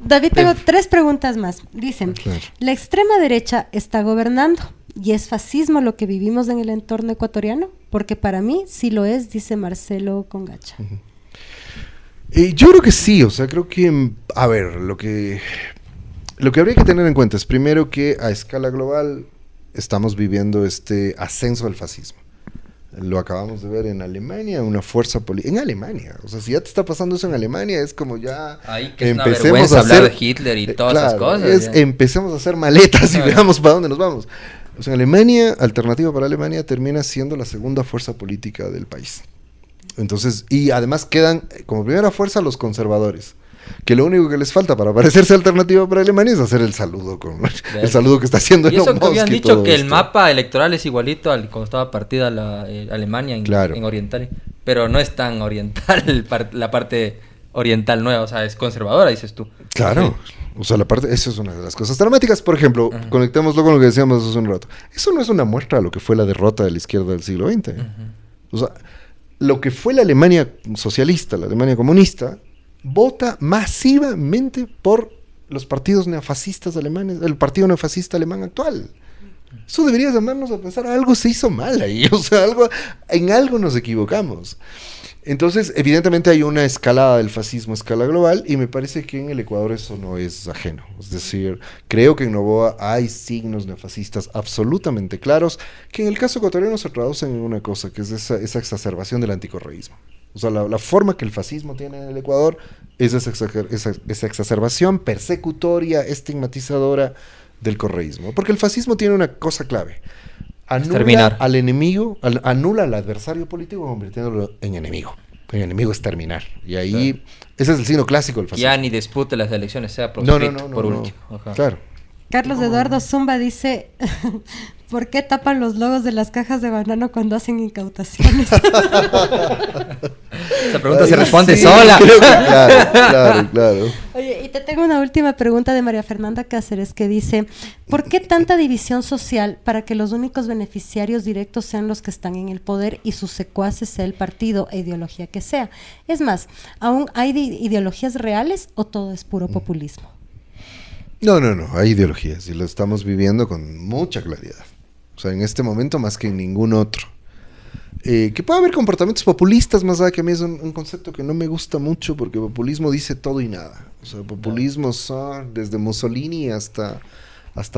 David, tengo 3 preguntas más. Dicen, Claro. ¿la extrema derecha está gobernando y es fascismo lo que vivimos en el entorno ecuatoriano? Porque para mí sí lo es, dice Marcelo Congacha. Yo creo que sí, o sea, creo que, a ver, lo que habría que tener en cuenta es primero que a escala global estamos viviendo este ascenso del fascismo. Lo acabamos de ver en Alemania, una fuerza política. En Alemania, o sea, si ya te está pasando eso en Alemania, es como ya. Ahí que es una vergüenza hablar de Hitler y todas esas cosas. Empecemos a hacer maletas y veamos para dónde nos vamos. O sea, en Alemania, Alternativa para Alemania termina siendo la segunda fuerza política del país. Entonces, y además quedan como primera fuerza los conservadores, que lo único que les falta para parecerse a Alternativa para Alemania es hacer el saludo el saludo que está haciendo Y eso Elon que habían Musk y dicho todo que el esto. mapa electoral es igualito al cuando estaba partida Alemania Claro. en oriental, pero no es tan oriental la parte oriental nueva, o sea, es conservadora, dices tú. Claro, Sí. o sea, eso es una de las cosas dramáticas. Por ejemplo, conectémoslo con lo que decíamos hace un rato. Eso no es una muestra de lo que fue la derrota de la izquierda del siglo XX. O sea, lo que fue la Alemania socialista, la Alemania comunista, vota masivamente por los partidos neofascistas alemanes, el partido neofascista alemán actual. Eso debería llamarnos a pensar, algo se hizo mal ahí, o sea, en algo nos equivocamos. Entonces, evidentemente hay una escalada del fascismo a escala global y me parece que en el Ecuador eso no es ajeno. Es decir, creo que en Noboa hay signos neofascistas absolutamente claros que en el caso ecuatoriano se traducen en una cosa, que es esa exacerbación del anticorreísmo. O sea, la forma que el fascismo tiene en el Ecuador es esa exacerbación persecutoria, estigmatizadora del correísmo. Porque el fascismo tiene una cosa clave. Anula al enemigo, anula al adversario político convirtiéndolo en enemigo. El enemigo es terminar. Y ahí, ese es el signo clásico del fascismo. Ya ni dispute las elecciones, sea proscrito por último. Ajá. Claro. Carlos Eduardo Zumba dice, ¿por qué tapan los logos de las cajas de banano cuando hacen incautaciones? Esa pregunta se responde sola. Claro. Oye, y te tengo una última pregunta de María Fernanda Cáceres que dice, ¿por qué tanta división social para que los únicos beneficiarios directos sean los que están en el poder y sus secuaces sea el partido e ideología que sea? Es más, ¿aún hay ideologías reales o todo es puro populismo? No, hay ideologías y lo estamos viviendo con mucha claridad. O sea, en este momento más que en ningún otro. Que puede haber comportamientos populistas, más allá que a mí es un concepto que no me gusta mucho porque populismo dice todo y nada. O sea, populismo son desde Mussolini hasta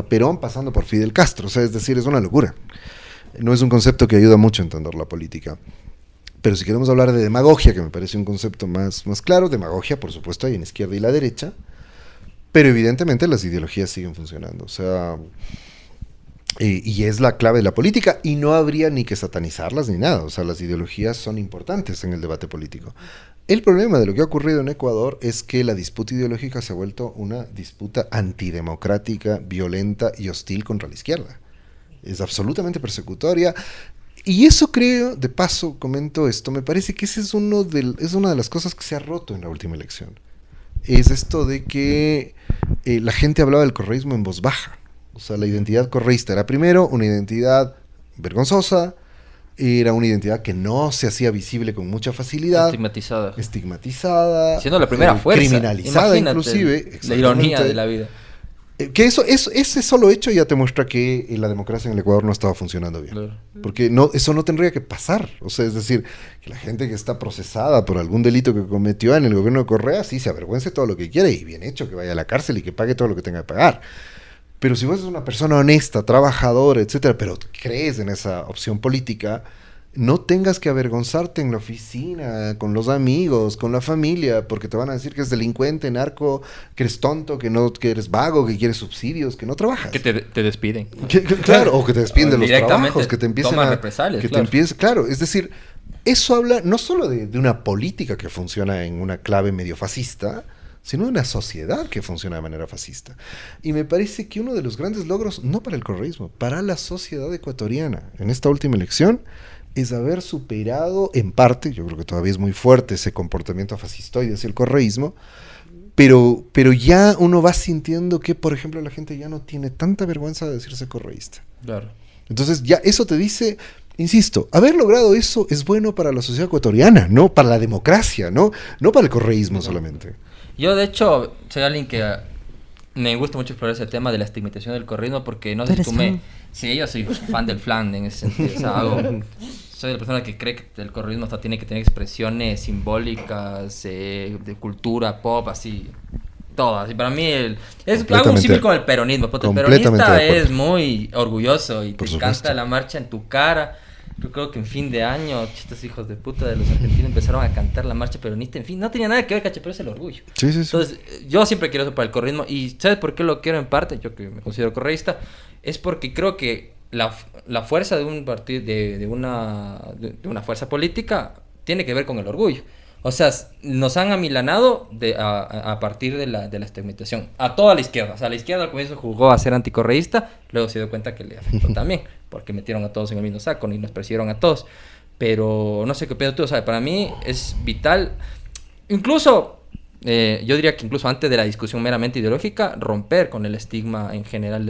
Perón, pasando por Fidel Castro. O sea, es decir, es una locura. No es un concepto que ayuda mucho a entender la política. Pero si queremos hablar de demagogia, que me parece un concepto más claro, demagogia, por supuesto, hay en la izquierda y la derecha. Pero evidentemente las ideologías siguen funcionando, o sea, y es la clave de la política, y no habría ni que satanizarlas ni nada, o sea, las ideologías son importantes en el debate político. El problema de lo que ha ocurrido en Ecuador es que la disputa ideológica se ha vuelto una disputa antidemocrática, violenta y hostil contra la izquierda. Es absolutamente persecutoria. Y eso creo, de paso comento esto, me parece que ese es una de las cosas que se ha roto en la última elección. Es esto de que la gente hablaba del correísmo en voz baja. O sea, la identidad correísta era primero una identidad vergonzosa, era una identidad que no se hacía visible con mucha facilidad. Estigmatizada. Siendo la primera fuerza. Criminalizada. Imagínate, inclusive. La ironía de la vida. Que ese solo hecho ya te muestra que la democracia en el Ecuador no estaba funcionando bien. Claro. Porque eso no tendría que pasar. O sea, es decir, que la gente que está procesada por algún delito que cometió en el gobierno de Correa, sí, se avergüence todo lo que quiere y bien hecho, que vaya a la cárcel y que pague todo lo que tenga que pagar. Pero si vos eres una persona honesta, trabajadora, etcétera, pero crees en esa opción política, no tengas que avergonzarte en la oficina, con los amigos, con la familia, porque te van a decir que eres delincuente, narco, que eres tonto, que eres vago, que quieres subsidios, que no trabajas. Que te despiden. Claro, o que te despiden de los trabajos, que te empiecen a represalias. Claro, es decir, eso habla no solo de una política que funciona en una clave medio fascista, sino de una sociedad que funciona de manera fascista. Y me parece que uno de los grandes logros, no para el correísmo, para la sociedad ecuatoriana, en esta última elección, es haber superado, en parte, yo creo que todavía es muy fuerte ese comportamiento fascistoide hacia el correísmo, pero ya uno va sintiendo que, por ejemplo, la gente ya no tiene tanta vergüenza de decirse correísta. Claro. Entonces ya eso te dice, insisto, haber logrado eso es bueno para la sociedad ecuatoriana, no para la democracia, no para el correísmo solamente. Yo, de hecho, soy alguien que me gusta mucho explorar ese tema de la estigmatización del correísmo, porque no sé si tú me... Sí, yo soy fan del flan en ese sentido. O sea, soy la persona que cree que el correísmo hasta tiene que tener expresiones simbólicas, de cultura, pop, así, todas. Y para mí es algo un símil con el peronismo. Porque el peronista es muy orgulloso y te canta la marcha en tu cara. Yo creo que en fin de año, estos hijos de puta de los argentinos empezaron a cantar la marcha peronista. En fin, no tenía nada que ver, caché, pero es el orgullo. Sí. Entonces, yo siempre quiero eso para el correísmo. ¿Y sabes por qué lo quiero en parte? Yo que me considero correísta. Es porque creo que la fuerza de un partido, de una fuerza política, tiene que ver con el orgullo. O sea, nos han amilanado a partir de la estigmatización a toda la izquierda. O sea, la izquierda al comienzo jugó a ser anticorreísta, luego se dio cuenta que le afectó también, porque metieron a todos en el mismo saco y nos persiguieron a todos. Pero no sé qué piensas tú, o sea, para mí es vital, incluso, yo diría que incluso antes de la discusión meramente ideológica, romper con el estigma en general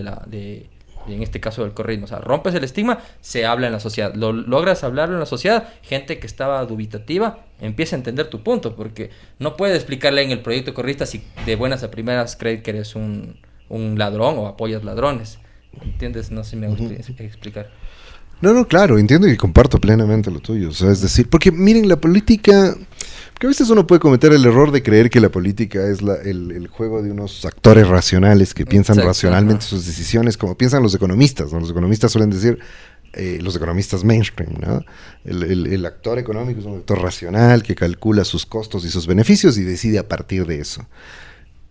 y en este caso del correísmo, o sea, rompes el estigma, se habla en la sociedad, logras hablarlo en la sociedad, gente que estaba dubitativa empieza a entender tu punto, porque no puedes explicarle en el proyecto correísta si de buenas a primeras crees que eres un ladrón o apoyas ladrones, ¿entiendes? No sé si me gusta explicar. No, claro, entiendo y comparto plenamente lo tuyo, o sea, es decir, porque miren, la política, que a veces uno puede cometer el error de creer que la política es el juego de unos actores racionales que piensan racionalmente sus decisiones, como piensan los economistas, ¿no? Los economistas suelen decir, los economistas mainstream, ¿no? El actor económico es un actor racional que calcula sus costos y sus beneficios y decide a partir de eso.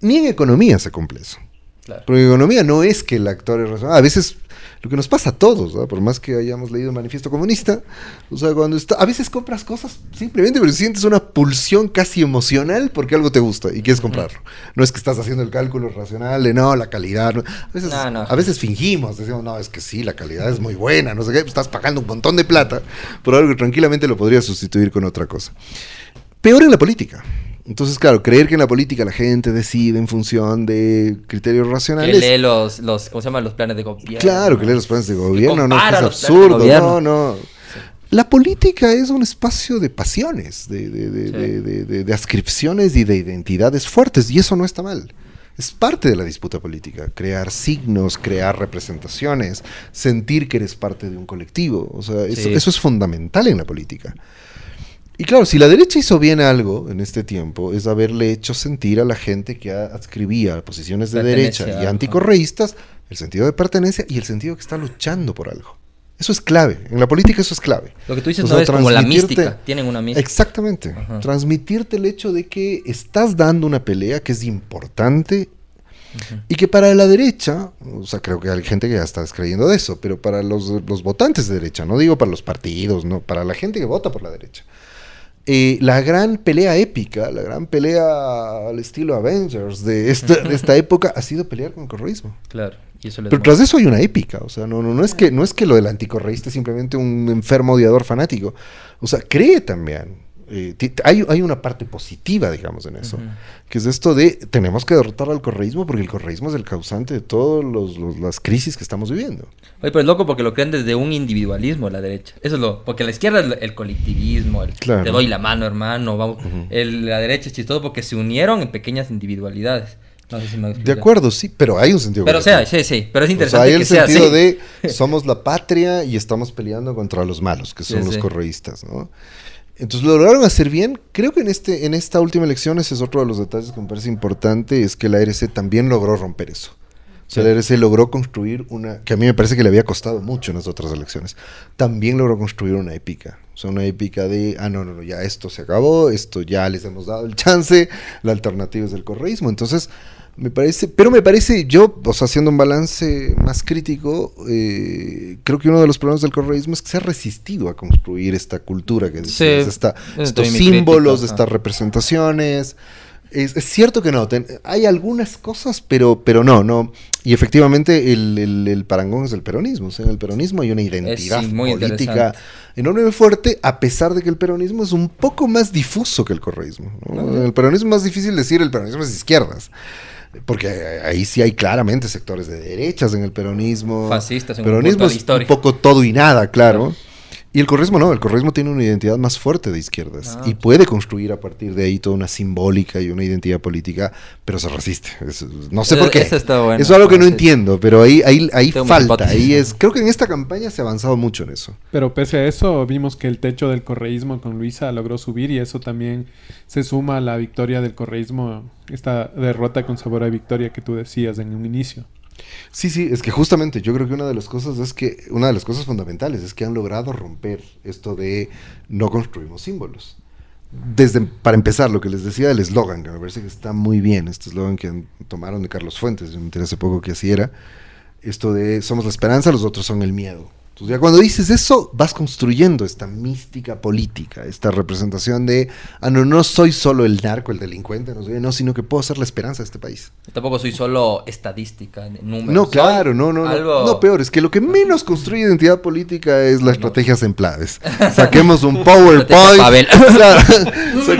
Ni en economía se cumple eso. Claro. Porque en economía no es que el actor es racional. A veces lo que nos pasa a todos, ¿no? Por más que hayamos leído el Manifiesto Comunista, o sea, a veces compras cosas simplemente porque sientes una pulsión casi emocional porque algo te gusta y quieres comprarlo. No es que estás haciendo el cálculo racional de la calidad. ¿No? A veces fingimos, decimos, no, es que sí, la calidad es muy buena, no sé qué, estás pagando un montón de plata por algo que tranquilamente lo podrías sustituir con otra cosa. Peor en la política. Entonces, claro, creer que en la política la gente decide en función de criterios racionales. Que lee los ¿cómo se llaman? Los planes de gobierno. Claro, que lee los planes de gobierno, no, es absurdo, no. Sí. La política es un espacio de pasiones, de ascripciones y de identidades fuertes, y eso no está mal. Es parte de la disputa política, crear signos, crear representaciones, sentir que eres parte de un colectivo. O sea, eso es fundamental en la política. Y claro, si la derecha hizo bien algo en este tiempo, es haberle hecho sentir a la gente que adscribía a posiciones de derecha y anticorreístas el sentido de pertenencia y el sentido que está luchando por algo. Eso es clave. En la política eso es clave. Lo que tú dices no es como la mística. Tienen una mística. Exactamente. Ajá. Transmitirte el hecho de que estás dando una pelea que es importante y que para la derecha, o sea, creo que hay gente que ya está descreyendo de eso, pero para los votantes de derecha, no digo para los partidos, no, para la gente que vota por la derecha. La gran pelea épica, la gran pelea al estilo Avengers de esta época ha sido pelear con el correísmo. Claro. Y eso pero tras eso hay una épica, o sea, no es que lo del anticorreísta es simplemente un enfermo odiador fanático, o sea, cree también. Hay una parte positiva, digamos, en eso, que es esto de tenemos que derrotar al correísmo porque el correísmo es el causante de todas las crisis que estamos viviendo. Oye, pero es loco porque lo creen desde un individualismo la derecha. Eso es porque la izquierda es el colectivismo, claro. Te doy la mano, hermano, vamos. La derecha es chistoso porque se unieron en pequeñas individualidades. No sé si me explico. De acuerdo, sí, pero hay un sentido. Pero sí, pero es interesante, o sea, hay el sentido de somos la patria y estamos peleando contra los malos, que son los correístas, ¿no? Entonces lo lograron hacer bien. Creo que en esta última elección ese es otro de los detalles que me parece importante, es que la ARC también logró romper eso. O sea, la ARC logró construir que a mí me parece que le había costado mucho en las otras elecciones. También logró construir una épica. O sea, una épica de, no, ya esto se acabó, esto ya les hemos dado el chance, la alternativa es el correísmo. Entonces, me parece, yo, o sea, haciendo un balance más crítico, creo que uno de los problemas del correísmo es que se ha resistido a construir esta cultura que decías, estos símbolos, estas representaciones. Es cierto que no, hay algunas cosas, pero no. Y efectivamente el parangón es el peronismo. O sea, en el peronismo hay una identidad política enorme y fuerte, a pesar de que el peronismo es un poco más difuso que el correísmo, ¿no? En el peronismo es más difícil decir el peronismo es de izquierdas. Porque ahí sí hay claramente sectores de derechas en el peronismo. Fascistas en peronismo es un poco todo y nada, claro. Y el correísmo no, el correísmo tiene una identidad más fuerte de izquierdas y puede construir a partir de ahí toda una simbólica y una identidad política, pero se resiste. No sé por qué. Eso está bueno, es algo que no entiendo, pero ahí falta. Creo que en esta campaña se ha avanzado mucho en eso. Pero pese a eso, vimos que el techo del correísmo con Luisa logró subir y eso también se suma a la victoria del correísmo, esta derrota con sabor a victoria que tú decías en un inicio. Sí, es que justamente yo creo que una de las cosas fundamentales es que han logrado romper esto de no construimos símbolos. Para empezar, lo que les decía del eslogan, que me parece que está muy bien, este eslogan que tomaron de Carlos Fuentes, yo me enteré hace poco que así era, esto de somos la esperanza, los otros son el miedo. Entonces ya cuando dices eso, vas construyendo esta mística política, esta representación de, no soy solo el narco, el delincuente, no, sino que puedo ser la esperanza de este país. Yo tampoco soy solo estadística, números. No, claro, no, peor, es que lo que menos construye identidad política es la estrategia Semplades. Saquemos un PowerPoint.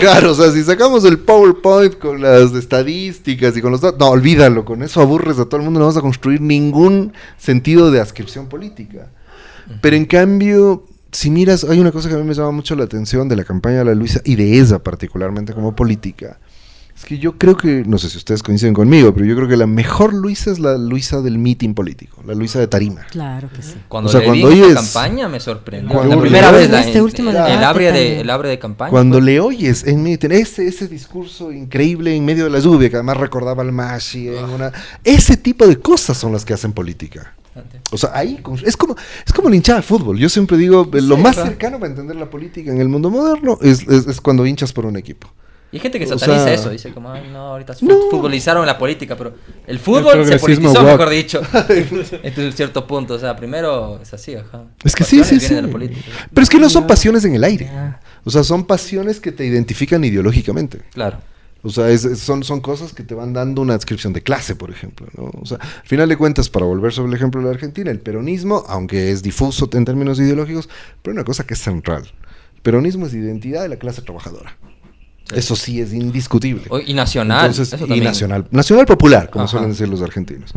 Claro, o sea, si sacamos el PowerPoint con las estadísticas y con los datos, no, olvídalo, con eso aburres a todo el mundo, no vas a construir ningún sentido de adscripción política. Pero en cambio, si miras, hay una cosa que a mí me llama mucho la atención de la campaña de la Luisa, y de ella particularmente como política, es que yo creo que, no sé si ustedes coinciden conmigo, pero yo creo que la mejor Luisa es la Luisa del meeting político, la Luisa de tarima. Claro que sí. Cuando oyes, la campaña me sorprendió. La primera vez, el abre de campaña. Cuando le oyes en meeting, ese discurso increíble en medio de la lluvia, que además recordaba al Mashi, ese tipo de cosas son las que hacen política. O sea, ahí es como la hinchada de fútbol. Yo siempre digo, lo más cercano para entender la política en el mundo moderno es cuando hinchas por un equipo. Y hay gente que sataniza eso, dice como, ay, no, ahorita futbolizaron la política, pero el fútbol se politizó, mejor dicho, en cierto punto. O sea, primero es así, ajá. Es que sí. Pero es que no son pasiones en el aire. O sea, son pasiones que te identifican ideológicamente. Claro. O sea, son cosas que te van dando una adscripción de clase, por ejemplo, ¿no? O sea, al final de cuentas, para volver sobre el ejemplo de la Argentina, el peronismo, aunque es difuso en términos ideológicos, pero hay una cosa que es central. El peronismo es identidad de la clase trabajadora. Sí. Eso sí es indiscutible. Y nacional. Entonces, y nacional popular, como suelen decir los argentinos.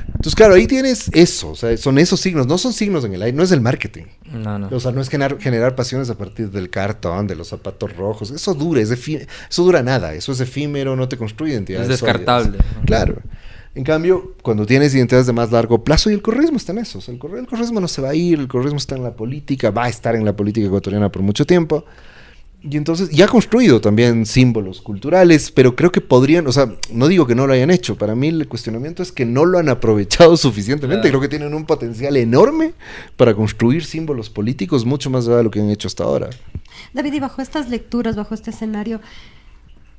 Entonces, claro, ahí tienes eso, o sea, son esos signos, no son signos en el aire, no es el marketing. No. O sea, no es generar pasiones a partir del cartón, de los zapatos rojos, eso dura nada, eso es efímero, no te construye identidades. Es descartable. Claro. En cambio, cuando tienes identidades de más largo plazo, y el correísmo está en eso, o sea, el correísmo no se va a ir, el correísmo está en la política, va a estar en la política ecuatoriana por mucho tiempo. Y entonces ya ha construido también símbolos culturales, pero creo que podrían, o sea, no digo que no lo hayan hecho, para mí el cuestionamiento es que no lo han aprovechado suficientemente. Creo que tienen un potencial enorme para construir símbolos políticos mucho más allá de lo que han hecho hasta ahora. David, y bajo estas lecturas, bajo este escenario,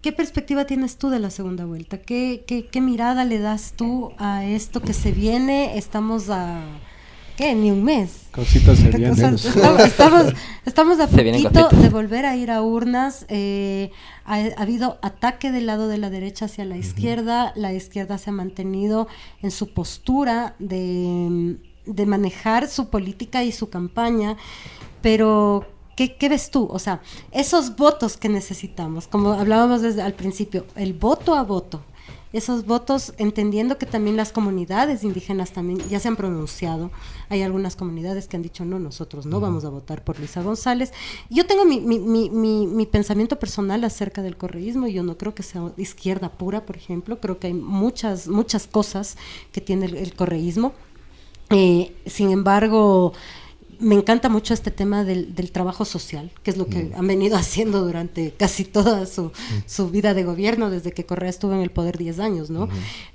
¿qué perspectiva tienes tú de la segunda vuelta? ¿Qué mirada le das tú a esto que se viene? Estamos a... ¿qué? Ni un mes. Cositas se vienen. Estamos a poquito de volver a ir a urnas. Ha habido ataque del lado de la derecha hacia la izquierda. La izquierda se ha mantenido en su postura de manejar su política y su campaña. Pero, ¿qué ves tú? O sea, esos votos que necesitamos, como hablábamos desde al principio, el voto a voto. Esos votos, entendiendo que también las comunidades indígenas también ya se han pronunciado. Hay algunas comunidades que han dicho, no, nosotros no vamos a votar por Luisa González. Yo tengo mi pensamiento personal acerca del correísmo. Yo no creo que sea izquierda pura, por ejemplo. Creo que hay muchas cosas que tiene el correísmo. Sin embargo, me encanta mucho este tema del trabajo social, que es lo que han venido haciendo durante casi toda su vida de gobierno, desde que Correa estuvo en el poder 10 años, ¿no?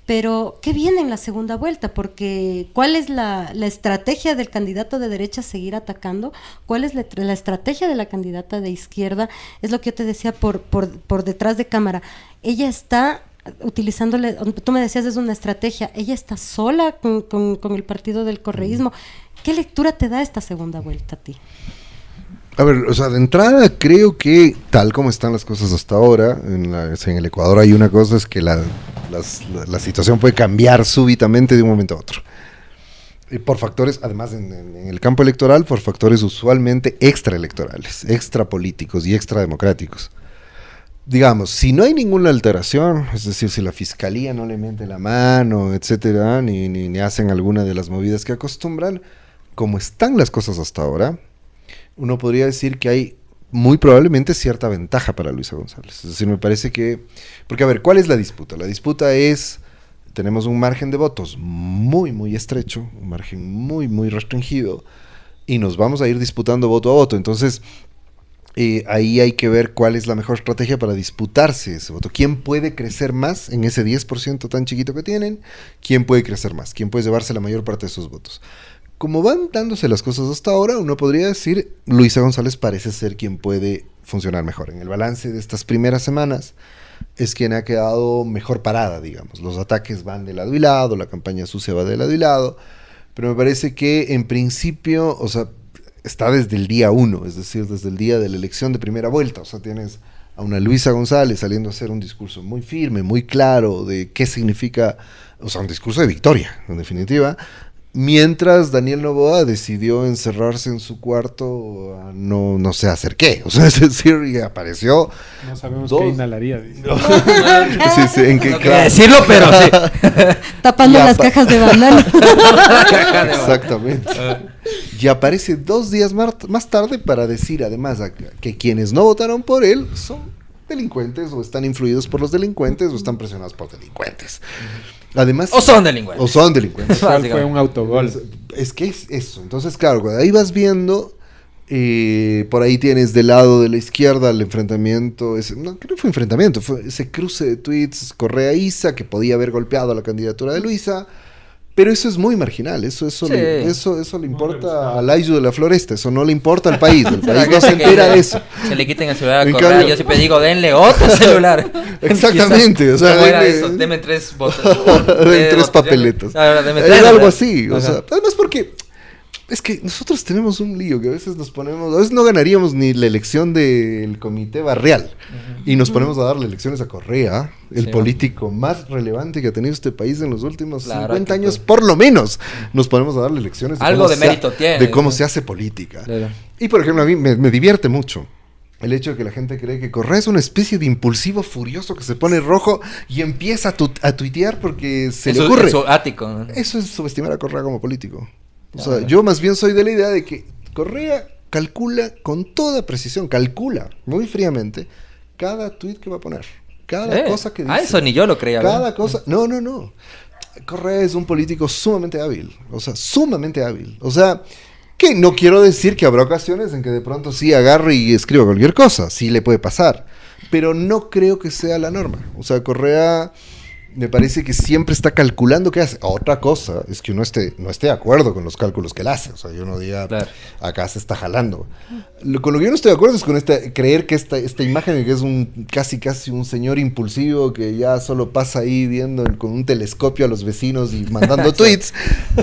Pero, ¿qué viene en la segunda vuelta? Porque, ¿cuál es la estrategia del candidato de derecha? Seguir atacando. ¿Cuál es la estrategia de la candidata de izquierda? Es lo que yo te decía por detrás de cámara. Ella está utilizándole, tú me decías, es una estrategia. Ella está sola con el partido del correísmo. ¿Qué lectura te da esta segunda vuelta a ti? A ver, o sea, de entrada creo que tal como están las cosas hasta ahora, en el Ecuador hay una cosa, es que la situación puede cambiar súbitamente de un momento a otro. Y por factores, además en el campo electoral, por factores usualmente extraelectorales, extrapolíticos y extrademocráticos. Digamos, si no hay ninguna alteración, es decir, si la fiscalía no le mete la mano, etcétera, ni hacen alguna de las movidas que acostumbran, como están las cosas hasta ahora, uno podría decir que hay muy probablemente cierta ventaja para Luisa González. Es decir, me parece que... Porque, a ver, ¿cuál es la disputa? La disputa es... Tenemos un margen de votos muy, muy estrecho, un margen muy, muy restringido, y nos vamos a ir disputando voto a voto. Entonces, ahí hay que ver cuál es la mejor estrategia para disputarse ese voto. ¿Quién puede crecer más en ese 10% tan chiquito que tienen? ¿Quién puede crecer más? ¿Quién puede llevarse la mayor parte de esos votos? Como van dándose las cosas hasta ahora, uno podría decir, Luisa González parece ser quien puede funcionar mejor. En el balance de estas primeras semanas, es quien ha quedado mejor parada, digamos. Los ataques van de lado y lado, la campaña sucia va de lado y lado, pero me parece que en principio, o sea, está desde el día 1, es decir, desde el día de la elección de primera vuelta. O sea, tienes a una Luisa González saliendo a hacer un discurso muy firme, muy claro de qué significa, o sea, un discurso de victoria, en definitiva, mientras Daniel Noboa decidió encerrarse en su cuarto a no sé hacer qué. O sea, es decir, y apareció... No sabemos qué inhalaría. Sí, en que, no quería decirlo, pero sí. Tapando las cajas de banana. Exactamente. Y aparece 2 días más tarde para decir, además, que quienes no votaron por él son delincuentes, o están influidos por los delincuentes, o están presionados por delincuentes. Además, o son delincuentes. O son delincuentes. Fue un autogol. Es que es eso. Entonces, claro, cuando ahí vas viendo, por ahí tienes del lado de la izquierda el enfrentamiento, no fue enfrentamiento, fue ese cruce de tweets Correa-Isa que podía haber golpeado a la candidatura de Luisa. Pero eso es muy marginal, eso le importa al Ayu de la Floresta, eso no le importa al país no se entera de eso. Se le quiten el celular a Correa, yo siempre digo, denle otro celular. Exactamente, o sea, deme 3 votos. Denme 3 papeletas. Era algo así, o sea, además porque es que nosotros tenemos un lío que a veces no ganaríamos ni la elección del comité barrial y nos ponemos a darle elecciones a Correa, el político más relevante que ha tenido este país en los últimos 50 años, por lo menos, nos ponemos a darle elecciones algo de mérito tiene, de cómo se hace política. Claro. Y por ejemplo, a mí me divierte mucho el hecho de que la gente cree que Correa es una especie de impulsivo furioso que se pone rojo y empieza a tuitear porque se le ocurre. Eso es ático, ¿no? Eso es subestimar a Correa como político. O sea, yo más bien soy de la idea de que Correa calcula con toda precisión, calcula muy fríamente cada tuit que va a poner, cada cosa que dice. Eso ni yo lo creía. Cada cosa. No. Correa es un político sumamente hábil, sumamente hábil. O sea, que no quiero decir que habrá ocasiones en que de pronto sí agarre y escriba cualquier cosa, sí le puede pasar, pero no creo que sea la norma. O sea, Correa... me parece que siempre está calculando qué hace. Otra cosa es que uno no esté de acuerdo con los cálculos que él hace. O sea, yo no diga, claro, acá se está jalando. Con lo que yo no estoy de acuerdo es con creer que esta imagen de que es casi un señor impulsivo que ya solo pasa ahí viendo con un telescopio a los vecinos y mandando tweets.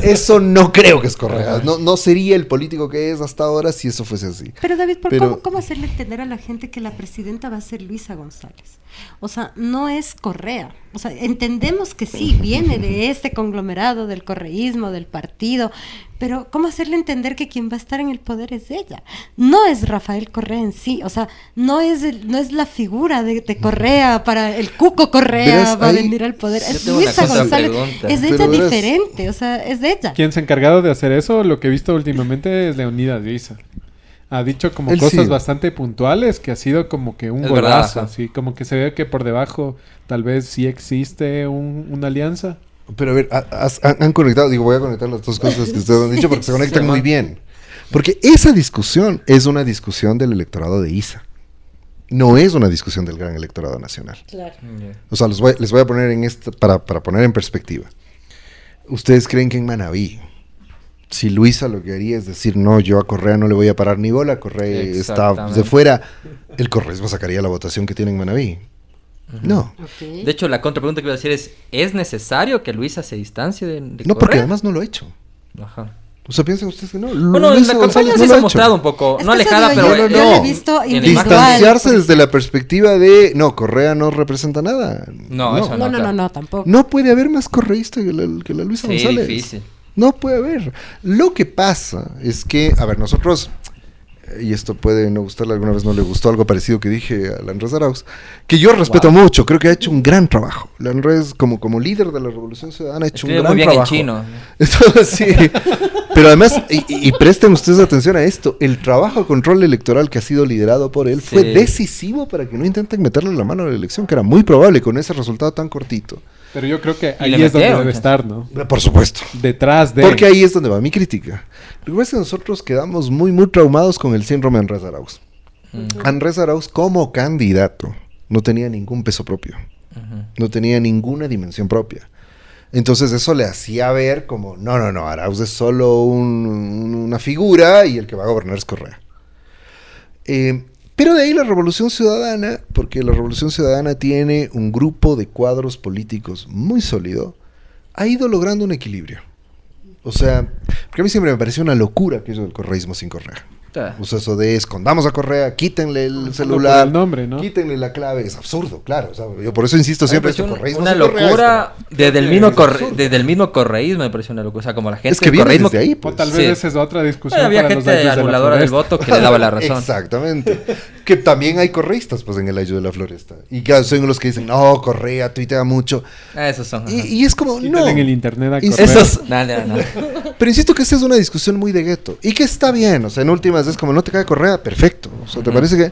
Eso no creo que es Correa. No sería el político que es hasta ahora si eso fuese así. Pero David, ¿cómo hacerle entender a la gente que la presidenta va a ser Luisa González? O sea, no es Correa. O sea, entendemos que sí, viene de este conglomerado del correísmo, del partido, pero ¿cómo hacerle entender que quien va a estar en el poder es ella? No es Rafael Correa en sí, o sea, no es la figura de Correa para el Cuco Correa va a venir al poder. Es Luisa González, es ella diferente, o sea, es ella. Quien se ha encargado de hacer eso, lo que he visto últimamente es Leonidas Luisa. Ha dicho como cosas bastante puntuales que ha sido como que un golazo, así como que se ve que por debajo tal vez sí existe una alianza. Pero a ver, han conectado, voy a conectar las dos cosas que ustedes han dicho porque se conectan muy bien. Porque esa discusión es una discusión del electorado de Isa. No es una discusión del gran electorado nacional. Claro. O sea, les voy a poner para poner en perspectiva. ¿Ustedes creen que en Manabí, si Luisa lo que haría es decir, no, yo a Correa no le voy a parar ni bola, Correa está de fuera, el correísmo sacaría la votación que tiene en Manabí? No. Okay. De hecho, la contrapregunta que voy a decir ¿es necesario que Luisa se distancie de Correa? No, porque además no lo ha hecho. Ajá. O sea, piensan ustedes que no. Bueno, Luisa la campaña sí se ha mostrado un poco, no alejada, pero... Yo lo he visto distanciarse desde la perspectiva de, no, Correa no representa nada. No, tampoco. No puede haber más correísta que la Luisa González. Difícil. No puede haber. Lo que pasa es que, a ver, nosotros, y esto puede no gustarle, alguna vez no le gustó algo parecido que dije a Lanres Arauz, que yo respeto mucho, creo que ha hecho un gran trabajo. Lanres, como líder de la Revolución Ciudadana, ha hecho un gran muy bien trabajo. En chino. Sí. Pero además, y presten ustedes atención a esto, el trabajo de control electoral que ha sido liderado por él fue decisivo para que no intenten meterle la mano a la elección, que era muy probable con ese resultado tan cortito. Pero yo creo que ahí es donde debe estar, ¿no? Por supuesto. Detrás de... Porque ahí es donde va mi crítica. Lo que pasa es que nosotros quedamos muy, muy traumados con el síndrome Andrés Arauz. Andrés Arauz como candidato no tenía ningún peso propio. No tenía ninguna dimensión propia. Entonces eso le hacía ver como, no, Arauz es solo una figura y el que va a gobernar es Correa. Pero de ahí la Revolución Ciudadana, porque la Revolución Ciudadana tiene un grupo de cuadros políticos muy sólido, ha ido logrando un equilibrio. O sea, porque a mí siempre me pareció una locura aquello del correísmo sin Correa. O sea, eso de escondamos a Correa, quítenle el celular, el nombre, ¿no? Quítenle la clave, es absurdo, claro. O sea, yo por eso insisto siempre es una locura desde el mismo correísmo, me pareció una locura. O sea, como la gente es que del correísmo. Desde ahí, pues. O tal vez esa es otra discusión. Bueno, había gente anuladora del voto que le daba la razón. Exactamente. Que también hay correístas pues en el Ayo de la Floresta. Y que son los que dicen, no, Correa tuitea mucho. Esos son. Y es como, no. en el internet a Correa. No. Pero insisto que esta es una discusión muy de gueto. Y que está bien, o sea, en últimas es como, no te cae Correa, perfecto. O sea, ¿te parece que...?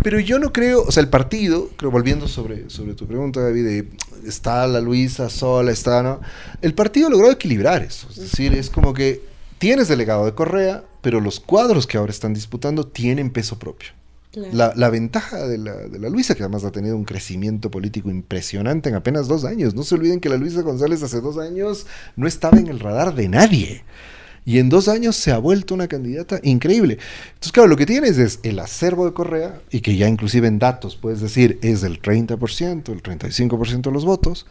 Pero yo no creo, o sea, el partido, creo, volviendo sobre tu pregunta, David, de está la Luisa sola, está, ¿no? El partido logró equilibrar eso. Es decir, es como que tienes delegado de Correa, pero los cuadros que ahora están disputando tienen peso propio. Claro. La ventaja de la Luisa, que además ha tenido un crecimiento político impresionante en apenas 2 años. No se olviden que la Luisa González hace 2 años no estaba en el radar de nadie. Y en 2 años se ha vuelto una candidata increíble. Entonces, claro, lo que tienes es el acervo de Correa, y que ya inclusive en datos puedes decir es del 30%, el 35% de los votos,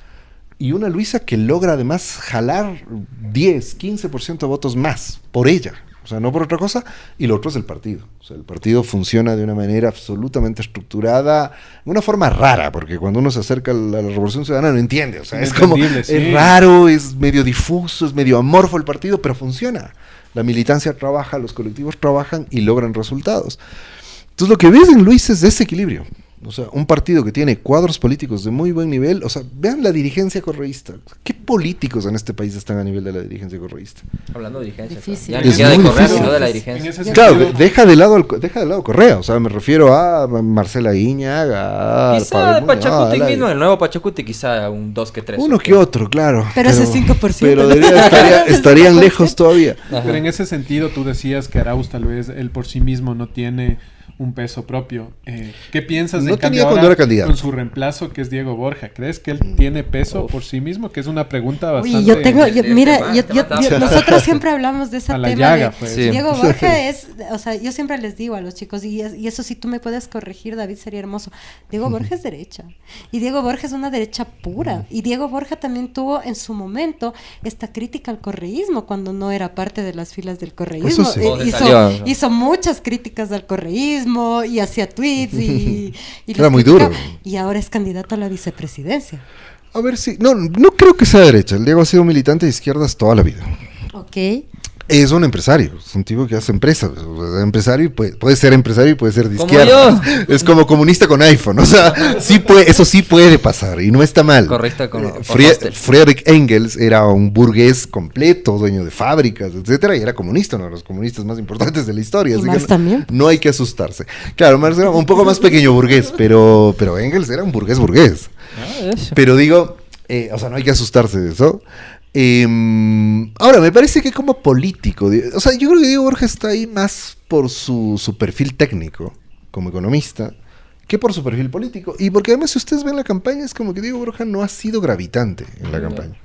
y una Luisa que logra además jalar 10, 15% de votos más por ella. O sea, no por otra cosa, y lo otro es el partido. O sea, el partido funciona de una manera absolutamente estructurada, de una forma rara, porque cuando uno se acerca a la Revolución Ciudadana no entiende. O sea, es como, sí. Es raro, es medio difuso, es medio amorfo el partido, pero funciona. La militancia trabaja, los colectivos trabajan y logran resultados. Entonces, lo que ves en Luis es desequilibrio. O sea, un partido que tiene cuadros políticos de muy buen nivel. O sea, vean la dirigencia correísta. ¿Qué políticos en este país están a nivel de la dirigencia correísta? Hablando de dirigencia. Difícil. Ya ni siquiera de Correa, sino de la dirigencia. Claro, deja de lado Correa. O sea, me refiero a Marcela Iñaga. Quizá Pachacuti mismo, el nuevo Pachacuti, quizá un 2 que 3. Uno que otro, claro. Pero ese 5%. Pero estarían lejos todavía. Ajá. Pero en ese sentido, tú decías que Arauz tal vez él por sí mismo no tiene un peso propio. ¿Qué piensas no tenía cuando era candidato con su reemplazo, que es Diego Borja? ¿Crees que él tiene peso por sí mismo? Que es una pregunta bastante... Uy, nosotros siempre hablamos de ese tema. Llaga, pues. Sí. Diego Borja es, o sea, yo siempre les digo a los chicos, y eso si tú me puedes corregir, David, sería hermoso. Diego Borja es derecha. Y Diego Borja es una derecha pura. Y Diego Borja también tuvo en su momento esta crítica al correísmo cuando no era parte de las filas del correísmo. Sí. Hizo muchas críticas al correísmo y hacía tweets y era muy duro. Y ahora es candidato a la vicepresidencia. A ver si... No creo que sea derecha. El Diego ha sido militante de izquierdas toda la vida. Ok. Es un empresario, es un tipo que hace empresas. Empresario y puede ser empresario y puede ser de izquierda. Es como comunista con iPhone. O sea, eso sí puede pasar y no está mal. Correcto. Friedrich Engels era un burgués completo, dueño de fábricas, etcétera, y era comunista, uno de los comunistas más importantes de la historia. Y así Marx que también. No hay que asustarse. Claro, Marx era un poco más pequeño burgués, pero Engels era un burgués. Pero digo, o sea, no hay que asustarse de eso. Ahora, me parece que como político, o sea, yo creo que Diego Borja está ahí más por su perfil técnico, como economista, que por su perfil político. Y porque además, si ustedes ven la campaña, es como que Diego Borja no ha sido gravitante en la campaña.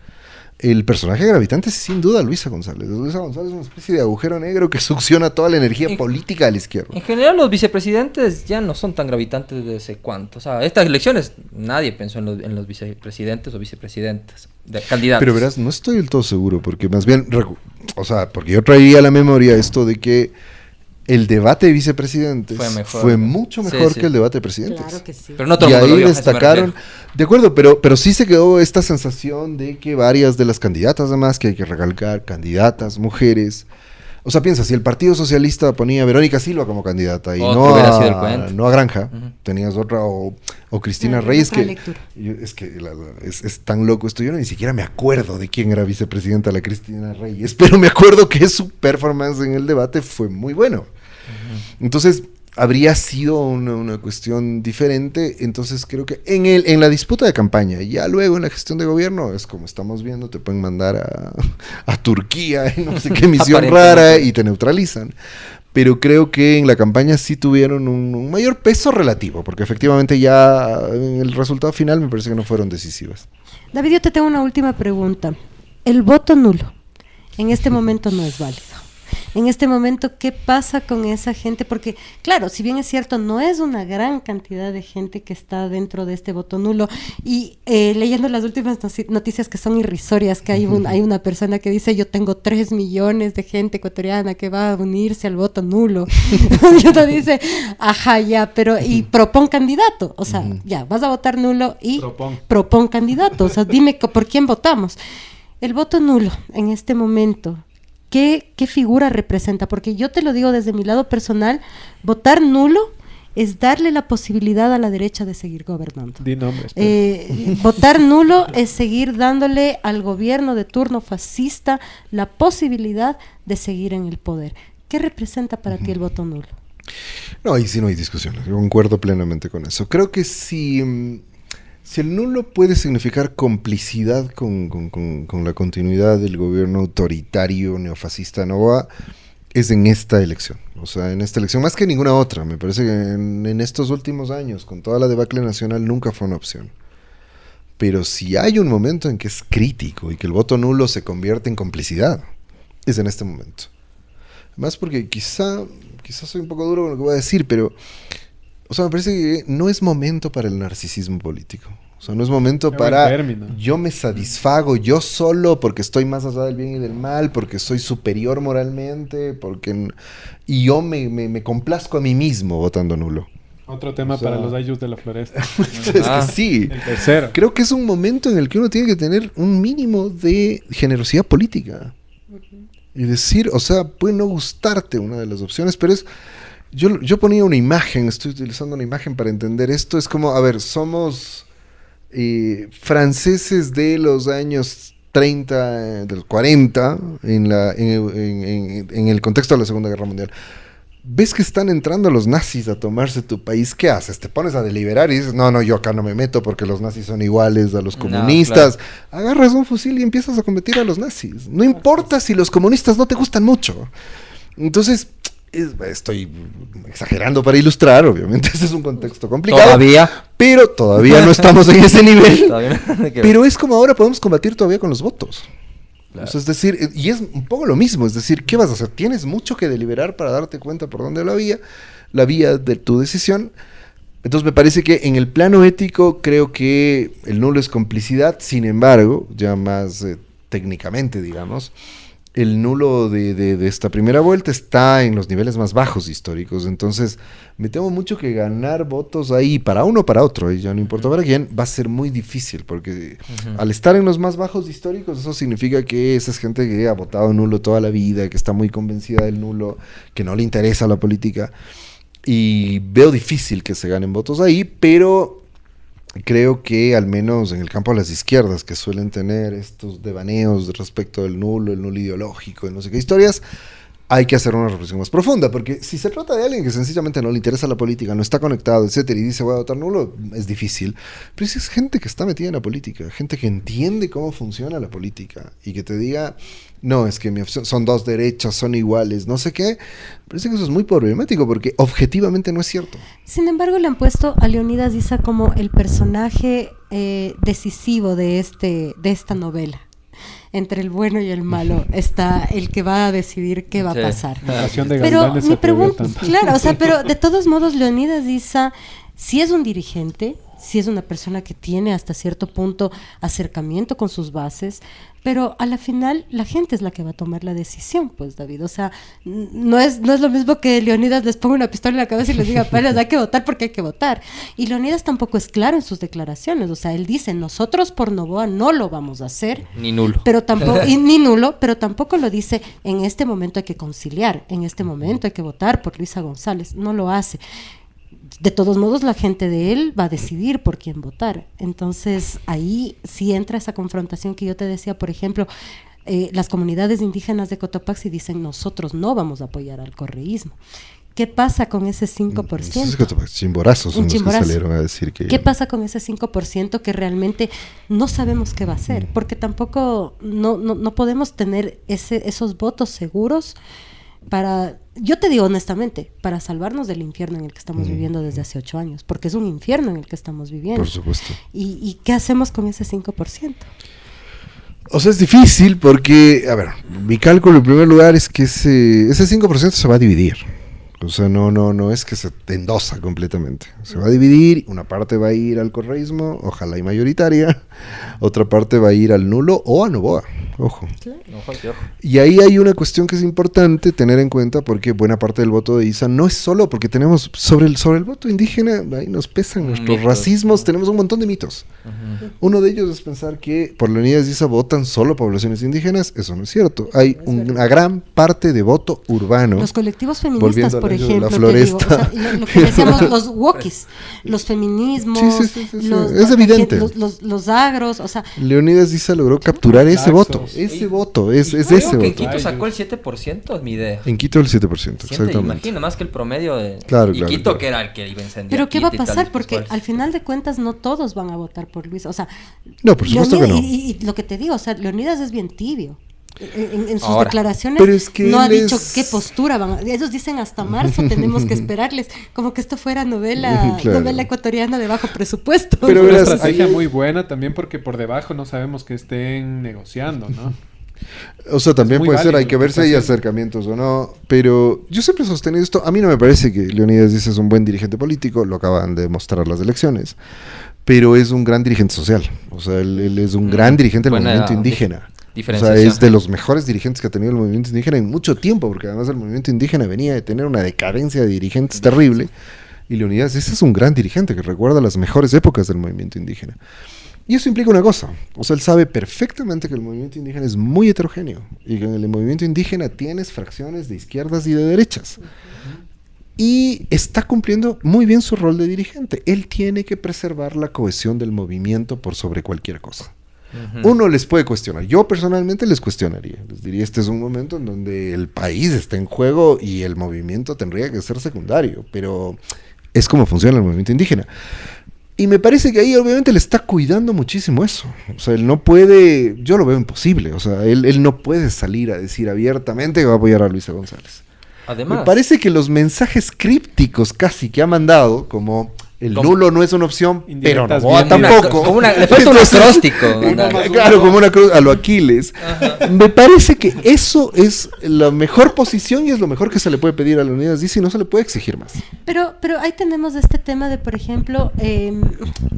El personaje gravitante es sin duda Luisa González. Luisa González es una especie de agujero negro que succiona toda la energía política de la izquierda. En general, los vicepresidentes ya no son tan gravitantes desde hace cuánto. O sea, estas elecciones nadie pensó en los vicepresidentes o vicepresidentes de candidatos. Pero verás, no estoy del todo seguro, porque más bien, o sea, porque yo traería a la memoria esto de que el debate de vicepresidentes fue mucho mejor que el debate de presidentes. Claro que sí. Pero no todo y el mundo ahí lo vio, destacaron, de acuerdo, pero sí se quedó esta sensación de que varias de las candidatas, además, que hay que recalcar, candidatas, mujeres. O sea, piensa, si el Partido Socialista ponía a Verónica Silva como candidata y no a Granja, tenías otra, o Cristina Reyes, que es tan loco esto, yo ni siquiera me acuerdo de quién era vicepresidenta la Cristina Reyes, pero me acuerdo que su performance en el debate fue muy bueno. Entonces, habría sido una cuestión diferente. Entonces creo que en la disputa de campaña, y ya luego en la gestión de gobierno, es como estamos viendo, te pueden mandar a Turquía, no sé qué misión rara, y te neutralizan. Pero creo que en la campaña sí tuvieron un mayor peso relativo, porque efectivamente ya en el resultado final me parece que no fueron decisivas. David, yo te tengo una última pregunta. El voto nulo en este momento no es válido. En este momento, ¿qué pasa con esa gente? Porque, claro, si bien es cierto, no es una gran cantidad de gente que está dentro de este voto nulo. Y leyendo las últimas noticias que son irrisorias, que hay una persona que dice, yo tengo 3 millones de gente ecuatoriana que va a unirse al voto nulo. Y uno dice, ajá, ya, pero y propón candidato. O sea, ya, vas a votar nulo y propón candidato. O sea, dime por quién votamos. El voto nulo en este momento, ¿qué figura representa? Porque yo te lo digo desde mi lado personal, votar nulo es darle la posibilidad a la derecha de seguir gobernando. Di nombres. Votar nulo es seguir dándole al gobierno de turno fascista la posibilidad de seguir en el poder. ¿Qué representa para ti el voto nulo? No, ahí sí no hay discusiones. Yo concuerdo plenamente con eso. Creo que si el nulo puede significar complicidad con la continuidad del gobierno autoritario neofascista Novoa, es en esta elección. O sea, en esta elección, más que ninguna otra. Me parece que en estos últimos años, con toda la debacle nacional, nunca fue una opción. Pero si hay un momento en que es crítico y que el voto nulo se convierte en complicidad, es en este momento. Más porque quizá soy un poco duro con lo que voy a decir, pero o sea, me parece que no es momento para el narcisismo político. O sea, no es momento para yo me satisfago yo solo porque estoy más allá del bien y del mal, porque soy superior moralmente, y yo me complazco a mí mismo votando nulo. Otro tema para los ayllus de la floresta. Es que sí. El tercero. Creo que es un momento en el que uno tiene que tener un mínimo de generosidad política. Y decir, o sea, puede no gustarte una de las opciones, pero es... Yo ponía una imagen, estoy utilizando una imagen para entender esto. Es como, a ver, somos franceses de los años 30, de los 40, en el contexto de la Segunda Guerra Mundial. ¿Ves que están entrando los nazis a tomarse tu país? ¿Qué haces? ¿Te pones a deliberar y dices, no, yo acá no me meto porque los nazis son iguales a los comunistas? No, claro. Agarras un fusil y empiezas a combatir a los nazis. No importa si los comunistas no te gustan mucho. Entonces, estoy exagerando para ilustrar, obviamente, ese es un contexto complicado. Pero todavía no estamos en ese nivel. Pero es como ahora podemos combatir todavía con los votos. Claro. O sea, es decir, y es un poco lo mismo, es decir, ¿qué vas a hacer? Tienes mucho que deliberar para darte cuenta por dónde la vía de tu decisión. Entonces me parece que en el plano ético creo que el nulo es complicidad, sin embargo, ya más técnicamente, digamos, el nulo de esta primera vuelta está en los niveles más bajos históricos, entonces me temo mucho que ganar votos ahí para uno o para otro, y ya no importa para quién, va a ser muy difícil, porque al estar en los más bajos históricos, eso significa que esa es gente que ha votado nulo toda la vida, que está muy convencida del nulo, que no le interesa la política, y veo difícil que se ganen votos ahí, pero creo que al menos en el campo de las izquierdas, que suelen tener estos devaneos respecto del nulo, el nulo ideológico, el no sé qué historias, hay que hacer una reflexión más profunda, porque si se trata de alguien que sencillamente no le interesa la política, no está conectado, etcétera, y dice voy a votar nulo, es difícil. Pero si es gente que está metida en la política, gente que entiende cómo funciona la política, y que te diga, no, es que mi opción son dos derechas, son iguales, no sé qué, parece que eso es muy problemático, porque objetivamente no es cierto. Sin embargo, le han puesto a Leonidas Issa como el personaje decisivo de esta novela. Entre el bueno y el malo está el que va a decidir qué va a pasar. Pero mi pregunta, claro, o sea, pero de todos modos Leonidas Issa, si es un dirigente, si es una persona que tiene hasta cierto punto acercamiento con sus bases, pero a la final la gente es la que va a tomar la decisión, pues David, o sea, no es lo mismo que Leonidas les ponga una pistola en la cabeza y les diga, pues hay que votar porque hay que votar. Y Leonidas tampoco es claro en sus declaraciones, o sea, él dice, nosotros por Novoa no lo vamos a hacer. Ni nulo. Pero tampoco, ni nulo, pero tampoco lo dice, en este momento hay que conciliar, en este momento hay que votar por Luisa González, no lo hace. De todos modos, la gente de él va a decidir por quién votar. Entonces, ahí sí entra esa confrontación que yo te decía, por ejemplo, las comunidades indígenas de Cotopaxi dicen, nosotros no vamos a apoyar al correísmo. ¿Qué pasa con ese 5%? Chimborazos son los que salieron a decir que... ¿Qué pasa con ese 5% que realmente no sabemos qué va a hacer? Porque tampoco no podemos tener esos votos seguros para, yo te digo honestamente, para salvarnos del infierno en el que estamos viviendo desde hace 8 años, porque es un infierno en el que estamos viviendo. Por supuesto. ¿Y qué hacemos con ese 5%? O sea, es difícil porque, a ver, mi cálculo en primer lugar es que ese 5% se va a dividir. O sea, no es que se endosa completamente. Se va a dividir, una parte va a ir al correísmo, ojalá y mayoritaria, otra parte va a ir al nulo o a Noboa, ojo. Y ahí hay una cuestión que es importante tener en cuenta, porque buena parte del voto de ISA no es solo porque tenemos, sobre el voto indígena, ahí nos pesan nuestros racismos, tenemos un montón de mitos. Uno de ellos es pensar que por Leonidas Issa votan solo poblaciones indígenas, eso no es cierto. Hay una gran parte de voto urbano. Los colectivos feministas, por ejemplo, te digo, o sea, lo que decíamos, los wokis, los feminismos, es evidente. Los agros, o sea. Leonidas Issa logró capturar ese voto, es ese voto. En Quito sacó el 7%, es mi idea. En Quito el 7%, exactamente. Imagina, más que el promedio de Quito, que era el que iba a encender. Pero ¿qué va a pasar? Porque al final de cuentas no todos van a votar por Luis, o sea. No, por supuesto que no. Y lo que te digo, o sea, Leonidas es bien tibio. En sus declaraciones no ha dicho qué postura van a... Ellos dicen hasta marzo tenemos que esperarles, como que esto fuera novela ecuatoriana de bajo presupuesto. Pero una estrategia muy buena también, porque por debajo no sabemos que estén negociando, ¿no? O sea, también puede ser, hay que ver si hay acercamientos o no, pero yo siempre he sostenido esto. A mí no me parece que Leonidas Issa es un buen dirigente político, lo acaban de demostrar las elecciones, pero es un gran dirigente social. O sea, él es un gran dirigente del movimiento indígena. O sea, es de los mejores dirigentes que ha tenido el movimiento indígena en mucho tiempo, porque además el movimiento indígena venía de tener una decadencia de dirigentes terrible, y Leonidas Issa es un gran dirigente que recuerda las mejores épocas del movimiento indígena. Y eso implica una cosa, o sea, él sabe perfectamente que el movimiento indígena es muy heterogéneo, y que en el movimiento indígena tienes fracciones de izquierdas y de derechas. Y está cumpliendo muy bien su rol de dirigente. Él tiene que preservar la cohesión del movimiento por sobre cualquier cosa. Uno les puede cuestionar, yo personalmente les cuestionaría, les diría, este es un momento en donde el país está en juego y el movimiento tendría que ser secundario, pero es como funciona el movimiento indígena. Y me parece que ahí obviamente le está cuidando muchísimo eso. O sea, él no puede, yo lo veo imposible, o sea, él no puede salir a decir abiertamente que va a apoyar a Luisa González. Además, me parece que los mensajes crípticos casi que ha mandado, como... El nulo no es una opción, pero Noboa tampoco. Le falta un acróstico. Claro, como una cruz a lo Aquiles. Me parece que eso es la mejor posición y es lo mejor que se le puede pedir a Leonidas Issa y no se le puede exigir más. Pero ahí tenemos este tema de, por ejemplo,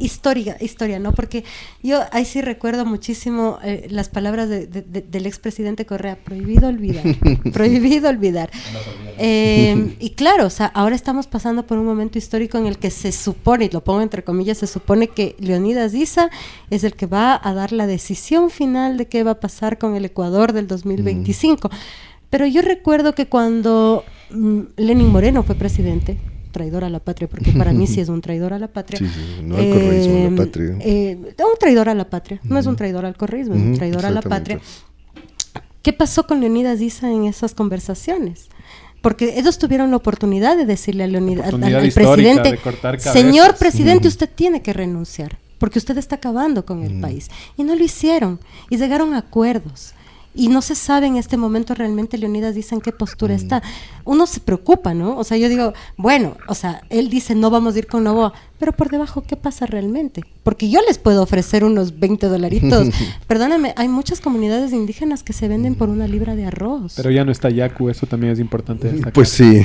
historia, ¿no? Porque yo ahí sí recuerdo muchísimo las palabras del expresidente Correa, prohibido olvidar, prohibido olvidar. Y claro, o sea, ahora estamos pasando por un momento histórico en el que se supone, y lo pongo entre comillas, se supone que Leonidas Issa es el que va a dar la decisión final de qué va a pasar con el Ecuador del 2025. Pero yo recuerdo que cuando Lenín Moreno fue presidente, traidor a la patria, porque para mí sí es un traidor a la patria. Sí, no al correísmo, a la patria. Un traidor a la patria, no es un traidor al correísmo, es un traidor a la patria. ¿Qué pasó con Leonidas Issa en esas conversaciones? Porque ellos tuvieron la oportunidad de decirle a Leonidas, al presidente, señor presidente, usted tiene que renunciar, porque usted está acabando con el país. Y no lo hicieron, y llegaron a acuerdos. Y no se sabe en este momento realmente Leonidas Issa en qué postura está. Uno se preocupa, ¿no? O sea, yo digo, bueno, o sea, él dice no vamos a ir con Noboa, pero por debajo, ¿qué pasa realmente? Porque yo les puedo ofrecer unos $20. Perdóname, hay muchas comunidades indígenas que se venden por una libra de arroz. Pero ya no está Yaku, eso también es importante destacar. Pues sí,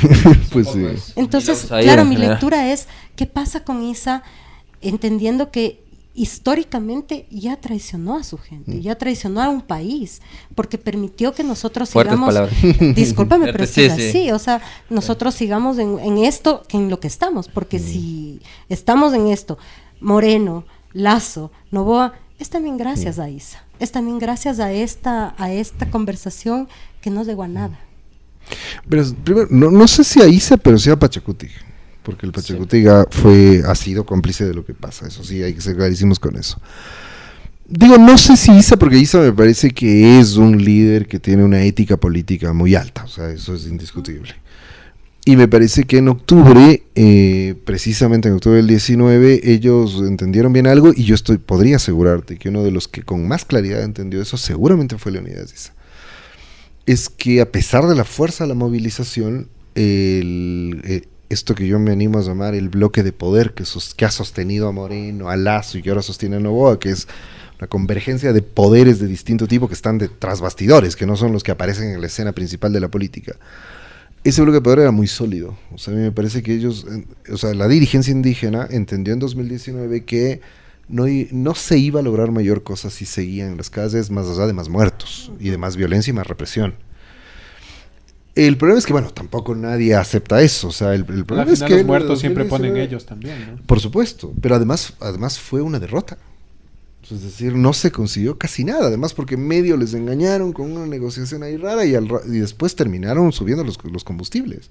pues sí. Entonces, claro, mi lectura es, ¿qué pasa con Issa? Entendiendo que históricamente ya traicionó a su gente, ya traicionó a un país, porque permitió que nosotros sigamos, discúlpame, pero es así, o sea, nosotros sigamos en esto, en lo que estamos, porque si estamos en esto, Moreno, Lazo, Noboa, es también gracias a Issa, es también gracias a esta conversación que no llegó a nada. Pero primero, no sé si a Issa, pero sí a Pachacuti. Porque el Pachacutiga ha sido cómplice de lo que pasa, eso sí, hay que ser clarísimos con eso. Digo, no sé si Issa, porque Issa me parece que es un líder que tiene una ética política muy alta, o sea, eso es indiscutible. Y me parece que en octubre, precisamente en octubre del 19, ellos entendieron bien algo, y yo podría asegurarte que uno de los que con más claridad entendió eso seguramente fue Leonidas Issa. Es que a pesar de la fuerza de la movilización, esto que yo me animo a llamar el bloque de poder que ha sostenido a Moreno, a Lazo y que ahora sostiene a Noboa, que es la convergencia de poderes de distinto tipo que están detrás bastidores, que no son los que aparecen en la escena principal de la política. Ese bloque de poder era muy sólido. O sea, a mí me parece que ellos, o sea, la dirigencia indígena entendió en 2019 que no se iba a lograr mayor cosa si seguían en las calles, más allá de más muertos y de más violencia y más represión. El problema es que, bueno, tampoco nadie acepta eso. O sea, el problema es que los muertos siempre ponen ellos también, ¿no? Por supuesto, pero además fue una derrota. Es decir, no se consiguió casi nada, además porque medio les engañaron con una negociación ahí rara y después terminaron subiendo los combustibles.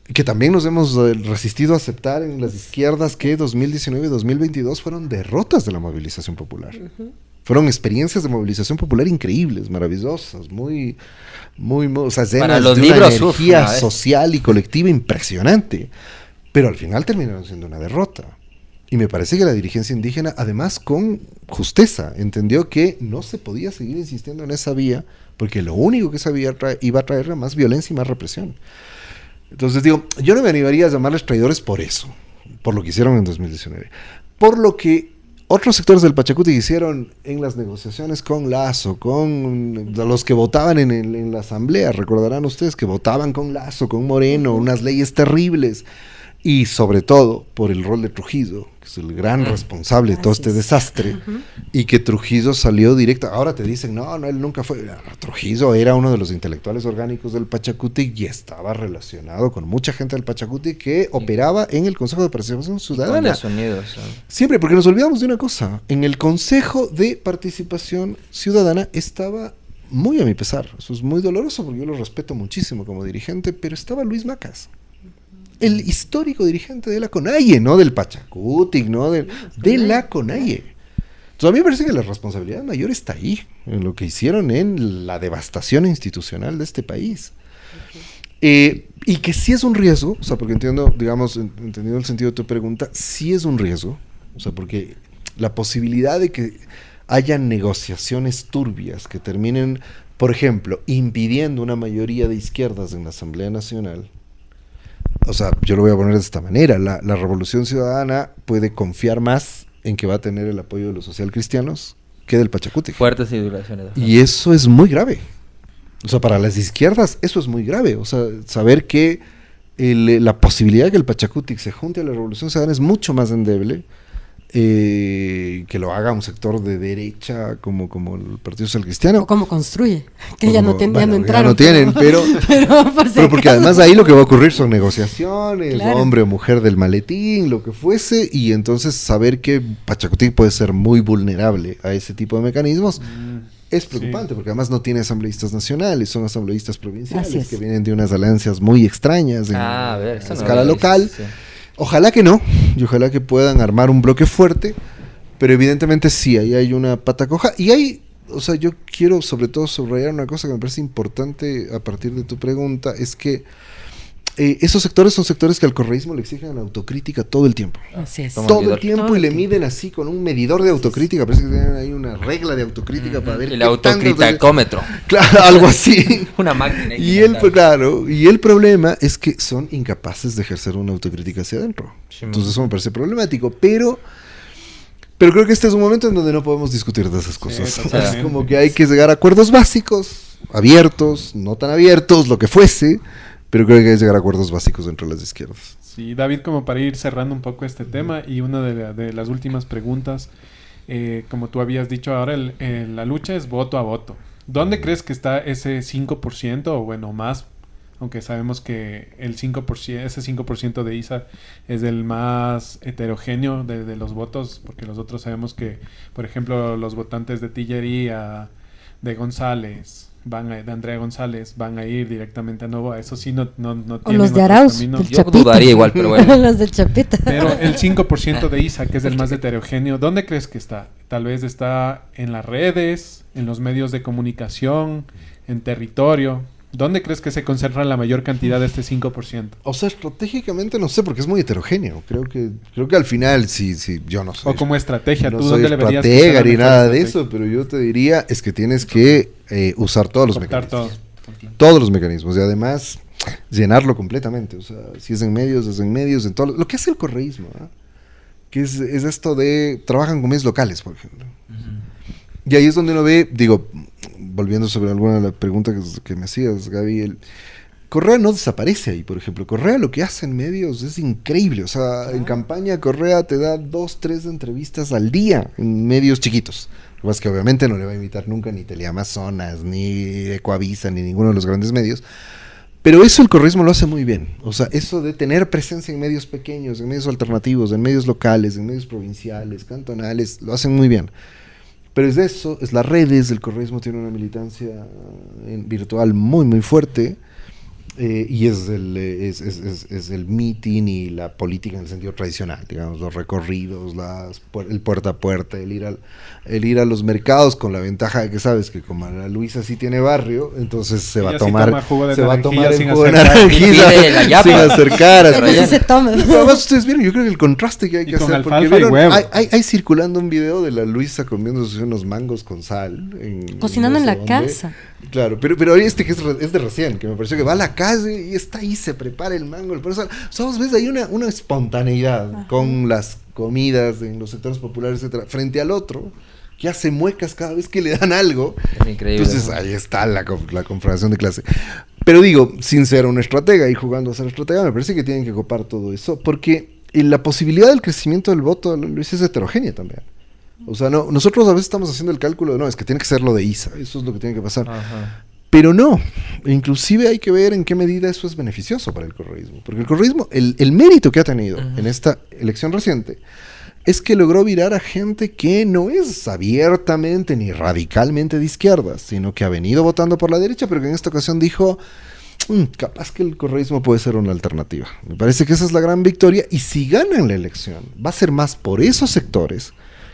Que también nos hemos resistido a aceptar en las izquierdas que 2019 y 2022 fueron derrotas de la movilización popular. Fueron experiencias de movilización popular increíbles, maravillosas, muy o sea, llenas de una energía social y colectiva impresionante. Pero al final terminaron siendo una derrota. Y me parece que la dirigencia indígena, además con justeza, entendió que no se podía seguir insistiendo en esa vía, porque lo único que esa vía iba a traer era más violencia y más represión. Entonces digo, yo no me animaría a llamarles traidores por eso, por lo que hicieron en 2019. Por lo que otros sectores del Pachacuti hicieron en las negociaciones con Lasso, con los que votaban en la asamblea, recordarán ustedes que votaban con Lasso, con Moreno, unas leyes terribles. Y sobre todo por el rol de Trujillo, que es el gran responsable de todo este desastre, y que Trujillo salió directo. Ahora te dicen, no, él nunca fue. Trujillo era uno de los intelectuales orgánicos del Pachacuti y estaba relacionado con mucha gente del Pachacuti que operaba en el Consejo de Participación Ciudadana. Siempre, porque nos olvidamos de una cosa. En el Consejo de Participación Ciudadana estaba, muy a mi pesar, eso es muy doloroso porque yo lo respeto muchísimo como dirigente, pero estaba Luis Macas, el histórico dirigente de la CONAIE, no del Pachacuti, no de la CONAIE. Entonces a mí me parece que la responsabilidad mayor está ahí, en lo que hicieron en la devastación institucional de este país. Y que sí es un riesgo, o sea, porque entiendo, digamos, entendiendo el sentido de tu pregunta, sí es un riesgo, o sea, porque la posibilidad de que haya negociaciones turbias que terminen, por ejemplo, impidiendo una mayoría de izquierdas en la Asamblea Nacional. O sea, yo lo voy a poner de esta manera, la Revolución Ciudadana puede confiar más en que va a tener el apoyo de los socialcristianos que del Pachacuti. Fuertes ideologías. Y eso es muy grave. O sea, para las izquierdas eso es muy grave. O sea, saber que la posibilidad de que el Pachacuti se junte a la Revolución Ciudadana es mucho más endeble que lo haga un sector de derecha como el Partido Social Cristiano. O como Construye, que ya no entraron. Ya no tienen, pero porque además ahí lo que va a ocurrir son negociaciones, claro. Hombre o mujer del maletín, lo que fuese, y entonces saber que Pachacuti puede ser muy vulnerable a ese tipo de mecanismos es preocupante, porque además no tiene asambleístas nacionales, son asambleístas provinciales que vienen de unas alianzas muy extrañas en escala local. Sí. Ojalá que no, y ojalá que puedan armar un bloque fuerte, pero evidentemente sí, ahí hay una pata coja. Y hay, o sea, yo quiero sobre todo subrayar una cosa que me parece importante a partir de tu pregunta, es que esos sectores son sectores que al correísmo le exigen la autocrítica todo el tiempo. Así es. Todo el tiempo, y le miden así con un medidor de autocrítica. Parece que tienen ahí una regla de autocrítica para ver. El autocriticómetro. Claro, algo así. Una máquina. Y el problema es que son incapaces de ejercer una autocrítica hacia adentro. Entonces eso me parece problemático, pero creo que este es un momento en donde no podemos discutir de esas cosas. Sí, es como que hay que llegar a acuerdos básicos, abiertos, no tan abiertos, lo que fuese. Pero creo que hay que llegar a acuerdos básicos entre las izquierdas. Sí, David, como para ir cerrando un poco este tema, y una de las últimas preguntas, como tú habías dicho ahora, la lucha es voto a voto. ¿Dónde crees que está ese 5% o bueno, más? Aunque sabemos que ese 5% de ISA es el más heterogéneo de los votos, porque los otros sabemos que, por ejemplo, los votantes de Tillería, de González, de Andrea González, van a ir directamente a Novoa. Eso sí no tienen. O los de Arauz, yo dudaría igual, pero bueno. Los de Chapita. Pero el 5% de ISA, que es el más heterogéneo, ¿dónde crees que está? Tal vez está en las redes, en los medios de comunicación, en territorio. ¿Dónde crees que se concentra la mayor cantidad de este 5%? O sea, estratégicamente no sé, porque es muy heterogéneo. Creo que al final, sí, yo no sé. O como estrategia, no ¿tú soy dónde le verías? Estratega ni nada de eso, pero yo te diría es que tienes que usar todos los mecanismos. Todos los mecanismos. Y además, llenarlo completamente. O sea, si es en medios, en todo. Lo que hace el correísmo, ¿eh? Que es esto de... Trabajan con medios locales, por ejemplo. Y ahí es donde uno ve, digo, volviendo sobre alguna de las preguntas que me hacías, Gaby, Correa no desaparece ahí, por ejemplo. Correa lo que hace en medios es increíble. O sea, en campaña Correa te da 2, 3 entrevistas al día en medios chiquitos. Lo que pasa es que obviamente no le va a imitar nunca ni Teleamazonas, ni Ecoavisa, ni ninguno de los grandes medios. Pero eso el correísmo lo hace muy bien. O sea, eso de tener presencia en medios pequeños, en medios alternativos, en medios locales, en medios provinciales, cantonales, lo hacen muy bien. Pero es eso, es las redes, el correísmo tiene una militancia virtual muy, muy fuerte. Y es el meeting y la política en el sentido tradicional, digamos, los recorridos, el puerta a puerta, el ir a los mercados, con la ventaja de que sabes que como la Luisa sí tiene barrio, entonces se va a tomar el jugo de naranjilla sin acercar. Entonces se toma. Además ustedes vieron, yo creo que el contraste que hay que hacer, porque vieron, hay circulando un video de la Luisa comiéndose unos mangos con sal. Cocinando en la casa. Claro, pero este que es de recién, que me pareció que va a la calle y está ahí, se prepara el mango, por eso, ves, hay una espontaneidad con las comidas en los sectores populares, etcétera, frente al otro, que hace muecas cada vez que le dan algo. Es increíble. Entonces ahí está la confrontación de clase. Pero digo, sin ser un estratega y jugando a ser estratega, me parece que tienen que copar todo eso, porque la posibilidad del crecimiento del voto, Luis, es heterogénea también. O sea, no, nosotros a veces estamos haciendo el cálculo de, no, es que tiene que ser lo de ISA, eso es lo que tiene que pasar. Ajá. Pero no, inclusive hay que ver en qué medida eso es beneficioso para el correísmo. Porque el correísmo, el mérito que ha tenido en esta elección reciente, es que logró virar a gente que no es abiertamente ni radicalmente de izquierda, sino que ha venido votando por la derecha, pero que en esta ocasión dijo, capaz que el correísmo puede ser una alternativa. Me parece que esa es la gran victoria, y si ganan la elección, va a ser más por esos sectores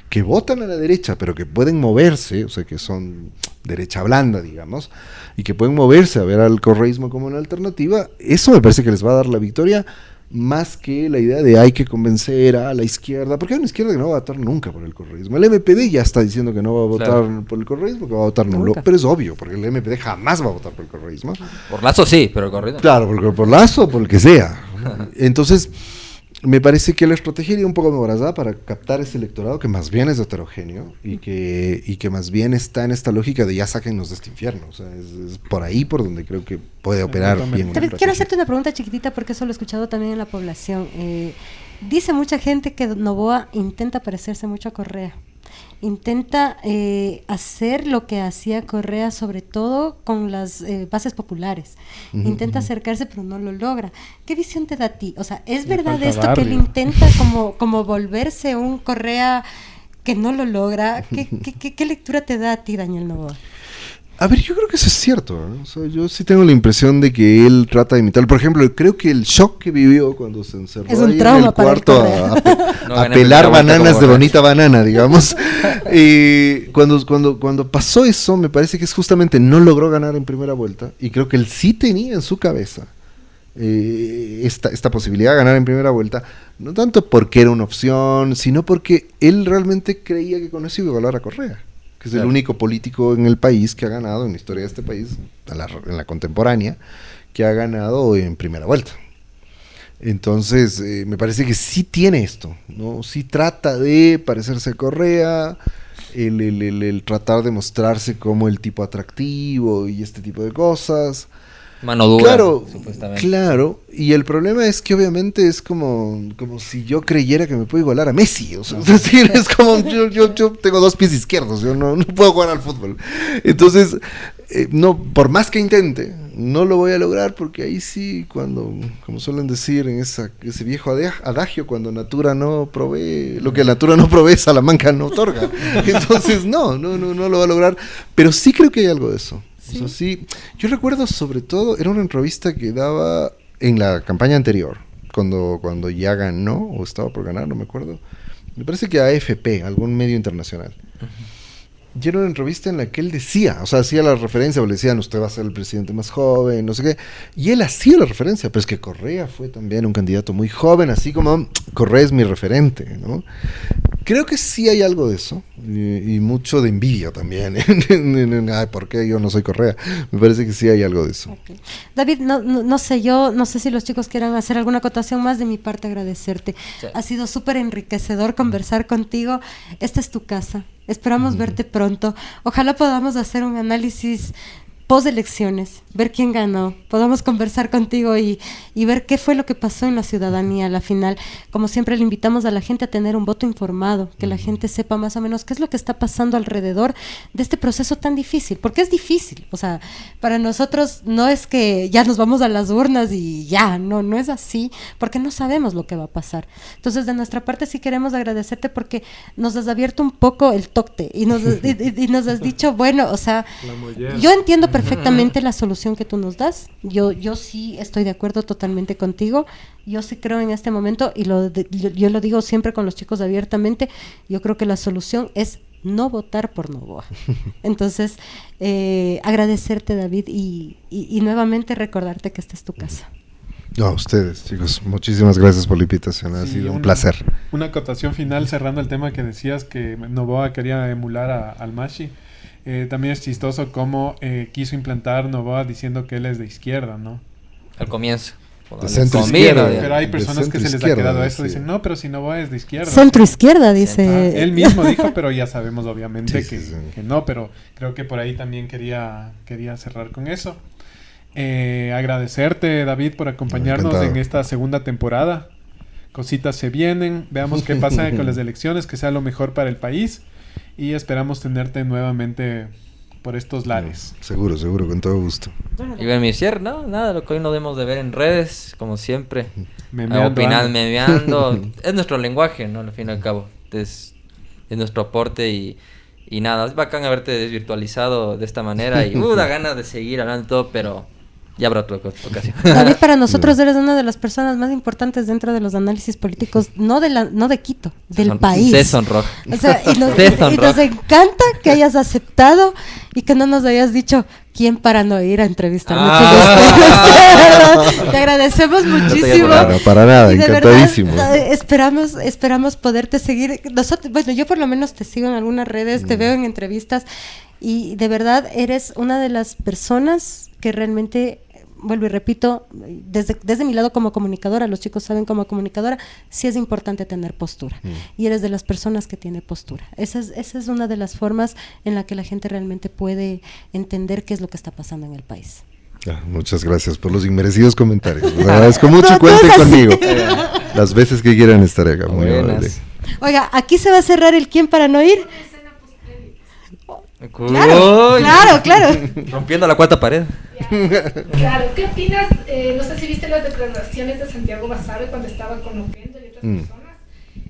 que votan a la derecha, pero que pueden moverse, o sea, que son derecha blanda, digamos, y que pueden moverse a ver al correísmo como una alternativa. Eso me parece que les va a dar la victoria, más que la idea de hay que convencer a la izquierda, porque hay una izquierda que no va a votar nunca por el correísmo. El MPD ya está diciendo que no va a votar por el correísmo, que va a votar nulo, pero es obvio, porque el MPD jamás va a votar por el correísmo. Por Lazo sí, pero el correísmo. Claro, por Lazo, por el que sea. Entonces, me parece que la estrategia iría un poco morazada para captar ese electorado que más bien es heterogéneo y que más bien está en esta lógica de ya sáquennos de este infierno. O sea, es por ahí por donde creo que puede operar bien. Quiero hacerte una pregunta chiquitita porque eso lo he escuchado también en la población. Dice mucha gente que Noboa intenta parecerse mucho a Correa. Intenta hacer lo que hacía Correa, sobre todo con las bases populares. Intenta acercarse, pero no lo logra. ¿Qué visión te da a ti? O sea, ¿es verdad esto que él intenta como volverse un Correa que no lo logra? ¿Qué lectura te da a ti, Daniel Noboa? A ver, yo creo que eso es cierto, ¿no? O sea, yo sí tengo la impresión de que él trata de imitar. Por ejemplo, creo que el shock que vivió cuando se encerró es un ahí trauma en el cuarto a pelar bananas de bonita banana, digamos. Cuando pasó eso, me parece que es justamente no logró ganar en primera vuelta. Y creo que él sí tenía en su cabeza esta posibilidad de ganar en primera vuelta. No tanto porque era una opción, sino porque él realmente creía que con eso iba a igualar a Correa, que es el único político en el país que ha ganado, en la historia de este país, en la contemporánea, que ha ganado en primera vuelta. Entonces, me parece que sí tiene esto, ¿no? Sí trata de parecerse a Correa, el tratar de mostrarse como el tipo atractivo y este tipo de cosas. Mano dura, claro, supuestamente. Claro, y el problema es que obviamente es como si yo creyera que me puedo igualar a Messi, o sea, es decir, es como yo tengo 2 pies izquierdos, yo no puedo jugar al fútbol. Entonces, no, por más que intente, no lo voy a lograr, porque ahí sí, como suelen decir en ese viejo adagio, cuando Natura no provee, lo que Natura no provee, Salamanca no otorga. Entonces, no lo va a lograr, pero sí creo que hay algo de eso. ¿Sí? O sea, sí, yo recuerdo sobre todo, era una entrevista que daba en la campaña anterior, cuando ya ganó, o estaba por ganar, no me acuerdo. Me parece que a AFP, algún medio internacional. Y era una entrevista en la que él decía, o sea, hacía la referencia, le decían, usted va a ser el presidente más joven, no sé qué, y él hacía la referencia, pero es que Correa fue también un candidato muy joven, así como Correa es mi referente, ¿no? Creo que sí hay algo de eso, y mucho de envidia también, ay, ¿por qué yo no soy Correa? Me parece que sí hay algo de eso. Okay. David, no sé, yo no sé si los chicos quieran hacer alguna acotación más. De mi parte, agradecerte. Sí. Ha sido súper enriquecedor conversar contigo. Esta es tu casa. Esperamos verte pronto. Ojalá podamos hacer un análisis post elecciones, ver quién ganó, podamos conversar contigo y ver qué fue lo que pasó en la ciudadanía a la final. Como siempre le invitamos a la gente a tener un voto informado, que la gente sepa más o menos qué es lo que está pasando alrededor de este proceso tan difícil, porque es difícil, o sea, para nosotros no es que ya nos vamos a las urnas y ya, no es así, porque no sabemos lo que va a pasar. Entonces de nuestra parte sí queremos agradecerte porque nos has abierto un poco el tocte y nos has dicho, bueno, o sea, yo entiendo perfectamente la solución que tú nos das. Yo sí estoy de acuerdo totalmente contigo. Yo sí creo en este momento, y yo lo digo siempre con los chicos abiertamente, yo creo que la solución es no votar por Noboa. Entonces, agradecerte, David, y nuevamente recordarte que esta es tu casa. No, a ustedes, chicos, muchísimas gracias por la invitación, ha sido un placer. Una acotación final cerrando el tema que decías que Noboa quería emular al Mashi. También es chistoso cómo quiso implantar Noboa diciendo que él es de izquierda, ¿no? Al comienzo. De centro izquierda. Pero hay personas que se les ha quedado eso, dicen, no, pero si Noboa es de izquierda. Centro izquierda, dice. Él mismo dijo, pero ya sabemos obviamente que no, pero creo que por ahí también quería cerrar con eso. Agradecerte, David, por acompañarnos en esta segunda temporada. Cositas se vienen, veamos qué pasa con las elecciones, que sea lo mejor para el país. Y esperamos tenerte nuevamente por estos lares. Seguro, con todo gusto. Y ver mi cierre, ¿no? Nada, lo que hoy no debemos de ver en redes, como siempre. Memeando. Es nuestro lenguaje, ¿no? Al fin y al cabo. Es nuestro aporte y nada, es bacán haberte desvirtualizado de esta manera y da ganas de seguir hablando todo, pero ya habrá otra ocasión. David, para nosotros eres una de las personas más importantes dentro de los análisis políticos, no de Quito, del país. Se sonroja. O sea, y nos encanta que hayas aceptado y que no nos hayas dicho quién para no ir a entrevistarme. Te agradecemos muchísimo. No, para nada, encantadísimo. Verdad, esperamos poderte seguir. Nosotros, bueno, yo por lo menos te sigo en algunas redes, te veo en entrevistas y de verdad eres una de las personas que realmente, vuelvo y repito, desde mi lado como comunicadora, los chicos saben como comunicadora, sí es importante tener postura. Y eres de las personas que tiene postura. Esa es una de las formas en la que la gente realmente puede entender qué es lo que está pasando en el país. Muchas gracias por los inmerecidos comentarios. Les agradezco mucho y cuenten conmigo. Las veces que quieran estar acá. Muy amable. Oiga, aquí se va a cerrar el ¿Quién para no ir? Claro. Rompiendo la cuarta pared. Claro, ¿qué opinas? No sé si viste las declaraciones de Santiago Basabe cuando estaba con Oquendo y otras personas.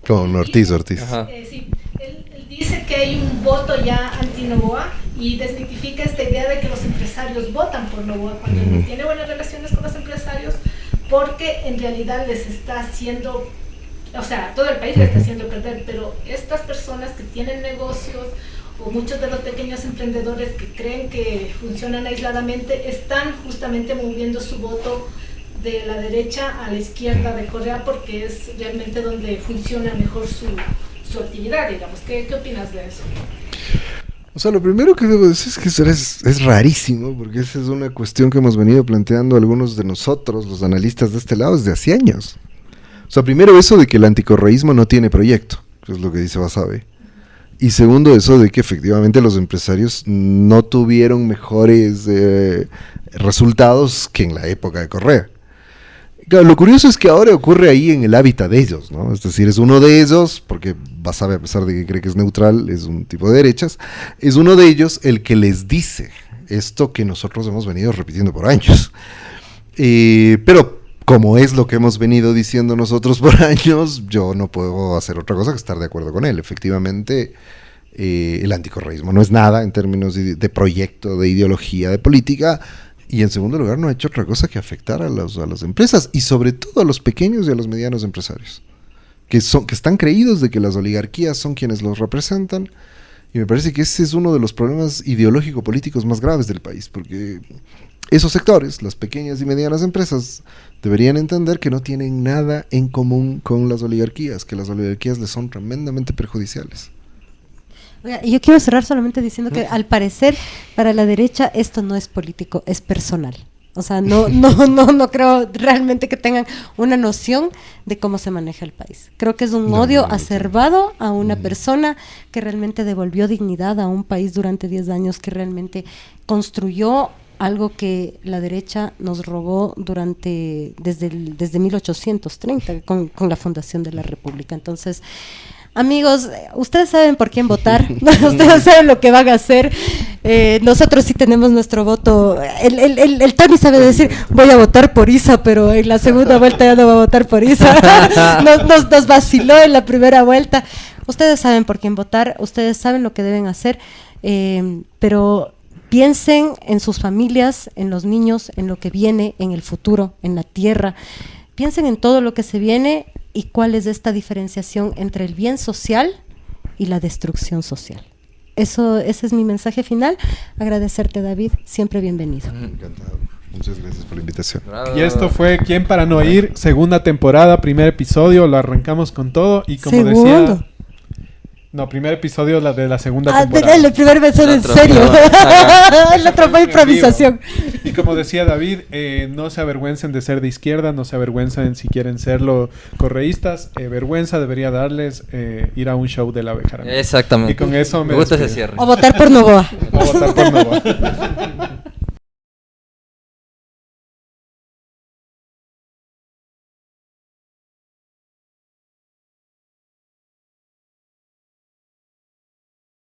Con Ortiz. Sí, él dice que hay un voto ya anti-Noboa y desmitifica esta idea de que los empresarios votan por Noboa cuando no tiene buenas relaciones con los empresarios, porque en realidad les está haciendo, o sea, todo el país le está haciendo perder, pero estas personas que tienen negocios o muchos de los pequeños emprendedores que creen que funcionan aisladamente están justamente moviendo su voto de la derecha a la izquierda de Correa porque es realmente donde funciona mejor su actividad, digamos. ¿Qué opinas de eso? O sea, lo primero que debo decir es que es rarísimo, porque esa es una cuestión que hemos venido planteando algunos de nosotros, los analistas de este lado, desde hace años. O sea, primero eso de que el anticorreísmo no tiene proyecto, que es lo que dice Basabe. Y segundo, eso de que efectivamente los empresarios no tuvieron mejores resultados que en la época de Correa. Claro, lo curioso es que ahora ocurre ahí en el hábitat de ellos, ¿no? Es decir, es uno de ellos, porque Basabe, a pesar de que cree que es neutral, es un tipo de derechas, es uno de ellos el que les dice esto que nosotros hemos venido repitiendo por años. Pero como es lo que hemos venido diciendo nosotros por años, yo no puedo hacer otra cosa que estar de acuerdo con él. Efectivamente, el anticorreísmo no es nada en términos de proyecto, de ideología, de política, y en segundo lugar no ha hecho otra cosa que afectar a las empresas, y sobre todo a los pequeños y a los medianos empresarios, que están creídos de que las oligarquías son quienes los representan, y me parece que ese es uno de los problemas ideológico-políticos más graves del país, porque esos sectores, las pequeñas y medianas empresas, deberían entender que no tienen nada en común con las oligarquías, que las oligarquías les son tremendamente perjudiciales. Yo quiero cerrar solamente diciendo que al parecer para la derecha esto no es político, es personal. O sea, no creo realmente que tengan una noción de cómo se maneja el país. Creo que es un odio acervado a una persona que realmente devolvió dignidad a un país durante 10 años, que realmente construyó algo que la derecha nos robó desde 1830 con la fundación de la República. Entonces, amigos, ustedes saben por quién votar, ustedes saben lo que van a hacer. Nosotros sí tenemos nuestro voto. El Tony sabe decir, voy a votar por Isa, pero en la segunda vuelta ya no va a votar por Isa. Nos vaciló en la primera vuelta. Ustedes saben por quién votar, ustedes saben lo que deben hacer, pero piensen en sus familias, en los niños, en lo que viene, en el futuro, en la tierra. Piensen en todo lo que se viene y cuál es esta diferenciación entre el bien social y la destrucción social. Ese es mi mensaje final. Agradecerte, David, siempre bienvenido. Encantado. Muchas gracias por la invitación. Y esto fue ¿Quién para no ir? Segunda temporada, primer episodio, lo arrancamos con todo y como decía... No, primer episodio de la segunda temporada. El primer episodio en serio. El otro fue improvisación. Y como decía David, no se avergüencen de ser de izquierda, no se avergüencen si quieren serlo correístas. Vergüenza debería darles ir a un show de la Bejarano. Exactamente. Y con eso me gusta ese cierre. O votar por Novoa. O votar por Novoa.